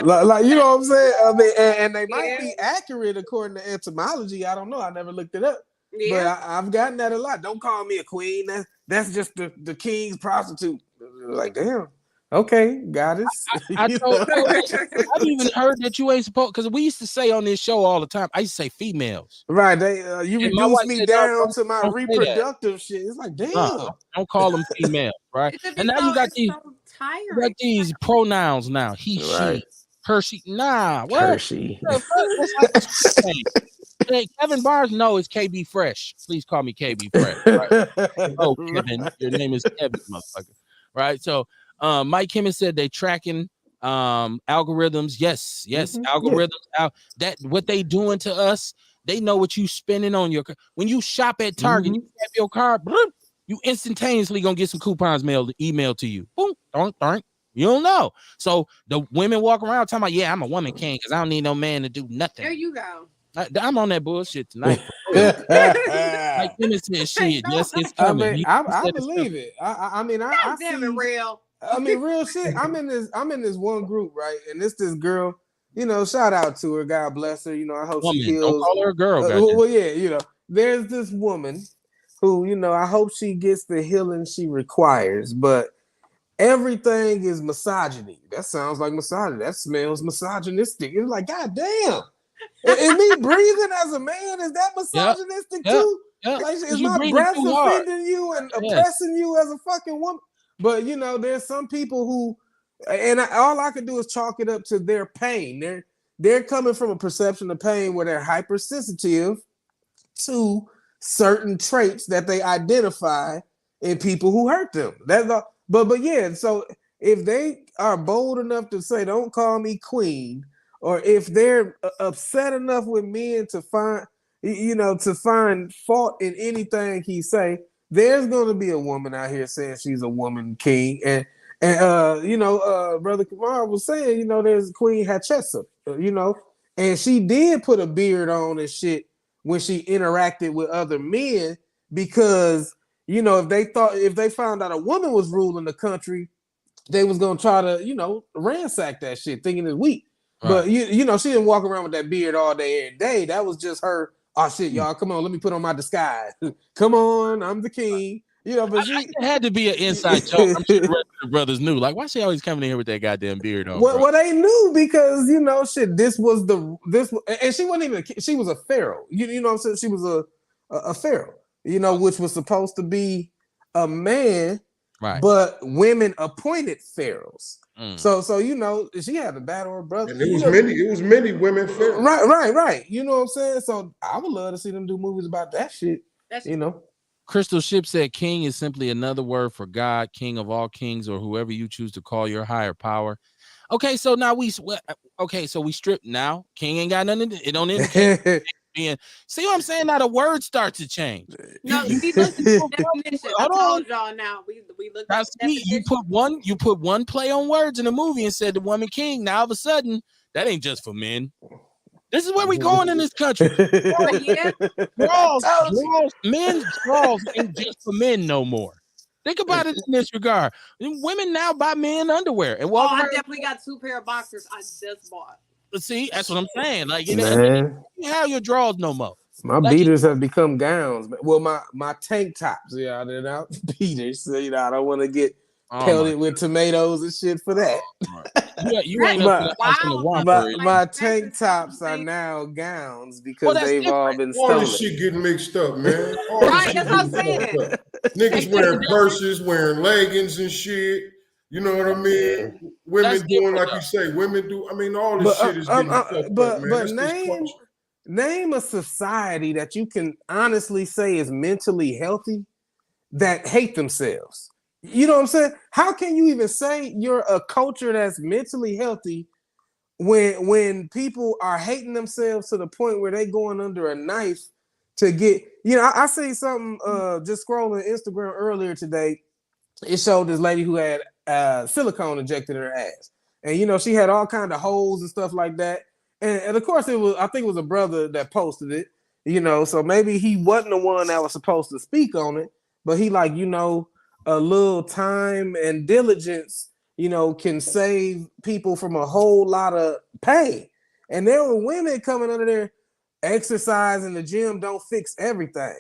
Like you know what I'm saying? I mean, and they might be accurate according to etymology. I don't know. I never looked it up. Yeah. But I've gotten that a lot. Don't call me a queen. that's just the king's prostitute. Like, damn. Okay, goddess. I You told know? I've even heard that you ain't supposed, because we used to say on this show all the time. I used to say females. Right, they you And my reduce wife me said, no, down to my don't say that. reproductive shit. It's like, damn. Don't call them females, right? It should And be now so, you got it's these, so tiring. pronouns now. He, Right. she, her, she. Nah, what? Hershey. The fuck? That's how it's changed. Hey, Kevin Barnes, no, it's KB Fresh. Please call me KB Fresh. Right? Oh, Kevin, your name is Kevin, motherfucker. Right? So, Mike Kimmons said they tracking algorithms. Yes, algorithms. That what they doing to us. They know what you spending on your. When you shop at Target, you tap your card. Bloop, you instantaneously gonna get some coupons emailed to you. Boom, don't. You don't know. So the women walk around talking about, yeah, I'm a woman king because I don't need no man to do nothing. There you go. I'm on that bullshit tonight. Like Kimmons said, shit, yes, it's I coming. mean, I believe it. I mean, I damn see it, real. I mean, real shit. I'm in this one group, right? And this girl, you know, shout out to her. God bless her. You know, I hope she Woman, don't heals. call her a girl, well, yeah, you know, there's this woman who, you know, I hope she gets the healing she requires, but everything is misogyny. That sounds like misogyny. That smells misogynistic. It's like, God damn. Is me breathing as a man? Is that misogynistic too? Like, is my breath offending you and oppressing you as a fucking woman? But you know, there's some people who, and all I can do is chalk it up to their pain. They're coming from a perception of pain where they're hypersensitive to certain traits that they identify in people who hurt them. That's all. But yeah, so if they are bold enough to say, "Don't call me queen," or if they're upset enough with men to find, you know, to find fault in anything he say, there's going to be a woman out here saying she's a woman king. And you know, Brother Kamar was saying, you know, there's Queen Hatshepsut, you know, and she did put a beard on and shit when she interacted with other men because, you know, if they found out a woman was ruling the country, they was going to try to, you know, ransack that shit, thinking it's weak. Right. But, you know, she didn't walk around with that beard all day, every day. That was just her. Oh, shit, y'all, come on, let me put on my disguise. Come on, I'm the king. You know, but it had to be an inside joke. I'm sure the rest of the brothers knew. Like, why she always coming in here with that goddamn beard on? Well, they knew because, you know, shit, this, and she wasn't even, she was a pharaoh. You know what I'm saying? She was a pharaoh, you know, which was supposed to be a man, right? But women appointed pharaohs. So you know, she had to battle her brother. And it was many women pharaohs. Right. You know what I'm saying? So I would love to see them do movies about that shit. You know. Crystal Ship said king is simply another word for God, king of all kings, or whoever you choose to call your higher power. Okay, so now we strip now. King ain't got nothing. It don't indicate being. See what I'm saying? Now the word starts to change. No, we looked at the definition. I told y'all now. We looked at the definition. You put one play on words in a movie and said the woman king. Now all of a sudden, that ain't just for men. This is where we going in this country. Men's draws ain't just for men no more. Think about it in this regard. Women now buy men underwear and walk. I definitely got 2 pair of boxers I just bought. See, that's what I'm saying. Like, you know, you have your drawers no more. My beaters have become gowns. Well, my tank tops, yeah, they're not beaters. So, you know, I don't want to get pelted with tomatoes and shit for that. You ain't my tank tops are now gowns because they've all been stolen. All this shit getting mixed up, man. Right, that's what I'm saying. Niggas wearing purses, wearing leggings and shit. You know what I mean? Women doing like you say. Women do. I mean, all this shit is getting fucked up, man. But name a society that you can honestly say is mentally healthy that hate themselves. You know what I'm saying? How can you even say you're a culture that's mentally healthy when people are hating themselves to the point where they going under a knife to get, you know, I see something just scrolling Instagram earlier today. It showed this lady who had silicone injected in her ass. And, you know, she had all kind of holes and stuff like that. And of course, I think it was a brother that posted it, you know, so maybe he wasn't the one that was supposed to speak on it, but he like, you know, a little time and diligence, you know, can save people from a whole lot of pain. And there were women coming under there, exercise in the gym don't fix everything.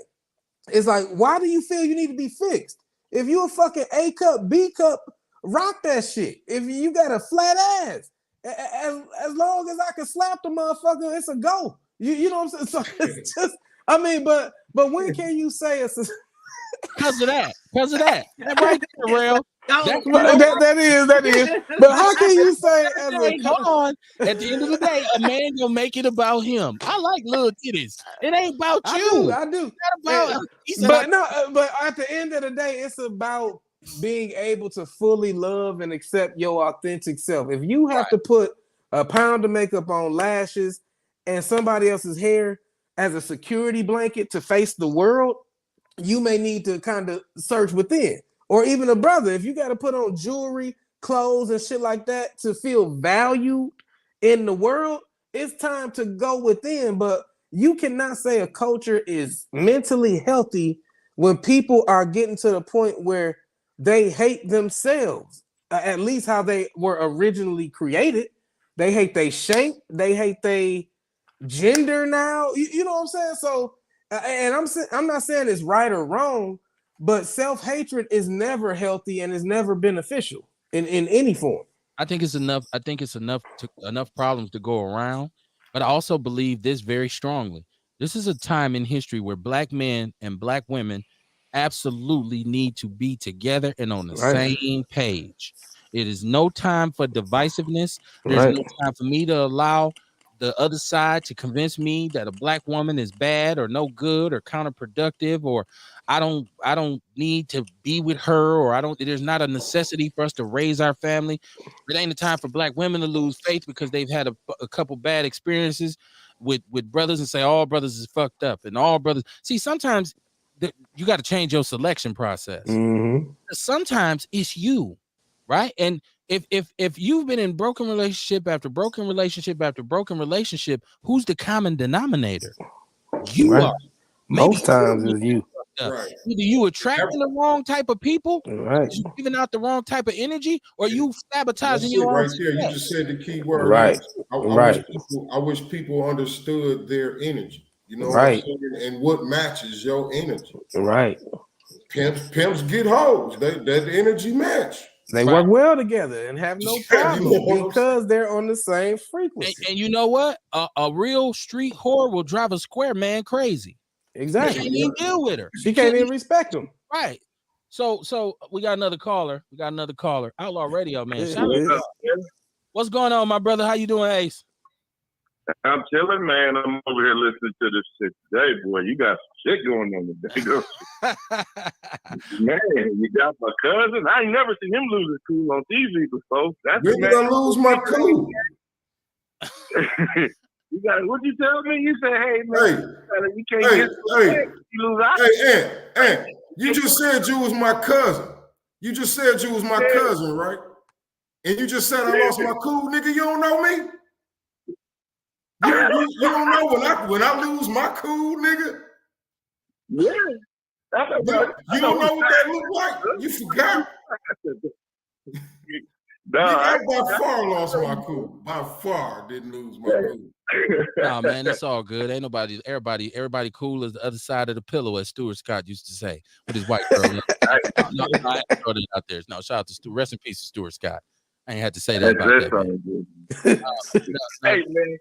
It's like, why do you feel you need to be fixed? If you a fucking A cup, B cup, rock that shit. If you got a flat ass, as long as I can slap the motherfucker, it's a go. You know what I'm saying? So it's just, I mean, but when can you say it's Because of that. That right there, Rail. that is. But how can you say as a Hold on. At the end of the day, a man gonna make it about him. I like little titties. It ain't about you. I do. It's not about. But at the end of the day, it's about being able to fully love and accept your authentic self. If you have to put a pound of makeup on, lashes, and somebody else's hair as a security blanket to face the world, you may need to kind of search within. Or even a brother, if you got to put on jewelry, clothes, and shit like that to feel valued in the world, it's time to go within. But you cannot say a culture is mentally healthy when people are getting to the point where they hate themselves, at least how they were originally created. They hate their shape. They hate their gender now. You know what I'm saying? So, and I'm not saying it's right or wrong, but self-hatred is never healthy and is never beneficial in any form. I think it's enough. I think it's enough problems to go around. But I also believe this very strongly. This is a time in history where black men and black women absolutely need to be together and on the same page. It is no time for divisiveness. There's no time for me to allow the other side to convince me that a black woman is bad or no good or counterproductive, or I don't need to be with her, or there's not a necessity for us to raise our family. It ain't a time for black women to lose faith because they've had a couple bad experiences with brothers and say all brothers is fucked up and all brothers. See, sometimes you got to change your selection process. Sometimes it's you, right? And if you've been in broken relationship after broken relationship after broken relationship, who's the common denominator? You are. Most times it's you. Either you attracting the wrong type of people, you giving out the wrong type of energy, or you sabotaging your own right there. You just said the key word. I wish people understood their energy. You know what I'm saying? And what matches your energy. Pimps get hoes. That energy match. They work well together and have no problem because they're on the same frequency. And you know what? A real street whore will drive a square man crazy. Exactly. She can't even deal with her. She can't even respect him. Right. So we got another caller. Outlaw Radio, man. What's going on, my brother? How you doing, Ace? I'm chilling, man. I'm over here listening to this shit today, boy. You got some shit going on today, don't you? Man, you got my cousin. I ain't never seen him lose his cool on TV before. When did I lose my cool? You got what you tell me? You say, hey, man, you can't you lose out. Hey, you just said you was my cousin. You just said you was my cousin, right? And you just said I lost my cool, nigga. You don't know me? You don't know when I lose my cool, nigga? Yeah. You don't know what that look like? You forgot? I by far lost my cool. By far didn't lose my cool. Nah, man, it's all good. Ain't nobody, everybody cool as the other side of the pillow, as Stuart Scott used to say with his white girl. No, I ain't throw it out there. No, shout out to Stuart. Rest in peace to Stuart Scott. I ain't had to say that about that. Man. Hey, man.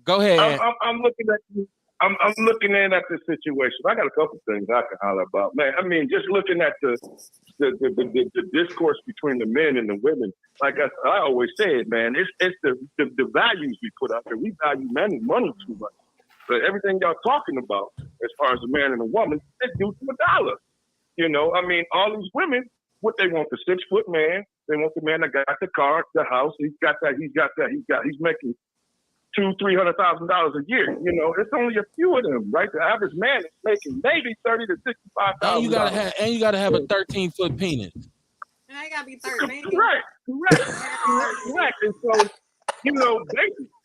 Go ahead. I'm looking at you. I'm looking at this situation. I got a couple things I can holler about, man. I mean, just looking at the discourse between the men and the women. Like I always said, man, it's the values we put out there. We value men and money too much. But everything y'all talking about, as far as a man and a woman, it's due to $1. You know, I mean, all these women, what they want, the 6-foot man. They want the man that got the car, the house. He's making $200,000-$300,000 a year. You know, it's only a few of them, right? The average man is making maybe $30,000 to $65,000. And you gotta have a 13-foot penis. And I gotta be 13. Correct. And so, you know,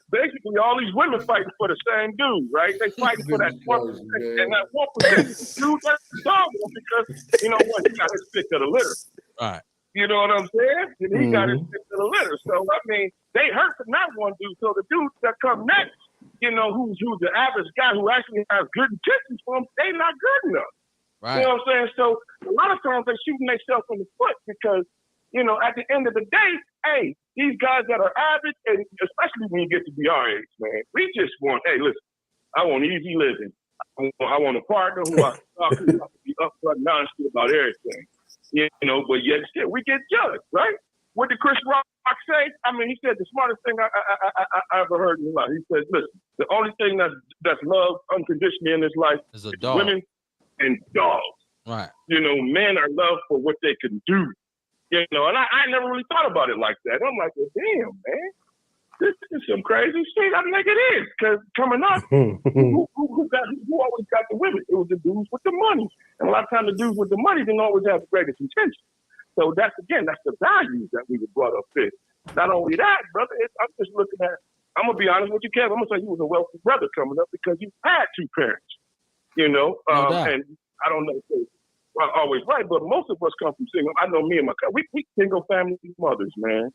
basically all these women fighting for the same dude, right? They fighting for that 1%. And that 1% dude, that's the problem because, you know what, he got his pick of the litter. Right. You know what I'm saying? And he got his pick of the litter. So, I mean, they hurt from that one dude. So the dudes that come next, you know, who's the average guy who actually has good intentions for him, they not good enough. Right. You know what I'm saying? So a lot of times they're shooting themselves in the foot because, at the end of the day, hey, these guys that are average, and especially when you get to be our age, man, we just want, hey, listen, I want easy living. I want a partner who I talk to, I can be upfront and honest about everything. But yet still, we get judged, right? What did Chris Rock say? I mean, he said the smartest thing I ever heard in life. He said, listen, the only thing that's loved unconditionally in this life is a dog. Women and dogs. Right. Men are loved for what they can do. And I never really thought about it like that. I'm like, well, damn, man, this is some crazy shit. I think it is, because coming up, who always got the women? It was the dudes with the money, and a lot of times the dudes with the money didn't always have the greatest intention. So that's the values that we were brought up with. Not only that, brother, I'm just looking at. I'm gonna be honest with you, Kev. I'm gonna say you was a wealthy brother coming up because you had two parents. And I don't know if they are always right, but most of us come from single. I know me and my we single family mothers, man.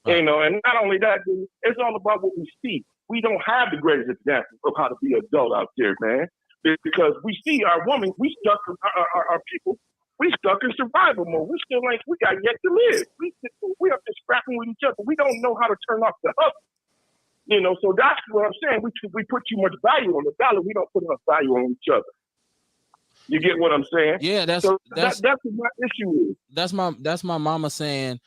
Right. And not only that, dude, it's all about what we see. We don't have the greatest example of how to be an adult out there, man. Because we see our women, we stuck our people, we stuck in survival mode. We still we got yet to live. We are just scrapping with each other. We don't know how to turn off the hustle. So that's what I'm saying. We put too much value on the dollar. We don't put enough value on each other. You get what I'm saying? Yeah, that's what my issue is. That's my mama saying.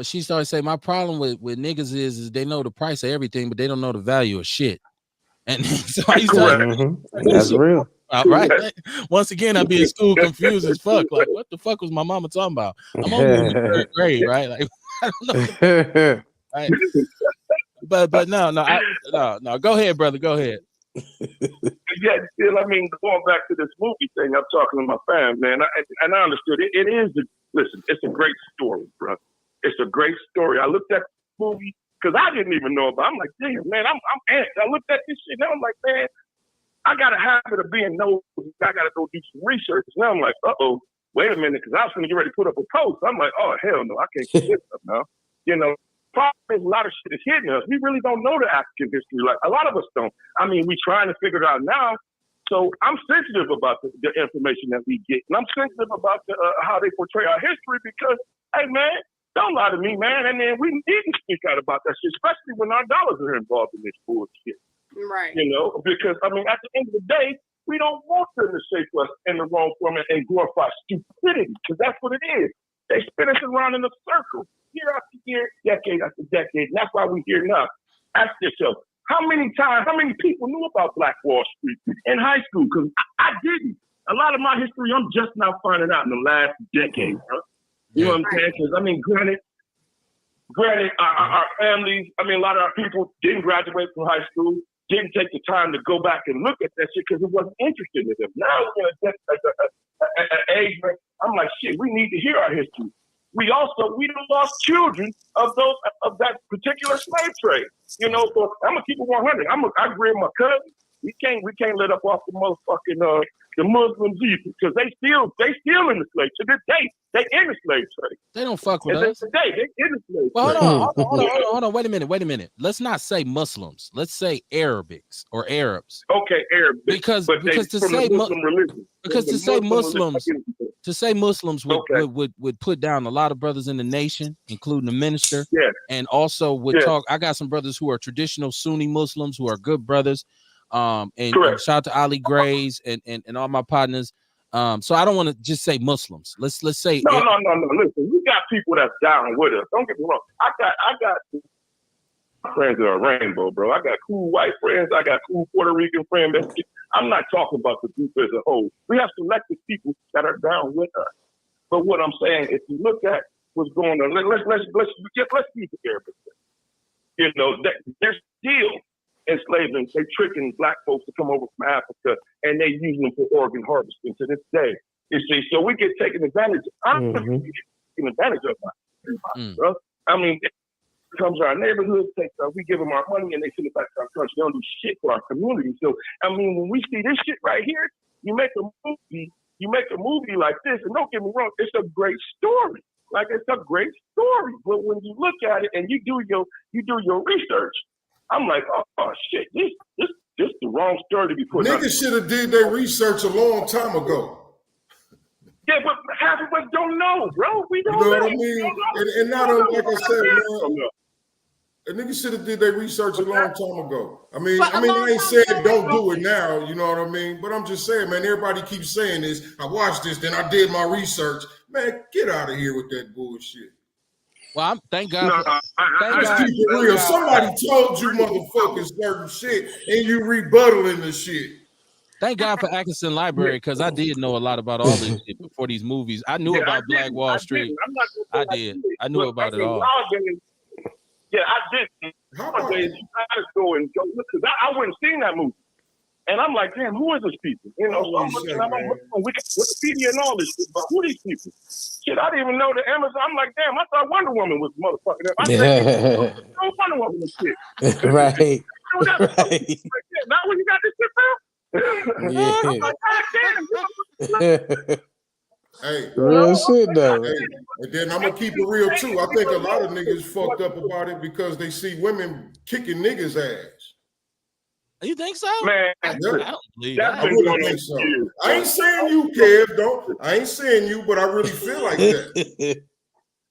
She started saying my problem with niggas is they know the price of everything, but they don't know the value of shit. And so I used to that's real. Right. Once again, I'd be in school confused as fuck. Like, what the fuck was my mama talking about? I'm only in the third grade, right? Like, I don't know. Right. But no. Go ahead, brother. Go ahead. Yeah, still, going back to this movie thing, I'm talking to my fam, man, and I understood it. It is, it's a great story, bro. It's a great story. I looked at the movie because I didn't even know about it. I'm like, damn, man, I'm amped. I looked at this shit and I'm like, man, I got a habit of being nosy. I got to go do some research. Now I'm like, wait a minute, because I was going to get ready to put up a post. I'm like, oh, hell no, I can't do this stuff now. Problem is a lot of shit is hidden us. We really don't know the African history. Like, a lot of us don't. We trying to figure it out now. So I'm sensitive about the information that we get. And I'm sensitive about how they portray our history because, hey, man, don't lie to me, man. And then we need to speak out about that shit, especially when our dollars are involved in this bullshit. Right. Because, at the end of the day, we don't want them to shape us in the wrong form and glorify stupidity because that's what it is. They spin us around in a circle, year after year, decade after decade. And that's why we're here now. Ask yourself, how many people knew about Black Wall Street in high school? Because I didn't. A lot of my history, I'm just now finding out in the last decade, bro. You know what I'm saying? Because, granted, our families, a lot of our people didn't graduate from high school, didn't take the time to go back and look at that shit because it wasn't interesting to them. Now we're at an age where I'm like, shit, we need to hear our history. We done lost children of that particular slave trade. So I'm gonna keep it 100. I agree with my cousin. We can't let up off the motherfucking the Muslims either because they still in the slave. To this day, they in the slave trade. They don't fuck with us. Today, they in the slave trade. Well, hold on. Wait a minute. Let's not say Muslims. Let's say Arabics or Arabs. Okay, Arabs. Because to say Muslims would put down a lot of brothers in the nation, including the minister. Yeah. And also would talk. I got some brothers who are traditional Sunni Muslims who are good brothers. And shout out to Ali Grays and all my partners. So I don't want to just say Muslims. Let's say no. Listen, we got people that's down with us. Don't get me wrong. I got friends that are rainbow, bro. I got cool white friends. I got cool Puerto Rican friends. I'm not talking about the group as a whole. We have selected people that are down with us. But what I'm saying, if you look at what's going on, let's use the Arabic. They're still enslaving, they tricking black folks to come over from Africa, and they using them for organ harvesting to this day. You see, so we get taken advantage. I'm taking advantage of bro. It comes to our neighborhood, we give them our money, and they send it back to our country. They don't do shit for our community. So, when we see this shit right here, you make a movie like this, and don't get me wrong, it's a great story. Like, it's a great story. But when you look at it and you do your research, I'm like, oh shit, this the wrong story to be put. Niggas should have did their research a long time ago. Yeah, but half of us don't know, bro. We don't You know know. what I mean? And not like I said, man. A nigga should have did their research a long time ago. I ain't saying don't do it now, you know what I mean? But I'm just saying, man, everybody keeps saying this. I watched this, then I did my research. Man, get out of here with that bullshit. Well, thank God. Let's keep it real. Somebody told you motherfuckers certain shit, and you rebuttaling the shit. Thank God for Atkinson Library, because I did know a lot about all this shit before these movies. I knew about Black Wall Street. I did. I knew about it all. Yeah, I did. Nowadays, you gotta go and go look, because I wouldn't seen that movie. And I'm like, damn, who is this people? You know, so I'm looking on Wikipedia and all this shit, but who are these people? Shit, I didn't even know the Amazon. I'm like, damn, I thought Wonder Woman was motherfucking. I said, no Wonder Woman and shit. Right. Right. Now when you got this shit, yeah. I'm like, God damn. Hey, real shit though. Hey, and then I'm gonna keep it real too. I think a lot of niggas fucked up about it because they see women kicking niggas' ass. You think so? Man, I don't believe that. I really think so. I ain't saying you, Kev. Don't. I ain't saying you, but I really feel like that.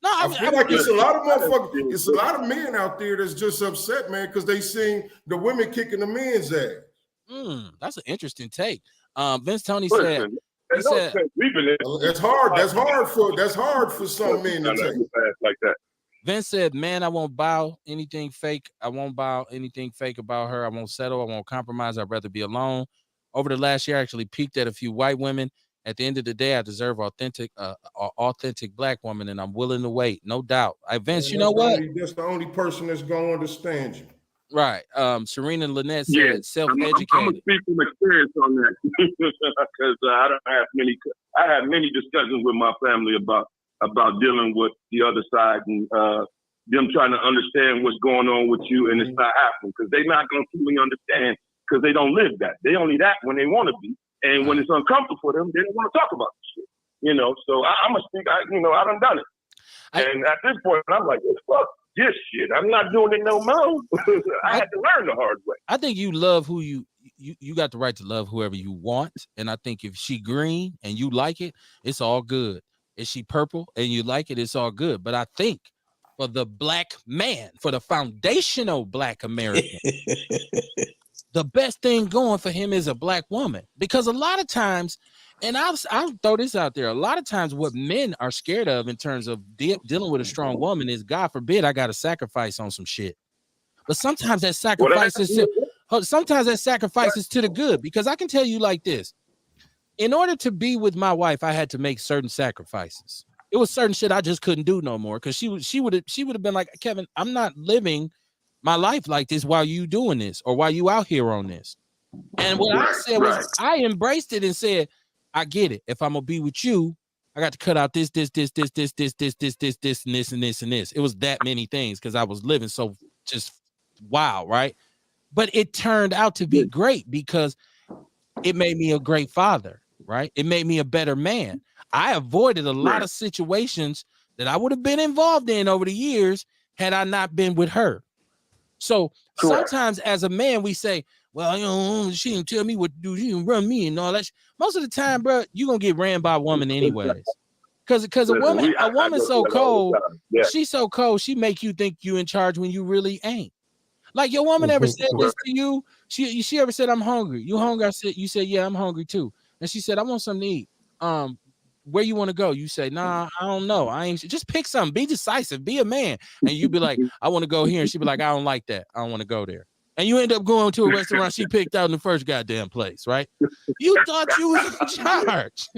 No, I feel like it's a lot of motherfuckers. It's a lot of men out there that's just upset, man, because they seen the women kicking the men's ass. That's an interesting take. Vince Tony said. He said, that's hard for some men to take like that. Vince said, man, I won't buy anything fake. I won't buy anything fake about her. I won't settle. I won't compromise. I'd rather be alone. Over the last year, I actually peeked at a few white women. At the end of the day, I deserve authentic black woman, and I'm willing to wait. No doubt. Vince, you know what? That's the only person that's going to understand you. Right. Serena Lynette said self-educated. I'm gonna speak from experience on that because I had many discussions with my family about dealing with the other side and them trying to understand what's going on with you, and it's not happening because they're not gonna fully understand because they don't live that. They only that when they want to be, and when it's uncomfortable for them, they don't want to talk about this shit. You know, so I'm gonna speak. I done it, and at this point, I'm like, fuck this shit. I'm not doing it no more. I had to learn the hard way. I think you love who you got the right to love whoever you want. And I think if she green and you like it, it's all good. If she purple and you like it, it's all good. But I think for the black man, for the foundational black American, the best thing going for him is a black woman. Because a lot of times, and I'll throw this out there. A lot of times what men are scared of in terms of dealing with a strong woman is, God forbid, I got to sacrifice on some shit. But sometimes that sacrifice is to the good, because I can tell you like this. In order to be with my wife, I had to make certain sacrifices. It was certain shit I just couldn't do no more, because she would have been like, Kevin, I'm not living my life like this while you doing this or while you out here on this. And what I said was, I embraced it and said, I get it. If I'm gonna be with you, I got to cut out this, and this. It was that many things because I was living so just wow, right? But it turned out to be great because it made me a great father, right? It made me a better man. I avoided a lot of situations that I would have been involved in over the years had I not been with her. So sometimes as a man, we say, well, you know, she didn't tell me what to do. She didn't run me and all that. Most of the time, bro, you're going to get ran by a woman anyways. Because a woman's so cold, she's so cold, she make you think you in charge when you really ain't. Like, your woman ever said this to you? She ever said, I'm hungry. You hungry? You said, yeah, I'm hungry too. And she said, I want something to eat. Where you want to go? You say, nah, I don't know. I ain't. Just pick something. Be decisive. Be a man. And you be like, I want to go here. And she be like, I don't like that. I don't want to go there. And you end up going to a restaurant she picked out in the first goddamn place, right? You thought you was in charge,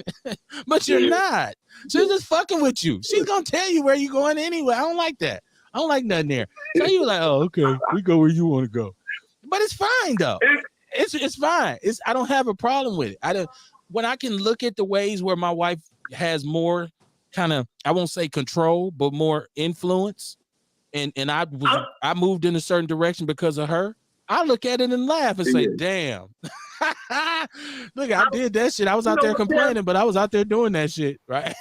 but you're not. She's just fucking with you. She's gonna tell you where you going anyway. I don't like that. I don't like nothing there. So you like, oh, okay, we go where you want to go. But it's fine though. It's fine. I don't have a problem with it. When I can look at the ways where my wife has more kind of, I won't say control, but more influence, and I moved in a certain direction because of her. I look at it and laugh and say, damn. Look, I did that shit. I was out there complaining, but I was out there doing that shit, right?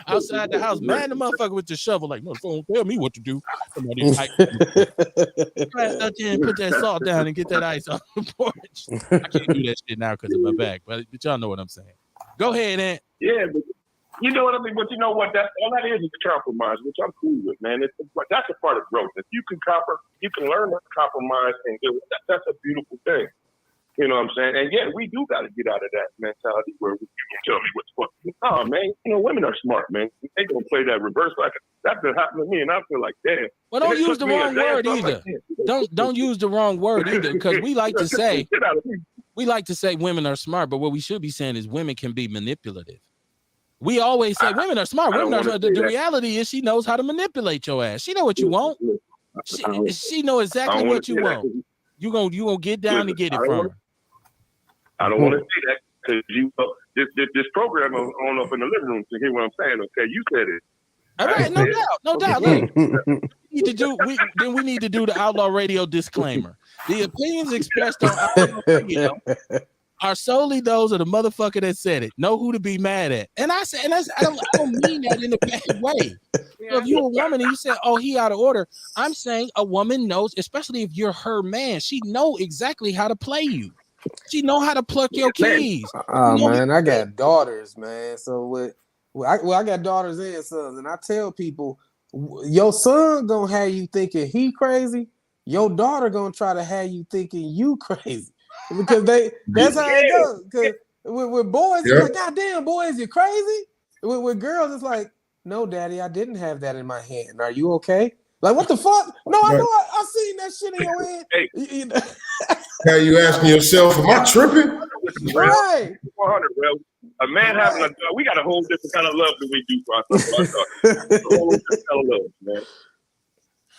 Outside the house, man, the motherfucker with the shovel, like, no, don't tell me what to do. Somebody out there and put that salt down and get that ice on the porch. I can't do that shit now because of my back, but y'all know what I'm saying. Go ahead, Ant. Yeah, but you know what I mean? But you know what? That's all that is compromise, which I'm cool with, man. That's a part of growth. If you can learn to compromise and do it. That's a beautiful thing. You know what I'm saying? And yeah, we do got to get out of that mentality where you tell me what's fucking. Oh man, you know, women are smart, man. They gonna play that reverse. Like that's been happening to me, and I feel like, damn. Well, don't use the wrong word either. Don't use the wrong word either, because we like to say women are smart, but what we should be saying is women can be manipulative. We always say women are smart. Women are smart. The reality is she knows how to manipulate your ass. She know what you want. She know exactly what you want. You gonna get down and get it from her. I don't want to say that because this program on up in the living room to hear what I'm saying. Okay, you said it. All right, no doubt. Look, we need to do the Outlaw Radio disclaimer. The opinions expressed on Outlaw Radio are solely those of the motherfucker that said it. Know who to be mad at. And I said, I don't mean that in a bad way. So if you're a woman and you say, "Oh, he out of order," I'm saying a woman knows, especially if you're her man, she know exactly how to play you. She know how to pluck your keys. Man, I got daughters, man. So I got daughters and sons, and I tell people, your son gonna have you thinking he crazy. Your daughter gonna try to have you thinking you crazy, because that's how it goes. Because with boys, it's like, "God damn, boys, you crazy." With girls, it's like, "No, daddy, I didn't have that in my hand. Are you okay?" Like, what the fuck? No, I know I seen that shit in your head. Now you asking yourself, am I tripping? Right. 100, bro. A man having we got a whole different kind of love than we do for ourselves. A whole different kind of love, man.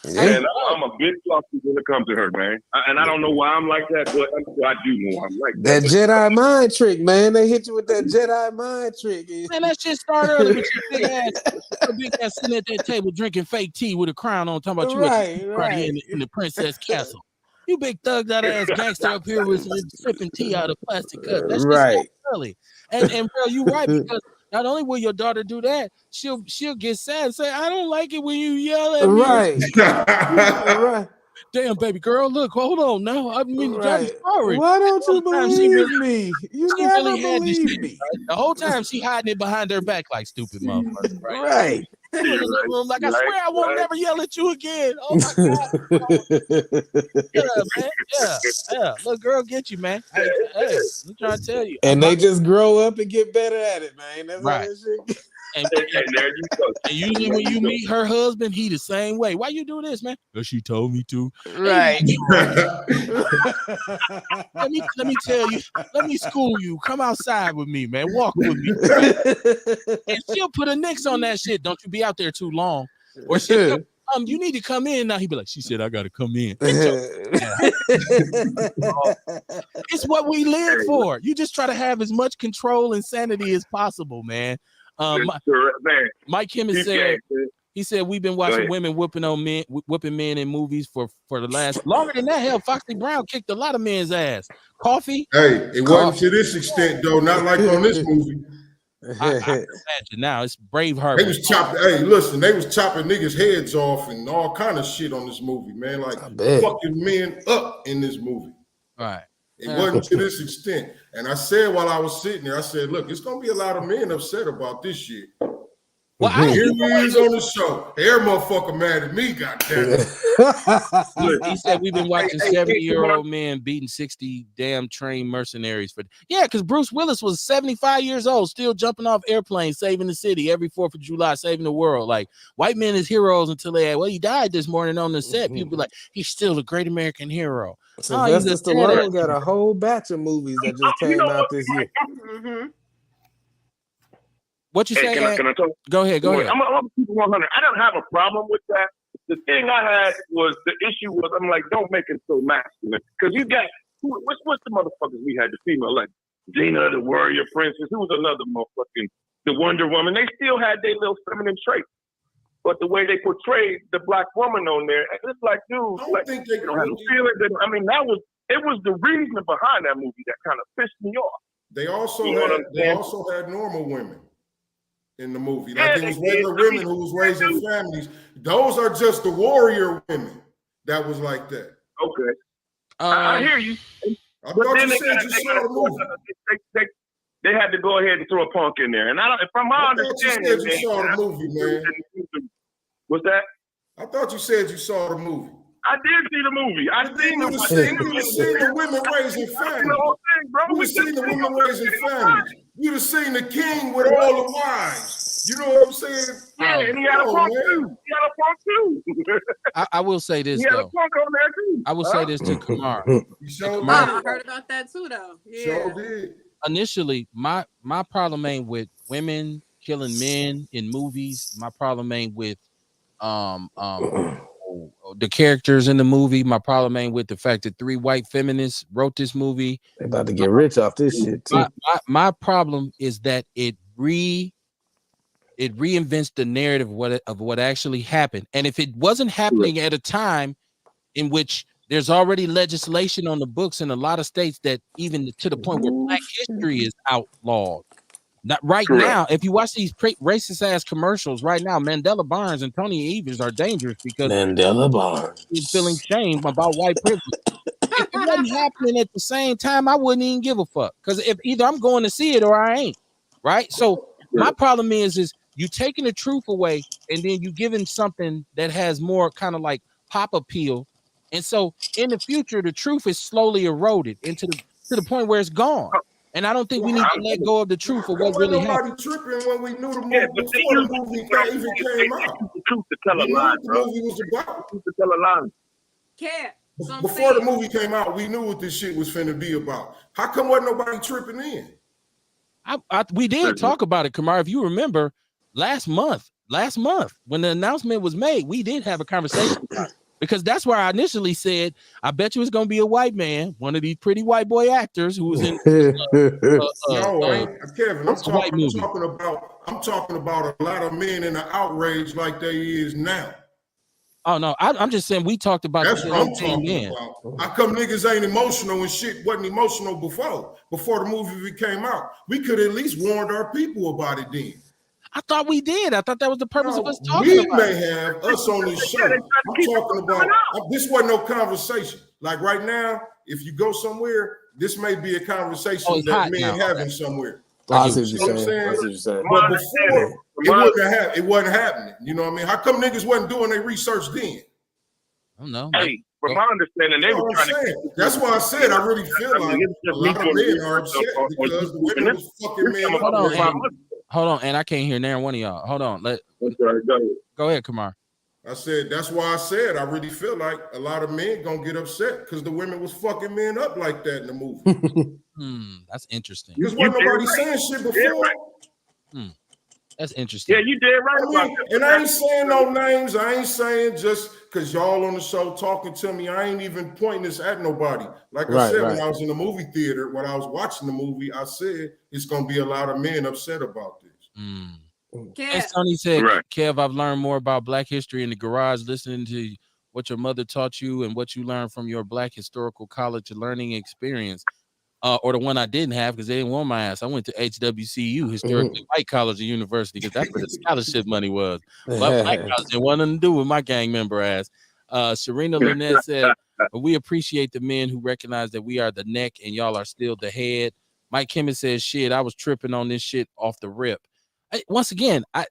Yeah. And I'm a big philosophy when it comes to her, man. And I don't know why I'm like that, but I do know I'm like that. That Jedi mind trick, man. They hit you with that Jedi mind trick. Man, that shit started early with your big ass sitting at that table drinking fake tea with a crown on, talking about you at the party in the princess castle. You big thugged that ass gangster up here with sipping tea out of plastic cups. That's right. Early. And bro, you right, because not only will your daughter do that, she'll get sad and say, "I don't like it when you yell at me." Right. Damn, baby girl, look, hold on now. I mean, I'm sorry. Why don't you believe me? You never believe me. The whole time she hiding it behind her back like stupid motherfucker. Right. In the room, like, I swear I won't never yell at you again. Oh my God. Yeah, man. Yeah. Look, girl, get you, man. Hey, I'm trying to tell you. And they just grow up and get better at it, man. That's right. And there you go. And usually when you meet her husband, he the same way. Why you do this, man? Because she told me to. Right. Let me tell you. Let me school you. Come outside with me, man. Walk with me. And she'll put a nix on that shit. Don't you be out there too long. Or she'll you need to come in now. He'd be like, "She said I gotta come in." It's what we live for. You just try to have as much control and sanity as possible, man. Mike Kimmons said, he said, "We've been watching women whooping men in movies for the last longer than that. Hell, Foxy Brown kicked a lot of men's ass. Coffee. Hey, it wasn't to this extent though. Not like on this movie. I can imagine now. It's Braveheart. They was chopping. Hey, listen, they was chopping niggas' heads off and all kind of shit on this movie, man. Like fucking men up in this movie. Right. It wasn't to this extent. And I said while I was sitting there, I said, "Look, it's gonna be a lot of men upset about this shit." Well, here he is on the show. Every motherfucker mad at me, goddamn it. He said we've been watching 70-year-old men beating 60 damn trained mercenaries for because Bruce Willis was 75 years old, still jumping off airplanes, saving the city every 4th of July, saving the world. Like white men is heroes until he died this morning on the set. People be like, he's still a great American hero. Sylvester Stallone got a whole batch of movies that just came out this year. What you say? Can I talk? Go ahead. I'm gonna keep it 100. I don't have a problem with that. The thing I had was the issue was I'm like, don't make it so masculine, because you got what's the motherfuckers we had, the female, like Gina, the warrior princess, who was another motherfucking the Wonder Woman. They still had their little feminine traits. But the way they portrayed the black woman on there, it's like, dude, like, they don't have no feeling. I mean, it was the reason behind that movie that kind of pissed me off. They also had normal women in the movie. Like it was regular women who was raising families. Those are just the warrior women that was like that. Okay. I hear you. I thought you said you saw the movie. They they had to go ahead and throw a punk in there. And from my understanding, you saw the movie, man. What's that? I thought you said you saw the movie. I did see the movie. I seen the women raising families. You'd have seen the women raising families. You'd have seen the king with all the wives. You know what I'm saying? Yeah, and he had a punk too. I will say this, he had though. a punk on there too. I will say this to Kamar. I heard about that too, though. Yeah. Sure did. Initially, my problem ain't with women killing men in movies. My problem ain't with the characters in the movie. My problem ain't with the fact that 3 white feminists wrote this movie. They about to get rich off this shit too. My problem is that it reinvents the narrative of what actually happened. And if it wasn't happening at a time in which there's already legislation on the books in a lot of states that even to the point where Black history is outlawed. Not right now. If you watch these racist ass commercials right now, Mandela Barnes and Tony Evers are dangerous because Mandela Barnes is feeling shame about white privilege. If it wasn't happening at the same time, I wouldn't even give a fuck. Because if either I'm going to see it or I ain't, right? So my problem is you taking the truth away and then you giving something that has more kind of like pop appeal. And so in the future, the truth is slowly eroded to the point where it's gone. And I don't think we need to let go of the truth of what really happened. Nobody tripping when we knew the movie before the movie even came out. The truth to tell a lie, bro. The movie was about. The truth to tell a lie. Before the movie came out, we knew what this shit was finna be about. How come wasn't nobody tripping in? We did talk about it, Kamar. If you remember, last month when the announcement was made, we did have a conversation about it. Because that's where I initially said, I bet you it's going to be a white man, one of these pretty white boy actors who was in. Kevin, I'm talking about a lot of men in the outrage like they is now. Oh no, I'm just saying we talked about. That's what I'm talking about. How come niggas ain't emotional and shit wasn't emotional before the movie came out? We could at least warned our people about it then. I thought we did. I thought that was the purpose of us talking about it. We may have us on this show. I'm talking about this wasn't no conversation. Like right now, if you go somewhere, this may be a conversation that men having somewhere. I see what you're saying. But before, it wasn't happening. You know what I mean? How come niggas wasn't doing their research then? I don't know. Hey, from my understanding, they were trying to. That's why I said I really feel like a lot of men are upset because the women was fucking men up. Hold on, and I can't hear neither one of y'all. Hold on. Go ahead, Kamar. I said that's why I said I really feel like a lot of men gonna get upset because the women was fucking men up like that in the movie. That's interesting. Because wasn't nobody saying shit before. That's interesting. Yeah, you did right about that. And I ain't saying no names. I ain't saying just because y'all on the show talking to me. I ain't even pointing this at nobody. Like I said, when I was in the movie theater, when I was watching the movie, I said it's gonna be a lot of men upset about this. As Tony said, Kev, I've learned more about Black history in the garage listening to what your mother taught you and what you learned from your Black historical college learning experience. Or the one I didn't have because they didn't want my ass. I went to HWCU, historically white college and university, because that's where the scholarship money was. But Black college didn't want nothing to do with my gang member ass. Serena Lynette said, we appreciate the men who recognize that we are the neck and y'all are still the head. Mike Kimmett says, shit, I was tripping on this shit off the rip. Once again, I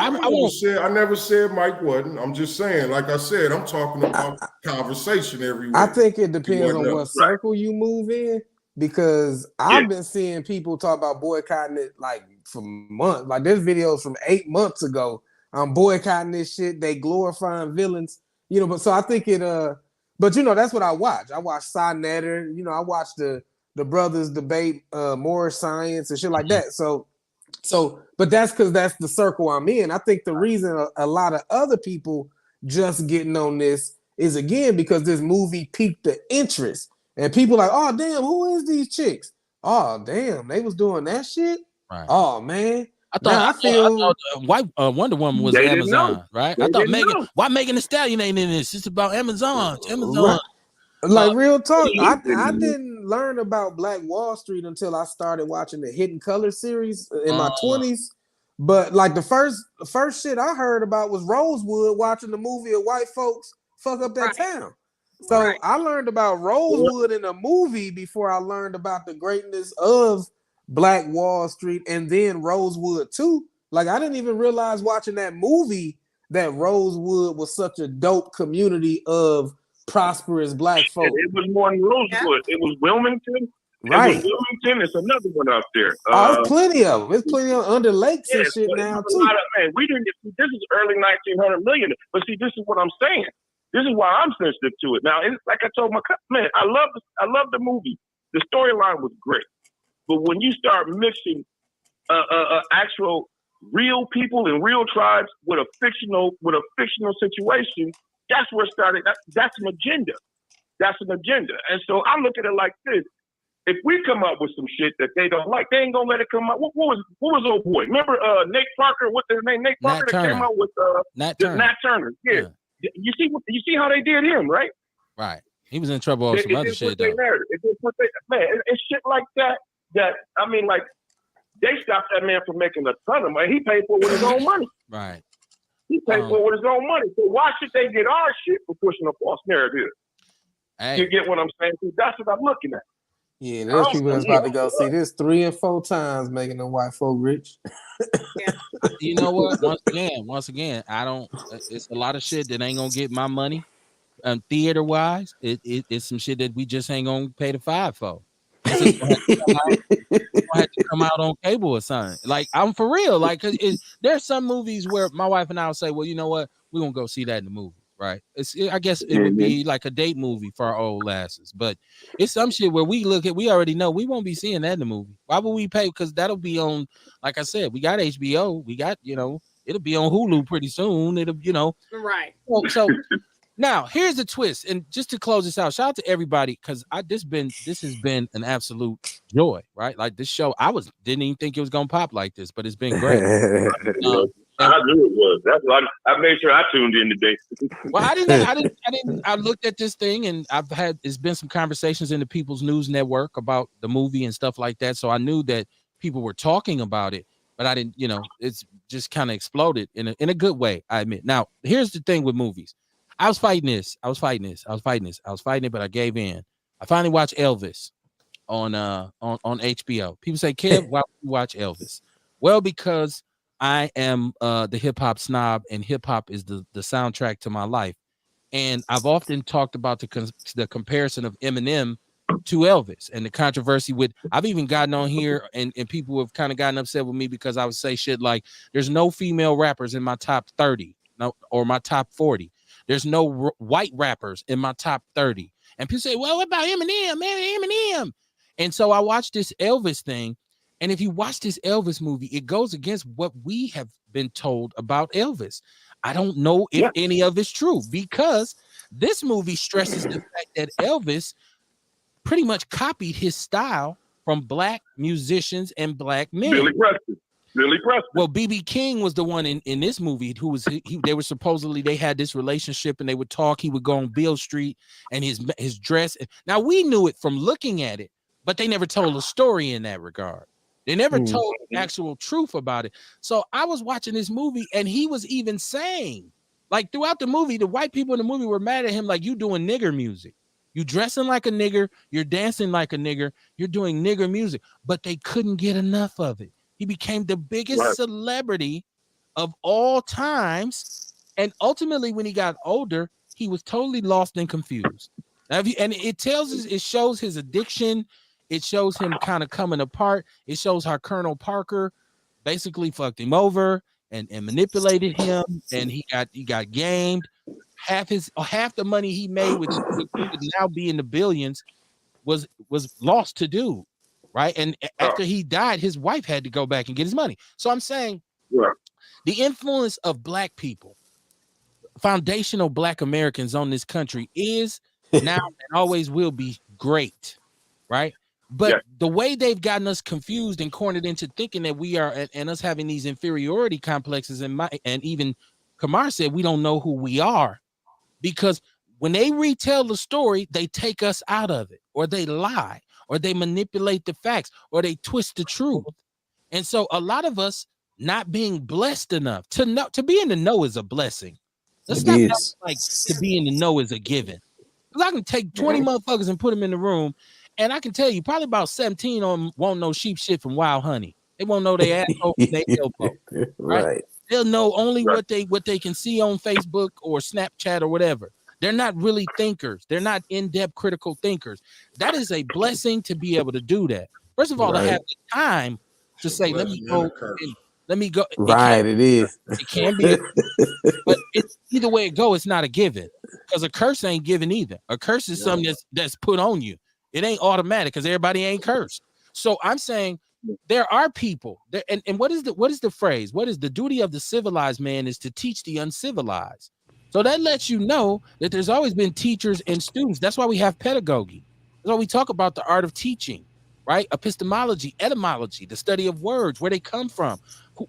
never said Mike wasn't. I'm just saying, like I said, I'm talking about conversation everywhere. I think it depends on what circle you move in. Because I've been seeing people talk about boycotting it like for months. Like there's videos from 8 months ago. I'm boycotting this shit. They glorifying villains, But so I think it. But that's what I watch. I watch Cy Netter. I watch the brothers debate more science and shit like that. So, but that's because that's the circle I'm in. I think the reason a lot of other people just getting on this is again because this movie piqued the interest. And people like, oh damn, who is these chicks? Oh damn, they was doing that shit. Right. Oh man, I thought Wonder Woman was Amazon, right? I thought why Megan Thee Stallion ain't in this? It's about Amazon. Right. Like real talk, I didn't learn about Black Wall Street until I started watching the Hidden Color series in my 20s. But like the first shit I heard about was Rosewood watching the movie of white folks fuck up that town. So I learned about Rosewood in a movie before I learned about the greatness of Black Wall Street, and then Rosewood too. Like I didn't even realize watching that movie that Rosewood was such a dope community of prosperous black folk. It was more than Rosewood. It was Wilmington. Right. It was Wilmington. It's another one out there. There's plenty of them. There's plenty of under lakes and shit now too. Man, we didn't. This is early 1900 million. But see, this is what I'm saying. This is why I'm sensitive to it. Now, it's like I told my man, I love the movie. The storyline was great, but when you start mixing actual real people and real tribes with a fictional situation, that's where it started. That's an agenda. That's an agenda. And so I look at it like this: if we come up with some shit that they don't like, they ain't gonna let it come out. What was old boy? Remember Nate Parker? What's his name? Nate Parker that came out with Nat Turner. Yeah. You see how they did him, right? Right. He was in trouble with some other shit, though. It's shit like that. That I mean, like they stopped that man from making a ton of money. He paid for it with his own money. Right. He paid for it with his own money. So why should they get our shit for pushing a false narrative? Hey. You get what I'm saying? So that's what I'm looking at. Yeah, there's people that's about to go see this 3 and 4 times, making them white folk rich. You know what? Once again, I don't. It's a lot of shit that ain't gonna get my money. Theater wise, it's some shit that we just ain't gonna pay the $5 for. It's gonna have to come out on cable or something. Like I'm for real. Like there's some movies where my wife and I will say, well, you know what, we're gonna go see that in the movie, right? I guess it would be like a date movie for our old asses, but it's some shit where we already know we won't be seeing that in the movie. Why would we pay? Because that'll be on, like I said, we got HBO, we got it'll be on Hulu pretty soon. It'll right. So. Now, here's the twist, and just to close this out, shout out to everybody because this has been an absolute joy, right? Like this show, didn't even think it was gonna pop like this, but it's been great. I knew it was. That's why I made sure I tuned in today. Well, I didn't. I looked at this thing, and it's been some conversations in the People's News Network about the movie and stuff like that. So I knew that people were talking about it, but I didn't. It's just kind of exploded in a good way. I admit. Now, here's the thing with movies. I was fighting it, but I gave in. I finally watched Elvis on HBO. People say, Kev, why would you watch Elvis? Well, because I am the hip hop snob, and hip hop is the soundtrack to my life. And I've often talked about the comparison of Eminem to Elvis and the controversy with. I've even gotten on here, and people have kind of gotten upset with me because I would say shit like, "There's no female rappers in my top 30, or my top 40." There's no white rappers in my top 30. And people say, well, what about Eminem, man? Eminem. And so I watched this Elvis thing. And if you watch this Elvis movie, it goes against what we have been told about Elvis. I don't know if any of it's true, because this movie stresses the fact that Elvis pretty much copied his style from black musicians and black men. Billy Preston. Well, B.B. King was the one in this movie who was they were supposedly, they had this relationship and they would talk. He would go on Beale Street and his dress. Now we knew it from looking at it, but they never told a story in that regard. They never told the actual truth about it. So I was watching this movie, and he was even saying, like throughout the movie, the white people in the movie were mad at him, like, you doing nigger music. You dressing like a nigger, you're dancing like a nigger, you're doing nigger music, but they couldn't get enough of it. He became the biggest celebrity of all times. And ultimately, when he got older, he was totally lost and confused. And it shows his addiction. It shows him kind of coming apart. It shows how Colonel Parker basically fucked him over and manipulated him. And he got gamed. Half the money he made, which could now be in the billions, was lost to dude. Right. And after he died, his wife had to go back and get his money. So I'm saying the influence of black people, foundational black Americans on this country, is now and always will be great. Right. But the way they've gotten us confused and cornered into thinking that we are, and us having these inferiority complexes, and even Kamar said we don't know who we are, because when they retell the story, they take us out of it, or they lie, or they manipulate the facts, or they twist the truth. And so a lot of us not being blessed enough to know, to be in the know is a blessing. Let's not like to be in the know is a given. Because I can take 20 motherfuckers and put them in the room, And I can tell you, probably about 17 of them won't know sheep shit from wild honey. They won't know they asshole from their elbow. Right? They'll know only what they can see on Facebook or Snapchat or whatever. They're not really thinkers. They're not in-depth critical thinkers. That is a blessing to be able to do that. First of all, to have the time to say, let me go. Right, it is. It can be, but either way it go, it's not a given, because a curse ain't given either. A curse is something that's put on you. It ain't automatic because everybody ain't cursed. So I'm saying there are people there, and what is the phrase? What is the duty of the civilized man is to teach the uncivilized. So that lets you know that there's always been teachers and students. That's why we have pedagogy. That's why we talk about the art of teaching, right? Epistemology, etymology, the study of words, where they come from,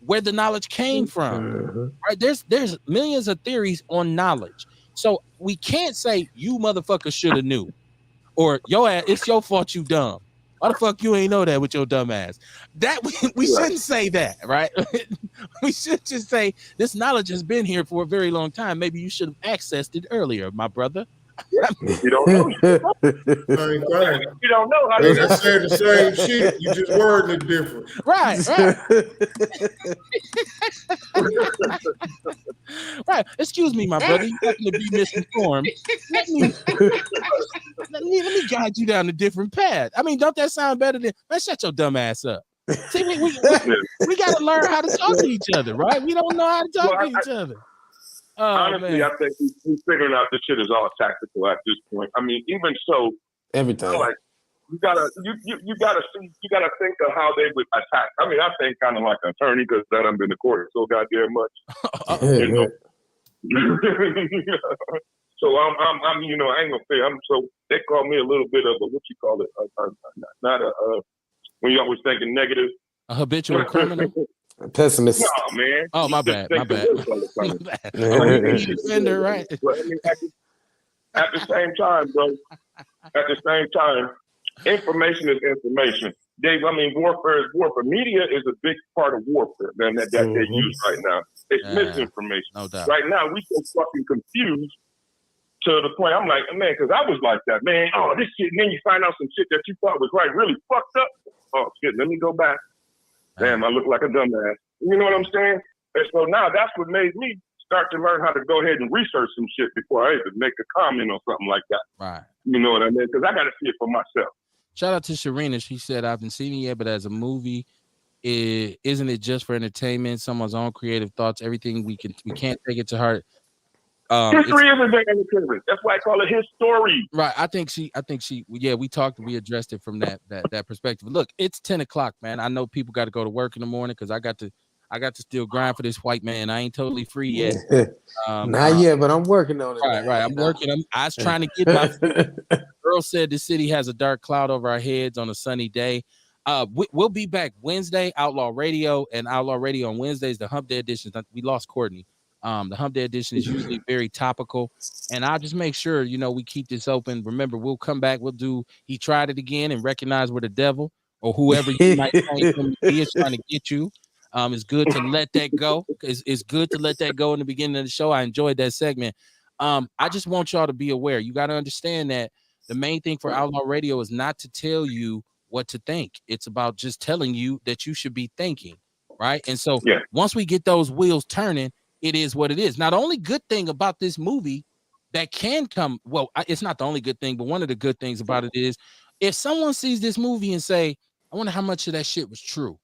where the knowledge came from, right? There's millions of theories on knowledge. So we can't say you motherfucker should have knew, or yo ass, it's your fault you dumb. Why the fuck you ain't know that with your dumb ass? That we shouldn't say that, right? We should just say this knowledge has been here for a very long time. Maybe you should have accessed it earlier, my brother. You don't know. You don't know how they said the same shit. You just wording it different. Right. Right. Excuse me, my brother. You happen to be misinformed. Let me guide you down a different path. I mean, don't that sound better than shut your dumb ass up? See, we got to learn how to talk to each other, right? We don't know how to talk to each other. Honestly, man. I think we figuring out this shit is all tactical at this point. I mean, even so, everything. Like you gotta think of how they would attack. I mean, I think kind of like an attorney because that I've been to court so goddamn much. You know? So I'm you know, I ain't gonna say so they call me a little bit of a what you call it? Not a when you always thinking negative. A habitual criminal. Pessimist. No, man. Oh, my bad. Defender, right? But, I mean, at the same time, bro. At the same time, information is information. Dave, I mean, warfare is warfare. Media is a big part of warfare, man, that they use right now. It's misinformation. No doubt. Right now, we so fucking confused to the point. I'm like, man, because I was like that, man. Oh, this shit. And then you find out some shit that you thought was right, really fucked up. Oh shit, let me go back. Damn, I look like a dumbass. You know what I'm saying? And so now that's what made me start to learn how to go ahead and research some shit before I even make a comment on something like that. Right. You know what I mean? Because I got to see it for myself. Shout out to Sharina. She said, I haven't seen it yet, but as a movie, isn't it just for entertainment? Someone's own creative thoughts, everything we can't take it to heart. History is a big entertainment. That's why I call it his story. Right. I think she, we addressed it from that perspective. Look, it's 10 o'clock, man. I know people got to go to work in the morning because I got to still grind for this white man. I ain't totally free yet. Not yet, but I'm working on it. Right. I'm working. I was trying to get my girl said the city has a dark cloud over our heads on a sunny day. We'll be back Wednesday, Outlaw Radio on Wednesdays, the Hump Day edition. We lost Courtney. The Hump Day edition is usually very topical, and I'll just make sure, we keep this open. Remember, we'll come back. We'll do, he tried it again and recognize we're the devil or whoever you might think him to be is trying to get you. It's good to let that go. It's good to let that go in the beginning of the show. I enjoyed that segment. I just want y'all to be aware. You got to understand that the main thing for Outlaw Radio is not to tell you what to think. It's about just telling you that you should be thinking, right? And so once we get those wheels turning, it is what it is. Now, the only good thing about this movie that can come, it's not the only good thing, but one of the good things about it is if someone sees this movie and say, I wonder how much of that shit was true.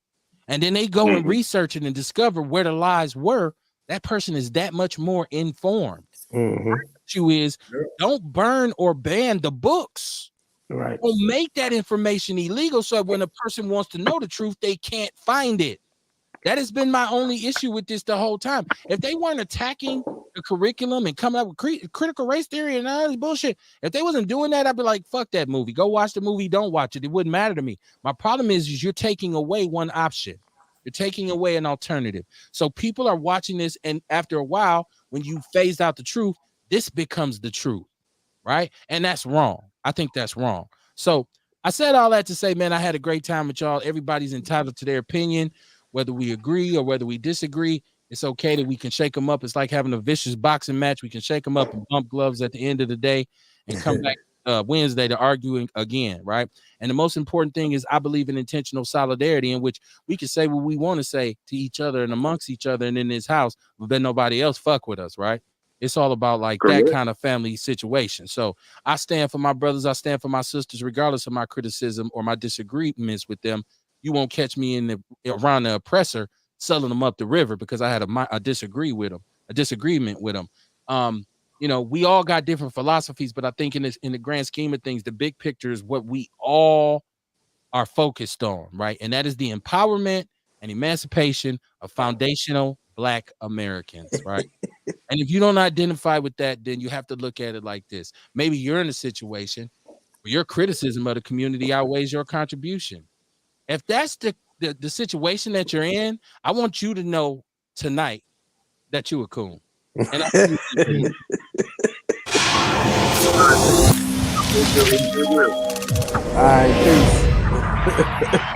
And then they go and research it and discover where the lies were, that person is that much more informed. The issue is don't burn or ban the books. Right. Don't make that information illegal so when a person wants to know the truth, they can't find it. That has been my only issue with this the whole time. If they weren't attacking the curriculum and coming up with critical race theory and all this bullshit, if they wasn't doing that, I'd be like, fuck that movie. Go watch the movie. Don't watch it. It wouldn't matter to me. My problem is you're taking away one option. You're taking away an alternative. So people are watching this, and after a while, when you phase out the truth, this becomes the truth, right? And that's wrong. I think that's wrong. So I said all that to say, man, I had a great time with y'all. Everybody's entitled to their opinion. Whether we agree or whether we disagree, it's okay that we can shake them up. It's like having a vicious boxing match. We can shake them up and bump gloves at the end of the day and come back Wednesday to argue again, right? And the most important thing is I believe in intentional solidarity, in which we can say what we want to say to each other and amongst each other and in this house, but then nobody else fuck with us, right? It's all about like that kind of family situation. So I stand for my brothers, I stand for my sisters, regardless of my criticism or my disagreements with them. You won't catch me around the oppressor selling them up the river because I had a disagreement with them. We all got different philosophies, but I think in the grand scheme of things, the big picture is what we all are focused on, right? And that is the empowerment and emancipation of foundational Black Americans, right? And if you don't identify with that, then you have to look at it like this. Maybe you're in a situation where your criticism of the community outweighs your contribution. If that's the situation that you're in, I want you to know tonight that you a coon. And All right, peace.